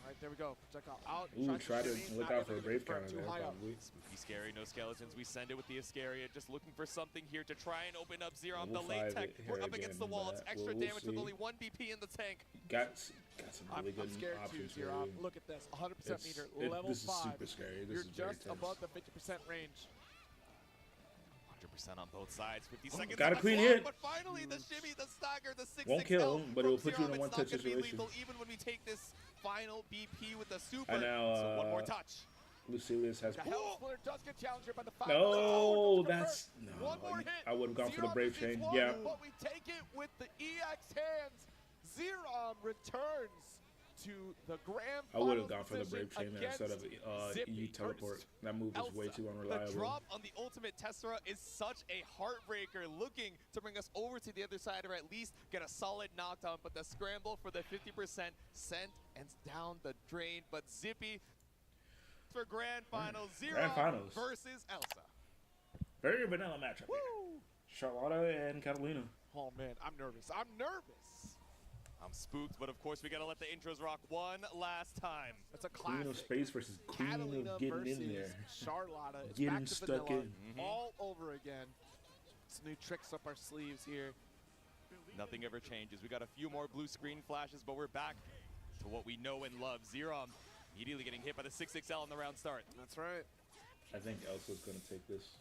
All right, there we go. Projectile out. Ooh, try to shimmy, look not out for a able to brave confirm, counter too there, high up. probably. Spooky scary, no skeletons. We send it with the Iscariot, just looking for something here to try and open up Zerom. We'll The late fight tech, it we're here up against the again, wall. It's but extra we'll damage with see. only 1 BP in the tank. Got some really I'm good scared too, options here. Zerom. Look at this. 100% meter, level This is 5. super scary. This You're is very just tense. above the 50% range. 100% on both sides. 50 seconds. Got a on the clean clock, hit. But finally, the shimmy, the stagger, the 6-6 Won't kill him, but it will put you in a Zerom. one-touch It's not gonna be situation. lethal even when we take this final BP with the super. And now, so one more touch. Lucilius has. The Hell Splitter does get challenged here by the 5. No, Doesn't that's convert. no. One more hit. I would have gone for the Zerom brave defeats chain. one, Yeah. But we take it with the EX hands. Zerom returns to the grand I would have finals gone for the position brave chain there instead of against Zippy. EU teleport. That move is way Elsa. too The unreliable. drop on the ultimate Tessera is such a heartbreaker, looking to bring us over to the other side or at least get a solid knockdown, but the scramble for the 50% sent and down the drain. But Zippy for grand finals, Grand finals. versus Elsa. Very vanilla matchup. Woo! Charlotta and Catalina. Oh man, I'm nervous. I'm nervous. I'm spooked, but of course we gotta let the intros rock one last time. That's a Queen classic. of Space versus Queen Catalina of Getting versus in there. Charlotta. It's Getting back to stuck vanilla in. all over again. Some new tricks up our sleeves here. Nothing ever changes. We got a few more blue screen flashes, but we're back to what we know and love. Zerom immediately getting hit by the 6-6L on the round start. That's right. I think Elsa's gonna take this.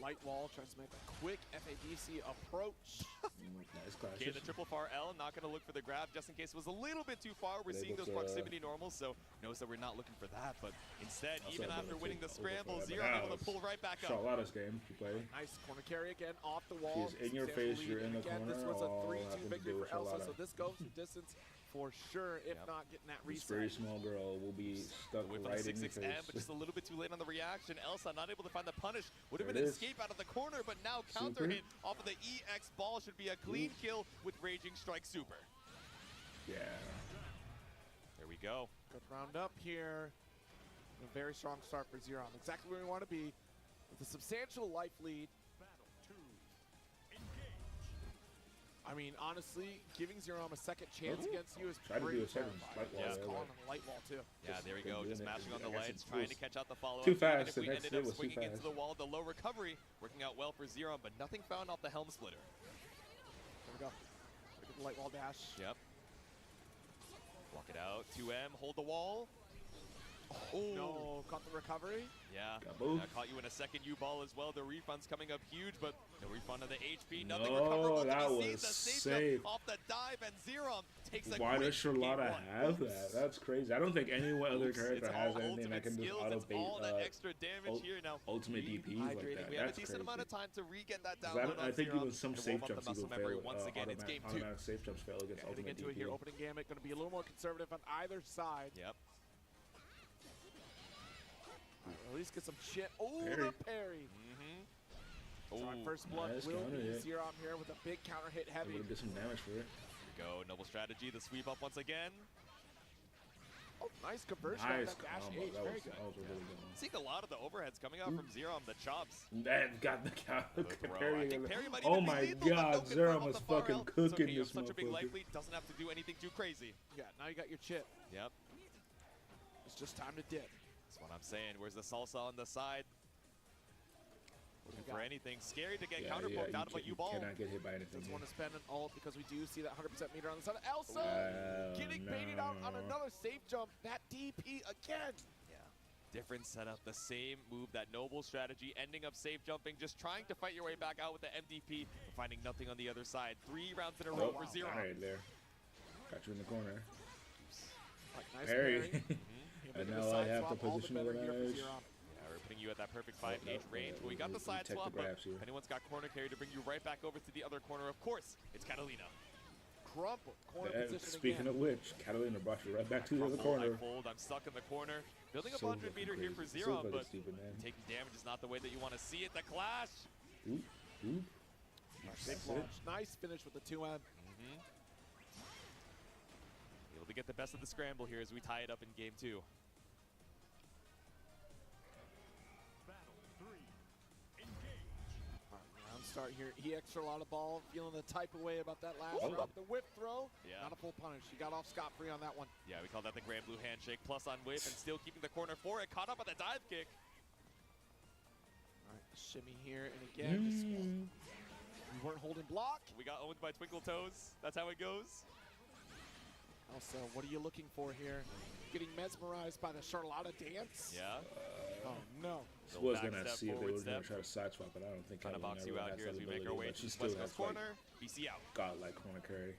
Light wall tries to make a quick FADC approach. Nice Okay, clashes. the triple far L, not going to look for the grab just in case it was a little bit too far. We're But seeing able those to, proximity normals, so knows that we're not looking for that. But instead, Also even able after to winning the take over scramble, for that, but Zero now able to it's pull right back up. Charlotta's game. You play. Nice corner carry again off the wall. She's in your Substantial face, you're lead. in the Again, This corner, was a all 3-2 happens to victory do for with Elsa, Charlotta. so this goes the distance for sure, if Yep. not getting that This reset. very small girl will be stuck Away from right the in your 6-6M, but face. just a little bit too late on the reaction. Elsa not able to find the punish. Would have There been it an is. escape out of the corner, but now counter Super. hit off of the EX ball should be a clean kill with Raging Strike Super. Yeah. There we go. Good round up here. A very strong start for Zerom. Exactly where we want to be. With a substantial life lead. I mean, honestly, giving Zerom a second chance against you is Try to do pretty a second terrifying. light wall. Just calling on the light wall, too. Yeah, there we go. Just mashing on the I guess lights, it trying was to catch out the follow-up. too Even fast. if The we next ended hit up was too swinging into fast. the wall, the low recovery working out well for Zerom, but nothing found off the Helm Splitter. There we go. Look at the light wall dash. Yep. Walk it out. 2M, hold the wall. Oh, No, caught the recovery. Yeah, Kaboom. caught you in a second U-ball as well. The refund's coming up huge, but no refund of the HP. Nothing No, recoverable to that be seen. was The safe safe. jump off the dive, and Zerom takes a Why quick does Charlotta game one. have that? That's crazy. I don't think any other Oops, character it's has all anything that ultimate can just skills. auto It's bait all that extra damage here now. ultimate DPs like Hydrating. that. We have a That's decent crazy. amount of time to re-get that 'Cause download I think on even Zerom some and safe warm up the jumps muscle even memory fail. once again. It's game 2. Automatic safe jumps fail against Heading ultimate into it here, DP. opening gamut, going to be a little more conservative on either side. Yep. At least get some shit. Oh, Parry. the parry. So our first blood nice will counter be hit. Zerom here with a big counter hit heavy. Able to get some damage for it. Here we go. Noble strategy. The sweep up once again. Oh, nice conversion Nice on that dash combo. H. That Very was good. a really good one. Seeing a lot of the overheads coming out from Zerom. The chops. That got the counter. The throw. I Parry. think Parry might Oh even be my lethal, but god, no confirm Zerom off was the far fucking out. It's cooking okay, you have this such a big life motherfucker. lead. Doesn't have to do anything too crazy. Yeah, now you got your chip. Yep. It's just time to dip. That's what I'm saying. Where's the salsa on the side? Looking we for got? anything. Scary to get Yeah, counterpoked out of a you U-ball. cannot get hit by anything. Doesn't here. want to spend an ult because we do see that 100% meter on the side. Elsa Oh, getting baited out on no. another safe jump. That DP again. Yeah. Different setup. The same move. That noble strategy. Ending up safe jumping. Just trying to fight your way back out with the MDP. But finding nothing on the other side. 3 rounds in a row Oh, for Zerom. right there. Got you in the corner. Like, nice Parry. parry. And Making now the I side have swap the all positional better here for advantage. Zerom. Yeah, we're putting you at that perfect 5H range. Well, we got the side take the swap, but grabs here. if anyone's got corner carry to bring you right back over to the other corner, of course, it's Catalina. Crumple. Corner And position speaking again. of which, Catalina brought you right back to the other Crumple, corner. I fold, I'm stuck in the corner. Building up So 100 meter fucking here for crazy. So Zerom, fucking but stupid, man. taking damage is not the way that you want to see it. The clash. Oop, oop. Big That's launch. it. Nice finish with the 2M. Able to get the best of the scramble here as we tie it up in game 2. Round start here. EX for a lot of ball. Feeling the type of way about that last Oh. round. The whip throw. Yeah. Not a full punish. She got off scot-free on that one. Yeah, we call that the Grand Blue Handshake. Plus on whip and still keeping the corner for it. Caught up on the dive kick. All right, shimmy here. And again, just, we weren't holding block. We got owned by Twinkle Toes. That's how it goes. Also, what are you looking for here? Getting mesmerized by the Charlotta dance? Yeah. Oh, no. I was back gonna step, see if they forward were gonna step. try to side swap, but I don't think Trying to Catalina box you really out has here that as we make our ability, way but to she West still Coast has like corner. BC out. godlike corner carry.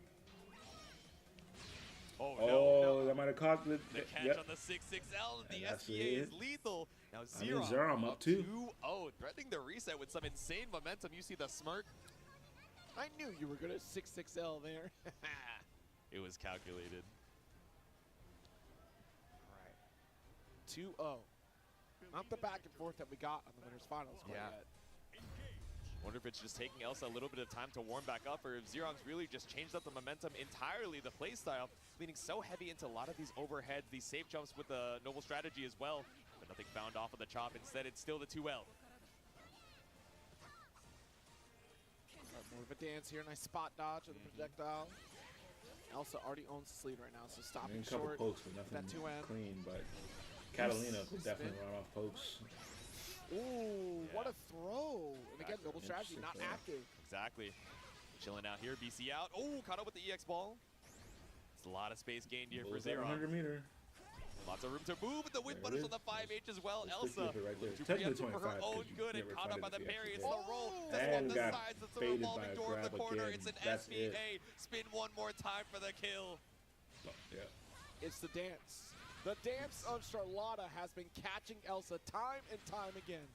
Oh, Oh, no. that might have caught the The catch yep. on the 6-6L. The And that's SBA is it. lethal. Now I mean, Zerom, Zerom up too. 2-0. Threatening the reset with some insane momentum. You see the smirk. I knew you were good at 6-6L there. It was calculated. Right. 2-0. Not the back and forth that we got on the winners finals quite Yeah. yet. Wonder if it's just taking Elsa a little bit of time to warm back up, or if Zerom's really just changed up the momentum entirely, the play style, leaning so heavy into a lot of these overheads, these safe jumps with the noble strategy as well, but nothing found off of the chop. Instead, it's still the 2L. More of a dance here. Nice spot dodge of the projectile. Elsa already owns this lead right now, so I stopping mean, a couple short. pokes, but that nothing 2M. clean. But Catalina could Spin. definitely run off pokes. Ooh, what Yeah. a throw. And again, noble strategy, Interesting not throw. active. Exactly. Chilling out here, BC out. Oh, caught up with the EX ball. It's a lot of space gained here for Moves at Zerom. 100 meter. Lots of room to move with the whip There it punish is. on the 5H as well. Let's Elsa keep it right there. looking to Technically preempt for her 25, own 'cause you good and never caught up find by it the if you parry. It's actually the did. roll. And Just on the got sides. It's a baited revolving by a door in the grab corner. again. It's an That's it. SBA. Spin one more time for the kill. Oh, yeah. It's the dance. The dance of Charlotta has been catching Elsa time and time again.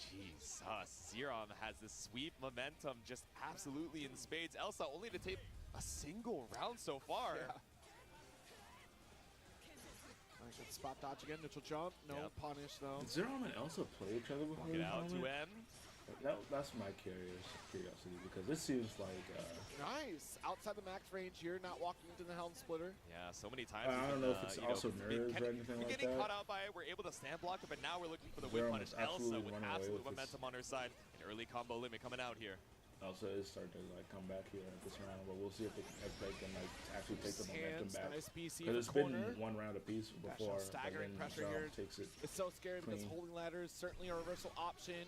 Jesus. Zerom has this sweep momentum just absolutely in spades. Elsa only to take a single round so far. Yeah. Nice good spot dodge again. Neutral jump. No Yep. punish though. Did Zerom and Elsa play each other before? Get this out tournament? 2M. That's my curiosity because this seems like Nice. Outside the max range here, not walking into the helm splitter. Yeah, so many times. I we've don't been, know if it's you know, also we're nerves kinda- or anything we're like getting that. caught out by it. We're able to stand block it, but now we're looking for the whip Zerom punish. is Elsa absolutely with running away absolute with this. momentum on her side. An early combo limit coming out here. Elsa is starting to like come back here at this round, but we'll see if they can like actually take the momentum Hands, back. nice BC Because it's corner. been one round apiece before. Staggering but then pressure Zero here. takes it. It's so scary because clean. holding ladder is certainly a reversal option.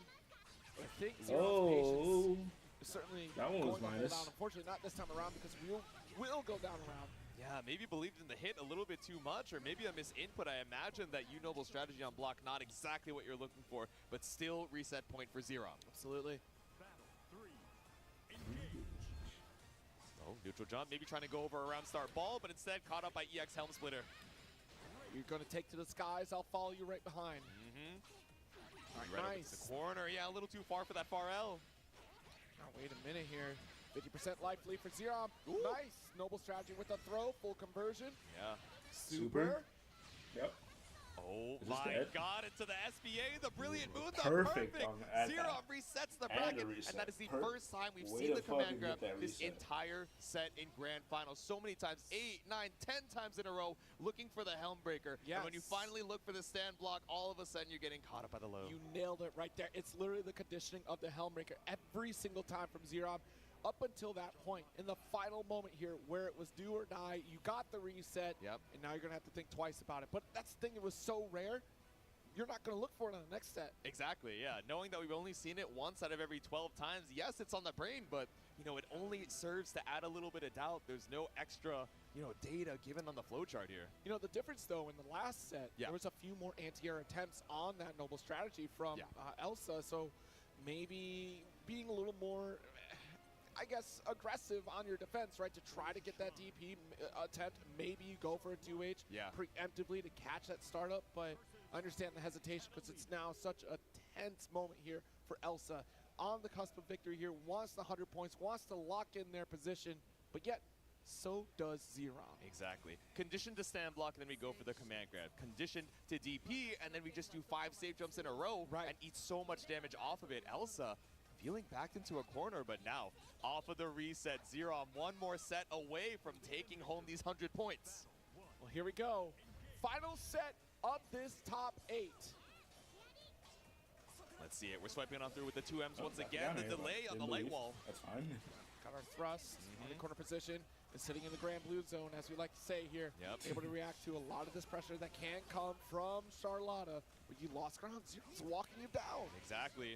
I think Zero's patience is certainly that one was going to hold minus. out. Unfortunately, not this time around because we will go down around. Yeah, maybe believed in the hit a little bit too much, or maybe a misinput. I imagine that Noble strategy on block, not exactly what you're looking for, but still reset point for Zero. Absolutely. Oh, neutral jump, maybe trying to go over around start ball, but instead caught up by EX Helm Splitter. You're going to take to the skies. I'll follow you right behind. All right, nice. The corner, yeah, a little too far for that far L. Now, wait a minute here. 50% life lead for Zero. Ooh. Nice. Noble strategy with a throw, full conversion. Yeah. Super. Yep. Oh Is this my dead? God, into the SBA, the brilliant move, the Perfect perfect. on- at Zero that. resets the And the bracket, reset. and that is the Perfect. first time we've Way seen to the command fucking grab get that this reset. entire set in grand finals. So many times, 8, 9, 10 times in a row, looking for the Helm Breaker. Yes. And when you finally look for the stand block, all of a sudden you're getting caught up by the low. You nailed it right there. It's literally the conditioning of the Helmbreaker every single time from Zero. Up until that point, in the final moment here, where it was do or die, you got the reset, Yep. and now you're gonna have to think twice about it. But that's the thing, it was so rare, you're not gonna look for it on the next set. Exactly, yeah. Knowing that we've only seen it once out of every 12 times, yes, it's on the brain, but, you know, it only serves to add a little bit of doubt. There's no extra, you know, data given on the flowchart here. You know, the difference, though, in the last set, Yeah. there was a few more anti-air attempts on that Noble strategy from Yeah. Elsa, so maybe being a little more, I guess, aggressive on your defense, right, to try to get that DP attempt. Maybe you go for a 2H Yeah. preemptively to catch that startup, but I understand the hesitation because it's now such a tense moment here for Elsa. On the cusp of victory here, wants the 100 points, wants to lock in their position, but yet so does Zero. Exactly. Conditioned to stand block, and then we go for the command grab. Conditioned to DP, and then we just do 5 safe jumps in a row and eat so much damage off of it. Elsa feeling backed into a corner, but now off of the reset. Zero one more set away from taking home these 100 points. Well, here we go. Final set of this top 8. Let's see it. We're swiping on through with the 2Ms once back again. down The here, but delay on the didn't light believe. wall. That's fine. Got our thrust on the corner position and sitting in the grand blue zone, as we like to say here. Yep. Able to react to a lot of this pressure that can come from Charlotta, but you lost ground. Zero's walking you down. Exactly.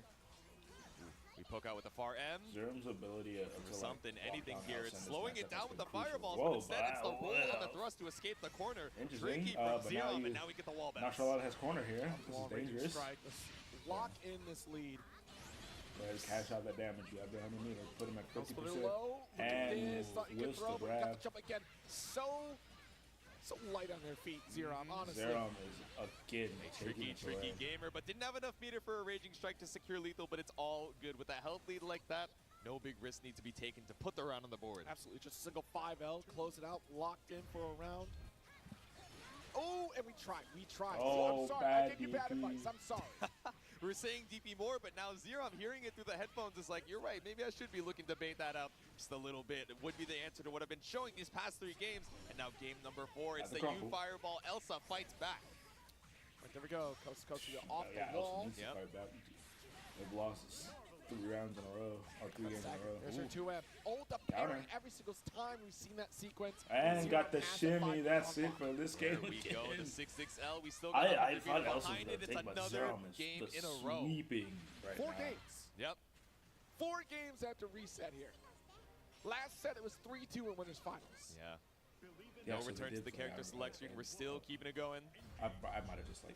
We poke out with the far M. Zerum's ability to Something, like, walk anything down here. Elsa It's in this slowing matchup it down has with been the crucial. fireballs, Whoa, but instead it's the wow, roll on wow. the thrust to escape the corner. Interesting, Tricky from but now Zero, you- and now we get the wall Now bounce. Charlotte has corner here. This Wall is raging dangerous. strike. Let's lock in this lead. Ready to cash out that damage. You have the 100 meter. Put him at Put it 50%. low. Look at And this. Thought you could whiffs the throw, but we got grab. the jump again. So light on their feet, Zero, honestly. Zerum is again taking Tricky, it tricky away. gamer, but didn't have enough meter for a Raging Strike to secure lethal, but it's all good. With a health lead like that, no big risk needs to be taken to put the round on the board. Absolutely, just a single 5L, close it out, locked in for a round. Oh, and we tried. Oh, I'm sorry, bad I gave you bad DP. advice. I'm sorry. We're saying DP more, but now Zero, I'm hearing it through the headphones. It's like, you're right, maybe I should be looking to bait that up just a little bit. It would be the answer to what I've been showing these past 3 games. And now game number 4, it's At the the U crumble. Fireball. Elsa fights back. Right, there we go. Coast to coast, we go off Yeah, the wall. Elsa needs to Yep. fight back. They've lost 3 rounds in a row, or 3 games in a row. There's Ooh. her 2M. Oh, the parry Counter. every single time we've seen that sequence. And Zero got the has to shimmy. fight That's on it lock. for this There game. we go, the again. 6-6L. We still got I another thought game Elsa was behind going it. to It's take, but another Zerum is game just in a row. sweeping right 4 now. games. Yep. 4 games after reset here. Last set, it was 3-2 in winners finals. Yeah. Yeah, No so they return to did the play character out select right screen. there. We're still keeping it going. I might have just like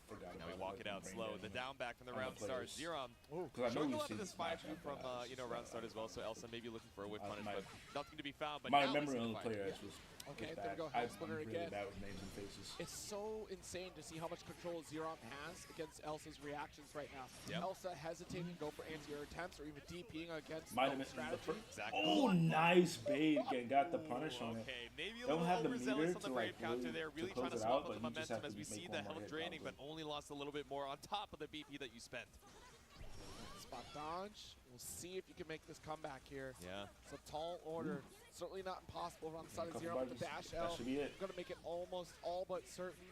forgot. Now we about walk like, it out brain slow. damage. The down back from the On the round stars. players. Zero. Because I know Showing a we've lot of seen this this 5 match from after that. you know, round start as well. So Elsa may be looking for a whiff punish, my- but nothing to be found. But My now we memory see on the the fight. player was Okay, was there we bad. go. I'm Helm Splitter really again. bad with names and faces. It's so insane to see how much control Zero has against Elsa's reactions right now. Yep. Elsa hesitating to go for anti-air attempts or even DPing against Might have Noble missed the strategy. first. Exactly. Oh, nice bait and got the punish on it. Okay, maybe a Don't little have the overzealous meter on the to, brave like, counter really- there. to Really close trying to it swap out, up but the you just momentum have as to we make see one the more health hit, draining, but probably. only lost a little bit more on top of the BP that you spent. Spot dodge. We'll see if you can make this comeback here. Yeah. It's a tall order. Certainly not impossible on the side of Couple Zero with the buttons. dash That L. should be it. Going to make it almost all but certain.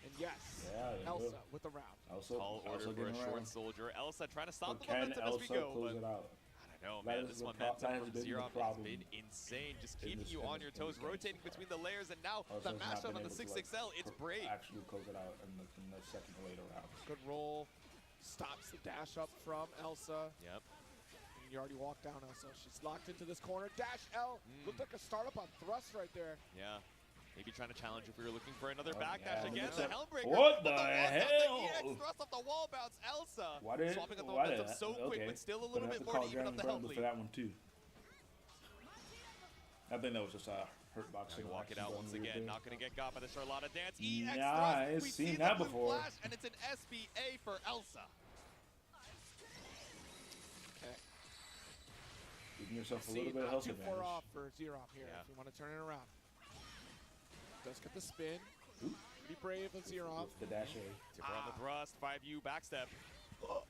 And yes, Yeah, there you Elsa go. with the round. Also, Tall order also for a getting short around. soldier. Elsa trying to stop But the can momentum as we Elsa go. close But it out? I know, man, this momentum from Zero has been insane. Just keeping you on your toes, rotating between the layers, and now the mashup on the 6XL, it's brave. Actually close it out in the second to later round. Good roll. Stops the dash up from Elsa. Yep. And you already walked down Elsa. She's locked into this corner. Dash L. Looked like a startup on thrust right there. Yeah. Maybe trying to challenge if we were looking for another backdash again. The Helmbreaker. What the hell? The EX thrust off the wall bounce. Elsa swapping up the why momentum so quick, but still a little bit more to even up the Helm lead. For that one too. I think that was just hurt boxing. Walk it out once again. Not going to get got by the Charlotta dance. EX nice. thrust. We seen see that the before. Flash, and it's an SBA for Elsa. Okay. Giving yourself a little bit of health advantage. Not too far advantage. off for Zero here if you want to turn it around. Does get the spin. Ooh. Pretty brave of Zero. The dash A. Tipper on the thrust. 5U backstep. Oh.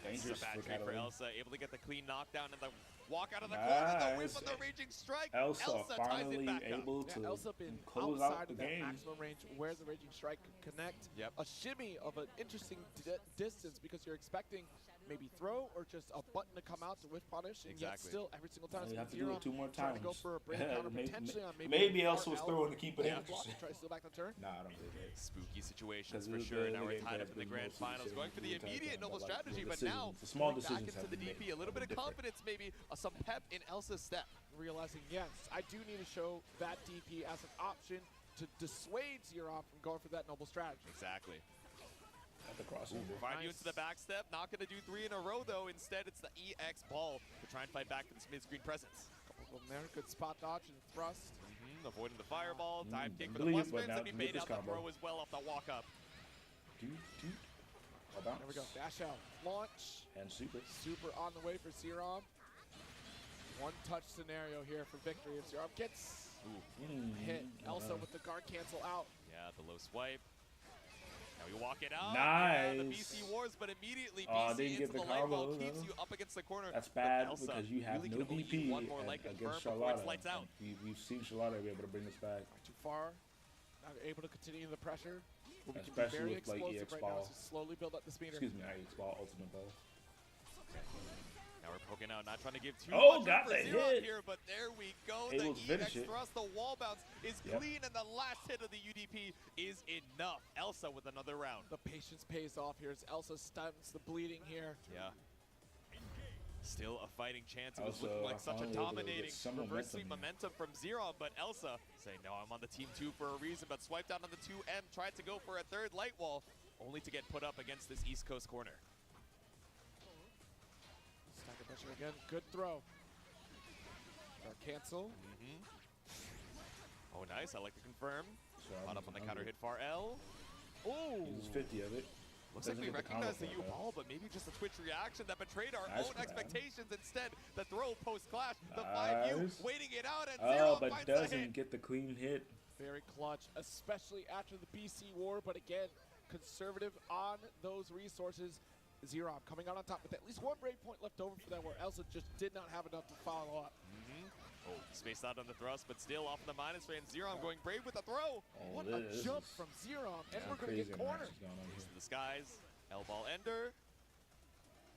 Dangerous Bad for trade for Catalina. Elsa. Able to get the clean knockdown and the walk out of the corner. The whip of the Raging Strike. Elsa ties finally it back able up. to Elsa been close outside out the of that game. maximum range where the Raging Strike could connect. Yep. A shimmy of an interesting distance because you're expecting maybe throw or just a button to come out to whiff punish, and yet still every single time You have to do it 2 more times. to go for a break counter potentially on maybe Elsa was throwing to keep it in. Try to steal back the turn. Nah, I don't believe it. Spooky situations for sure. Now we're tied up in the grand finals, going for the immediate noble strategy, but now the small back decisions into the DP. A little bit of confidence, maybe some pep in Elsa's step. Realizing, yes, I do need to show that DP as an option to dissuade Zero from going for that noble strategy. Exactly. At the crossover. 5U into the back step. Not going to do 3 in a row, though. Instead, it's the EX ball to try and fight back with this mid-screen presence. Couple of them there. Good spot dodge and thrust. Avoiding the fireball. Dive kick for the plus wins, and we made out the throw as well off the walk-up. There we go. Dash out. Launch. And super. Super on the way for Zero. One-touch scenario here for victory. If Zero gets hit, Elsa with the guard cancel out. Yeah, the low swipe. Now we walk it out. Nice. Yeah, the BC wars, but immediately didn't BC get into the light ball keeps you up against the corner. That's bad Elsa because you have really no can only DP use one more leg against confirmed before it's Charlotta. lights out. We've seen Charlotta be able to bring this back. Not too far. Not able to continue the pressure. But we can Especially be very with, like, explosive EX right ball. now to slowly build up the speeder. Excuse me, EX ball, ultimate ball. Now we're poking out, not trying to give too Oh, much got for the Zero hit. here, but there we go. Able to The EX finish it. thrust, the wall bounce is clean, and the last hit of the UDP is enough. Elsa with another round. The patience pays off here as Elsa stunts the bleeding here. Yeah. Still a fighting chance. It was Elsa looking like such a finally able to get dominating some reverse sweep momentum momentum from Zero, but Elsa saying, no, I'm on the team 2 for a reason, but swiped out on the 2M, tried to go for a third light wall, only to get put up against this East Coast corner. Stack of pressure again. Good throw. Cancel. Oh, nice. I like to confirm. So Caught up on the counter hit far L. Oh! Uses 50 of it. Looks like we Doesn't get the recognize the combo U ball, but maybe just a Twitch reaction that betrayed our Nice own grab. expectations. Instead, the throw post-clash, the 5U Nice. waiting it out, and Oh, Zero but finds the hit. doesn't get the clean hit. Very clutch, especially after the BC war, but again, conservative on those resources. Zero coming out on top with at least one brave point left over for them, where Elsa just did not have enough to follow up. Oh, spaced out on the thrust, but still off the minus range. Zero going brave with the throw. Oh, What a this jump is from Zero, and we're going to crazy get cornered. matches going on here. To the skies, L-ball ender.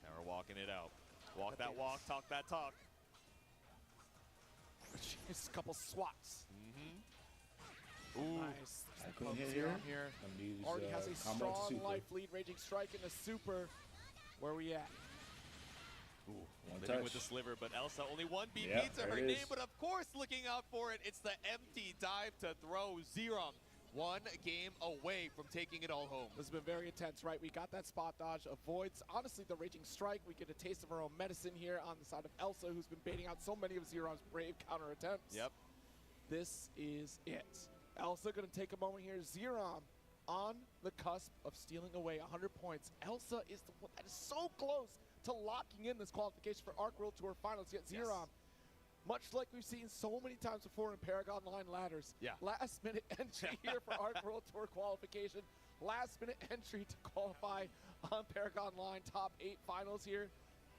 Now we're walking it out. Walk that walk, talk that talk. Just a couple swats. Ooh. Nice. I couldn't hit Zero here. Already has a combo to strong super. life lead, Raging Strike in the super. Where we at? Ooh, One living touch. with the sliver, but Elsa only one BP Yep, to her there it name, is. but of course looking out for it. It's the empty dive to throw. Zero, one game away from taking it all home. This has been very intense, right? We got that spot dodge, avoids, honestly, the Raging Strike. We get a taste of our own medicine here on the side of Elsa, who's been baiting out so many of Zero's brave counter attempts. Yep. This is it. Elsa going to take a moment here. Zero on the cusp of stealing away 100 points. Elsa is the one that is so close to locking in this qualification for Arc World Tour Finals. Yet Zero, much like we've seen so many times before in Paragon Line ladders, last minute entry here for Arc World Tour qualification. Last minute entry to qualify on Paragon Line top 8 finals here.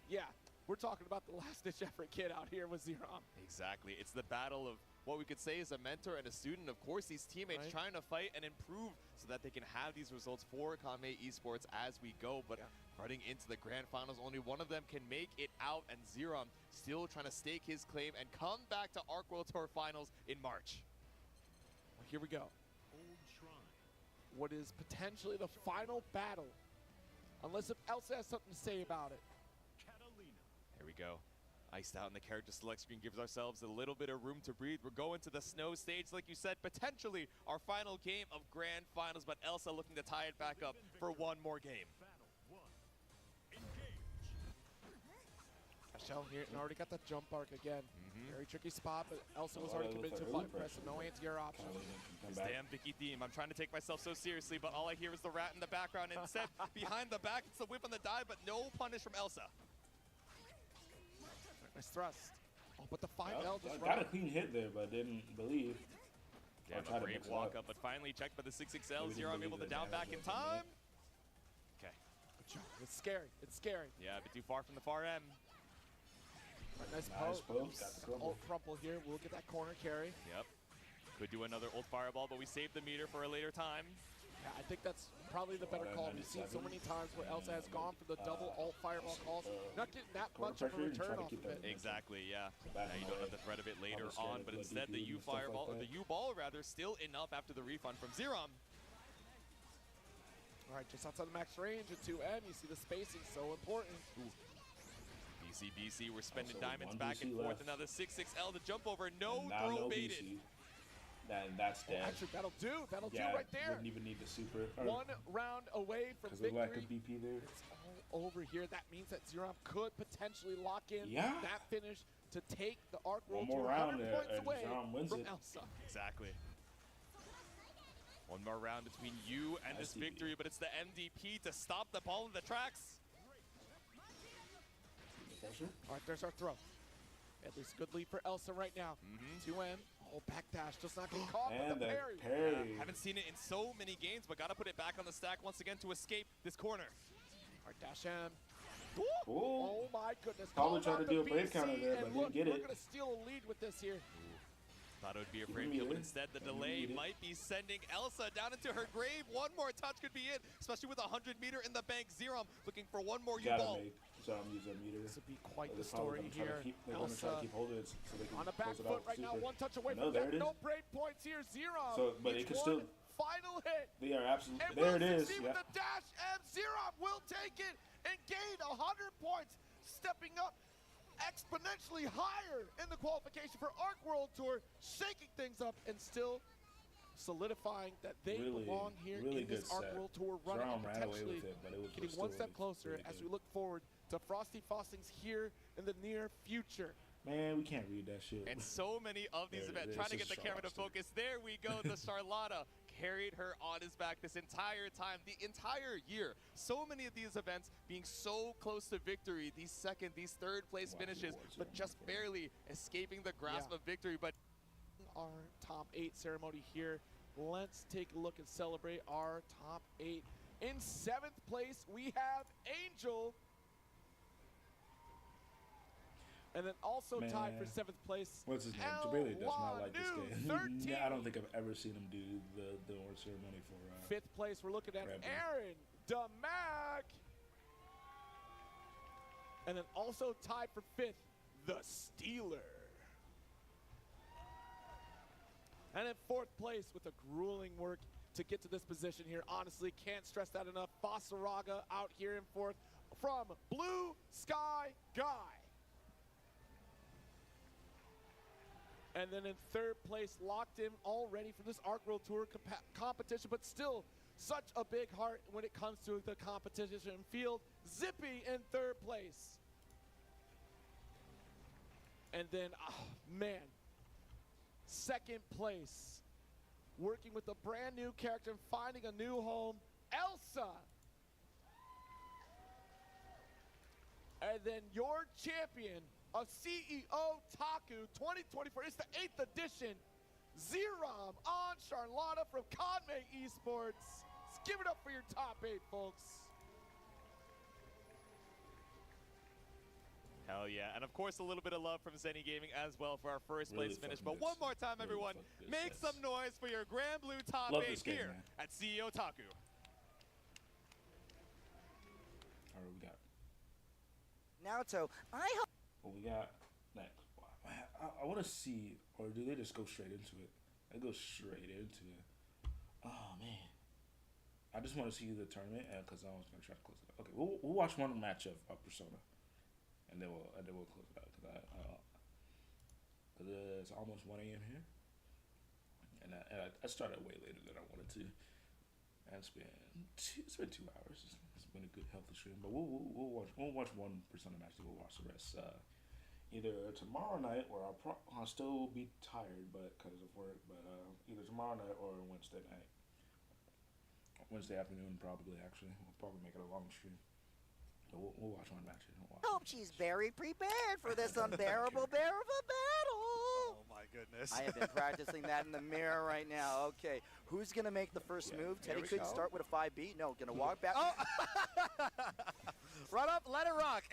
Yeah, we're talking about the last ditch effort kid out here with Zero. Exactly. It's the battle of what we could say is a mentor and a student. Of course, these teammates trying to fight and improve so that they can have these results for Kame Esports as we go. But running into the grand finals, only one of them can make it out, and Zerom still trying to stake his claim and come back to Arc World Tour Finals in March. Well, here we go. What is potentially the final battle, unless if Elsa has something to say about it. Here we go. Iced out in the character select screen gives ourselves a little bit of room to breathe. We're going to the snow stage, like you said, potentially our final game of grand finals, but Elsa looking to tie it back up for one more game. Michelle here and already got the jump arc again. Very tricky spot, but Elsa was already committed to button press, so no anti-air option. This damn Vicky theme. I'm trying to take myself so seriously, but all I hear is the rat in the background. And instead, behind the back, it's the whip on the dive, but no punish from Elsa. Nice thrust. Oh, but the 5L just got a clean hit there, but didn't believe. Yeah, a great walk up, but finally checked by the 6XL. Zerom able to down back in time. Okay. Good job. It's scary. It's scary. Yeah, a bit too far from the far end. Right, nice poke. Ult crumple here. We'll get that corner carry. Yep. Could do another ult fireball, but we saved the meter for a later time. Yeah, I think that's probably the better call. We've seen so many times where Elsa has gone for the double ult fireball calls, not getting that much of a return off of it. Exactly, yeah. Now you don't have the threat of it later on, but instead the U fireball, or the U ball rather, still enough after the refund from Zerom. All right, just outside the max range at 2M, you see the spacing so important. BC, we're spending diamonds back and forth. Another 6XL to jump over. No throw baited. Then that's dead. Actually, that'll do. That'll do right there. Wouldn't even need the super. One round away from victory. Because of lack of BP there. It's all over here. That means that Zerom could potentially lock in that finish to take the Arc World Tour 100 points away from Elsa. Exactly. One more round between you and this victory, but it's the MDP to stop the ball in the tracks. All right, there's our throw. At least good lead for Elsa right now. 2M. Oh, backdash, just not getting caught with the parry. Haven't seen it in so many games, but got to put it back on the stack once again to escape this corner. All right, dash M. Oh my goodness. Probably tried to do a brave counter there, but didn't get it. We're going to steal a lead with this here. Thought it would be a frame kill, but instead the delay might be sending Elsa down into her grave. One more touch could be it, especially with 100 meter in the bank. Zerom looking for one more U-ball. This would be quite the story here. Elsa on a back foot right now, one touch away from that. No break points here. Zerom. But it could still. Final hit. They are absolutely. There it is. With the dash, and Zerom will take it and gain 100 points, stepping up exponentially higher in the qualification for Arc World Tour, shaking things up and still solidifying that they belong here in this Arc World Tour run, and potentially getting one step closer as we look forward to Frosty Faustings here in the near future. Man, we can't read that shit. And so many of these events, trying to get the camera to focus. There we go, the Charlotta carried her on his back this entire time, the entire year. So many of these events being so close to victory, these second, these third place finishes, but just barely escaping the grasp of victory. But our top 8 ceremony here. Let's take a look and celebrate our top 8. In 7th place, we have Angel. And then also tied for 7th place. What's his name? Jabali does not like this game. I don't think I've ever seen him do the award ceremony for 5th place, we're looking at Aaron Damac. And then also tied for 5th, the Steeler. And in 4th place with a grueling work to get to this position here. Honestly, can't stress that enough. Basaraga out here in 4th from Blue Sky Guy. And then in 3rd place, locked in already for this Arc World Tour competition, but still such a big heart when it comes to the competition field. Zippy in 3rd place. And then, man, 2nd place, working with a brand new character and finding a new home, Elsa. And then your champion of CEOtaku 2024. It's the 8th edition. Zerom on Charlotta from Kame Esports. Let's give it up for your top 8, folks. Hell Hell yeah. And of course, a little bit of love from Zenny Gaming as well for our first Really place finish. fucking But one good. more time, Really everyone, fucking good make sets. some noise for your Grand Blue top Love 8 this game, here man. at CEOtaku. All right, we got. Naruto, I hope. What we got next? Wow, man, I want to see, or do they just go straight into it? They go straight into it. Oh man, I just want to see the tournament, and because I was gonna try to close it up. Okay, we'll watch one match of Persona, and then we'll close it out because it's almost 1 a.m. here, and I started way later than I wanted to. And it's been 2 hours. It's been a good healthy stream, but we'll watch one Persona match. Then we'll watch the rest either tomorrow night, or I'll still be tired, but because of work. But either tomorrow night or Wednesday night, Wednesday afternoon probably. Actually, we'll probably make it a long stream. But we'll watch one match. Hope she's very prepared for this unbearable bear of a battle. Oh my goodness. I have been practicing that in the mirror right now. Okay, who's gonna make the first move? Teddy we could go. start with a 5B. No, gonna walk back. Oh! Run up, let it rock.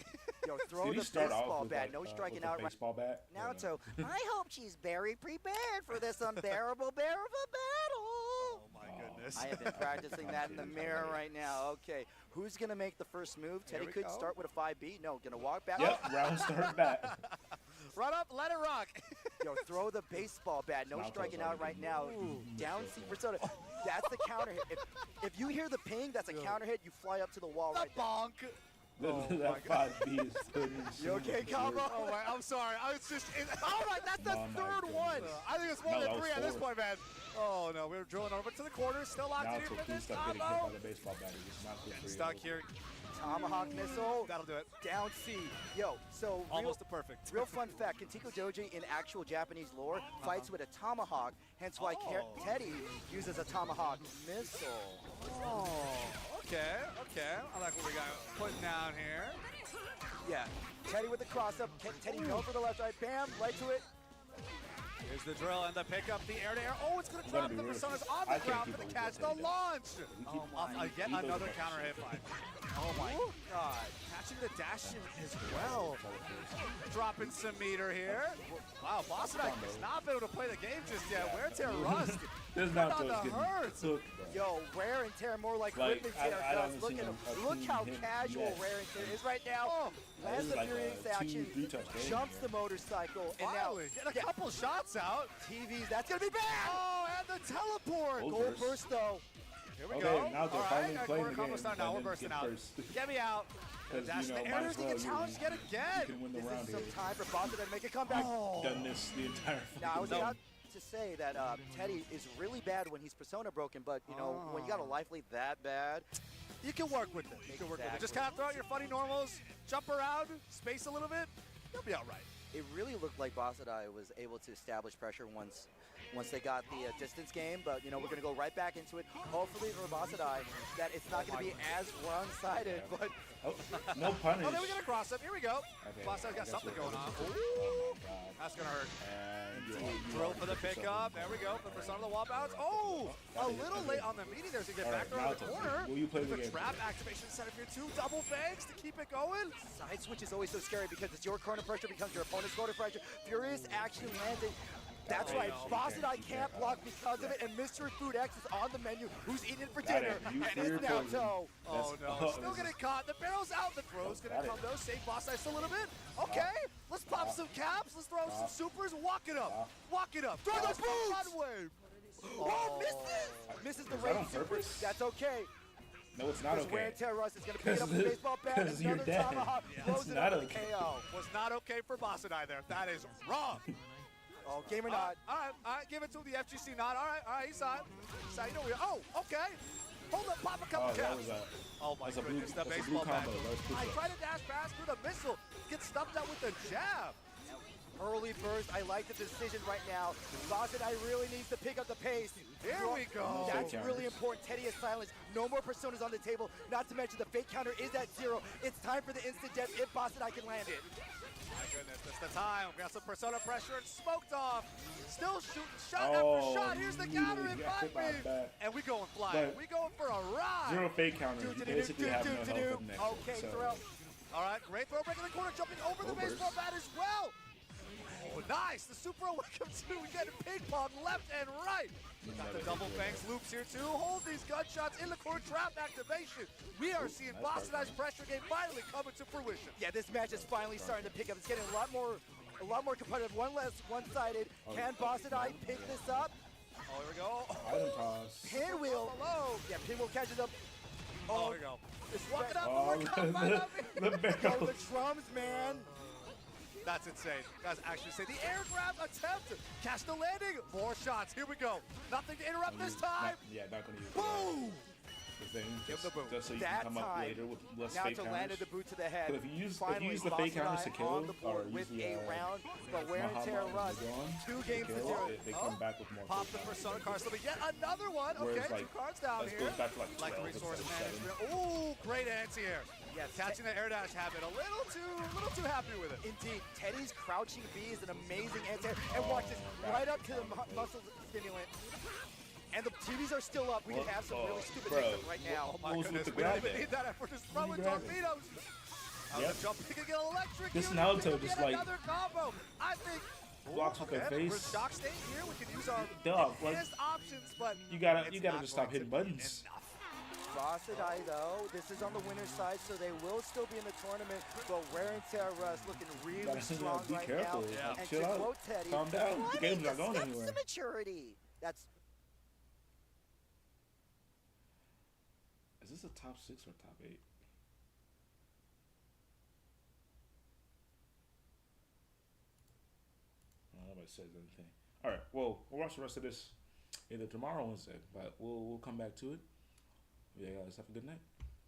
Yo, throw Did he the start off baseball with bat. like, No striking with a out right baseball bat? now. So I hope she's very prepared for this unbearable bear of a battle. Oh my goodness. I have been practicing that in the mirror right now. Okay, who's gonna make the first move? Teddy we could go. start with a 5B. No, gonna walk back. Yep, round start bat. Run up, let it rock. Yo, throw the baseball bat. No Naoto's striking out already right now. Down C Persona. That's the counter hit. If you hear the ping, that's a counter hit. You fly up to the wall right there. Bonk. That 5B is good. You okay, Combo? Oh my, I'm sorry. I was just. Oh my, that's the Oh my third goodness. one. I think it's more No, than that was 3 at this 4. point, man. Oh no, we were drilling over to the corner. Still locked Now in until for please this stop getting hit combo. by the baseball bat. It's not good for you. Stuck here. Tomahawk missile. That'll do it. Down C. Yo, so Almost a perfect. real fun fact, Kentiko Doji in actual Japanese lore fights with a tomahawk, hence why Teddy uses a tomahawk missile. Oh, okay. I like what we got putting down here. Yeah, Teddy with the cross-up, Teddy going for the left right, bam, right to it. Here's the drill and the pickup, the air-to-air. Oh, it's going to Gotta drop be the real. Personas on I the can't ground keep for the up catch, with the that. launch. keep- Off yet keep another those counter hit by. Oh my God. Catching the dash in as well. Dropping some meter here. Wow, Boston has not been able to play the game just yet. Wear and tear rust. There's Put not on the getting hurt. took, bro. Yo, wear and tear, more like Like, rip and I tear. haven't Look seen at him. a Look clean how hit casual yet. wear and tear is right now. Oh, Lands This is the like Furious a action, 2-3 touch game jumps here. the motorcycle, and now finally. Get a couple shots out. TVs, that's gonna be bad! Oh, and the teleport. Gold Gold burst. burst though. Here we Okay, go. now they're All finally right, playing quarter the combo game, start. and Now we're then bursting get out. first. Get me out. 'Cause, Dash you know, the might air as to well get challenged yet you again. can win the This round is some here. time for Boston to make a comeback. Done this the entire Now, I was fucking about to say that Teddy is really bad when he's Persona broken, but, you know, when you got a life lead that bad, You can work with it. You can work with it. Just Exactly. kind of throw out your funny normals, jump around, space a little bit. You'll be all right. it really looked like Bossadai was able to establish pressure once they got the distance game, but, you know, we're going to go right back into it. Hopefully for Bossadai that it's not going to be as one-sided, but Oh, no punish. Oh, then we get a cross up. Here we go. Okay, Boston's I got guess something we're- going on. Oh my God. That's going to hurt. And you Drill already for the put yourself pickup. in There we trouble. go. For some of the wall bounce. Oh, a little late on the meeting there to get All back right, around now the it's okay. corner. Will you play the game? trap activation set up here. 2 double bangs to keep it going. side switch is always so scary because it's your corner pressure becomes your opponent's corner pressure. Furious action landing. That's right, Bossadai can't block because of it, and Mr. Food X is on the menu. Who's eating for Got dinner? it. You And fear it's poison. Naoto. Oh no, oh, still this getting is- caught. The barrel's out. The throw's gonna Got it. come though. Save boss dice a little bit. Okay, let's pop some caps. Let's throw some supers. Walk it up. Walk it up. Throw the boots. Runway. Oh, misses! Misses the Was that range on super. purpose? That's okay. No, it's not Because Wear okay. and Tear Russ is going to pick it up with the baseball bat. Because you're Another dead. tomahawk. Yeah. Blows It's it not up with the okay. KO. Was not okay for Bossadai there. That is wrong. Oh, game or not. All right, give it to the FGC nod. All right, he's on. So, you know, oh, okay. Hold up, pop a couple Oh, that caps. was a. Oh my That's a blue, goodness, the that's a blue baseball bat. combo. That was I push-up. tried to dash past through the missile. Gets stuffed out with the jab. Early burst. I like the decision right now. Bossadai really needs to pick up the pace. Here we go. That's Fake really counters. important. Teddy is silenced. No more personas on the table. Not to mention the fake counter is at 0. It's time for the instant death if Bossadai can land it. My goodness, that's the time. We got some persona pressure and smoked off. Still shooting shot Oh, after shot. Here's the counter in you got hit by front a me. bat. And we going flying. But We going for a ride. Zero fake counters. You basically have no health Do-do-do-do-do-do. up next. Okay, so throw. All right, great throw break in the corner, jumping over the baseball bat as well. Oh, nice. The super welcome to getting ping pong left and right. Got the double bangs loops here too. Hold these gunshots in the corner, trap activation. We are seeing Bossadai's pressure game finally coming to fruition. Yeah, this match is finally starting to pick up. It's getting a lot more competitive, one less one-sided. Can Bossadai pick this up? Oh, here we go. Item toss. Pinwheel. Below. Yeah, Pinwheel catches up. Oh, here we go. It's Walking up, Oh, we're coming right up. the Oh, barrel. the drums, man. That's insane. That's actually insane. The air grab attempt. Catch the landing. More shots. Here we go. Nothing to interrupt this time. Not gonna use Boom. the thing. Give Just, the boot. just so you That can come up time, later with less Now fake to counters. landed the boot to the head. But if you use Finally, the fake counters to Bossadai kill on the or board use with the a round, but wear and tear Mahama rush. and the gun 2 to games to kill, 0. they come back with more Pop fake the counters. persona card slipping. Yet another one. Whereas, Okay, like, 2 cards down let's here. go back to like 12 Like the resource instead of 7. management. Ooh, great anti-air. Yeah, Catching the air dash habit. A little too happy with it. Indeed, Teddy's crouching B is an amazing anti-air. And watch this, right up to the muscle stimulant. And the TVs are still up. We could have some really stupid bro. things right now. Oh my What was goodness, with the we don't grab even it? need that effort. Just throwing grab it? torpedoes. Yep. Jump pick and get electric. This unit, Naruto pick up just yet like another combo. I think blocks with their okay, face. For shock state here, we can use our Dog, like, enhanced options, but you gotta it's just not stop going hitting to be buttons. enough. Bossadai, though, this is on the winner's side, so they will still be in the tournament. But Wear and Tear Russ looking really Gotta strong be right careful. now. Yeah. And Chill to out. quote Teddy, Calm down. The game's not going steps anywhere. to maturity. That's Is this a top 6 or top 8? Nobody says anything. All right. Well, we'll watch the rest of this either tomorrow or Wednesday, but we'll come back to it. Yeah, guys, have a good night.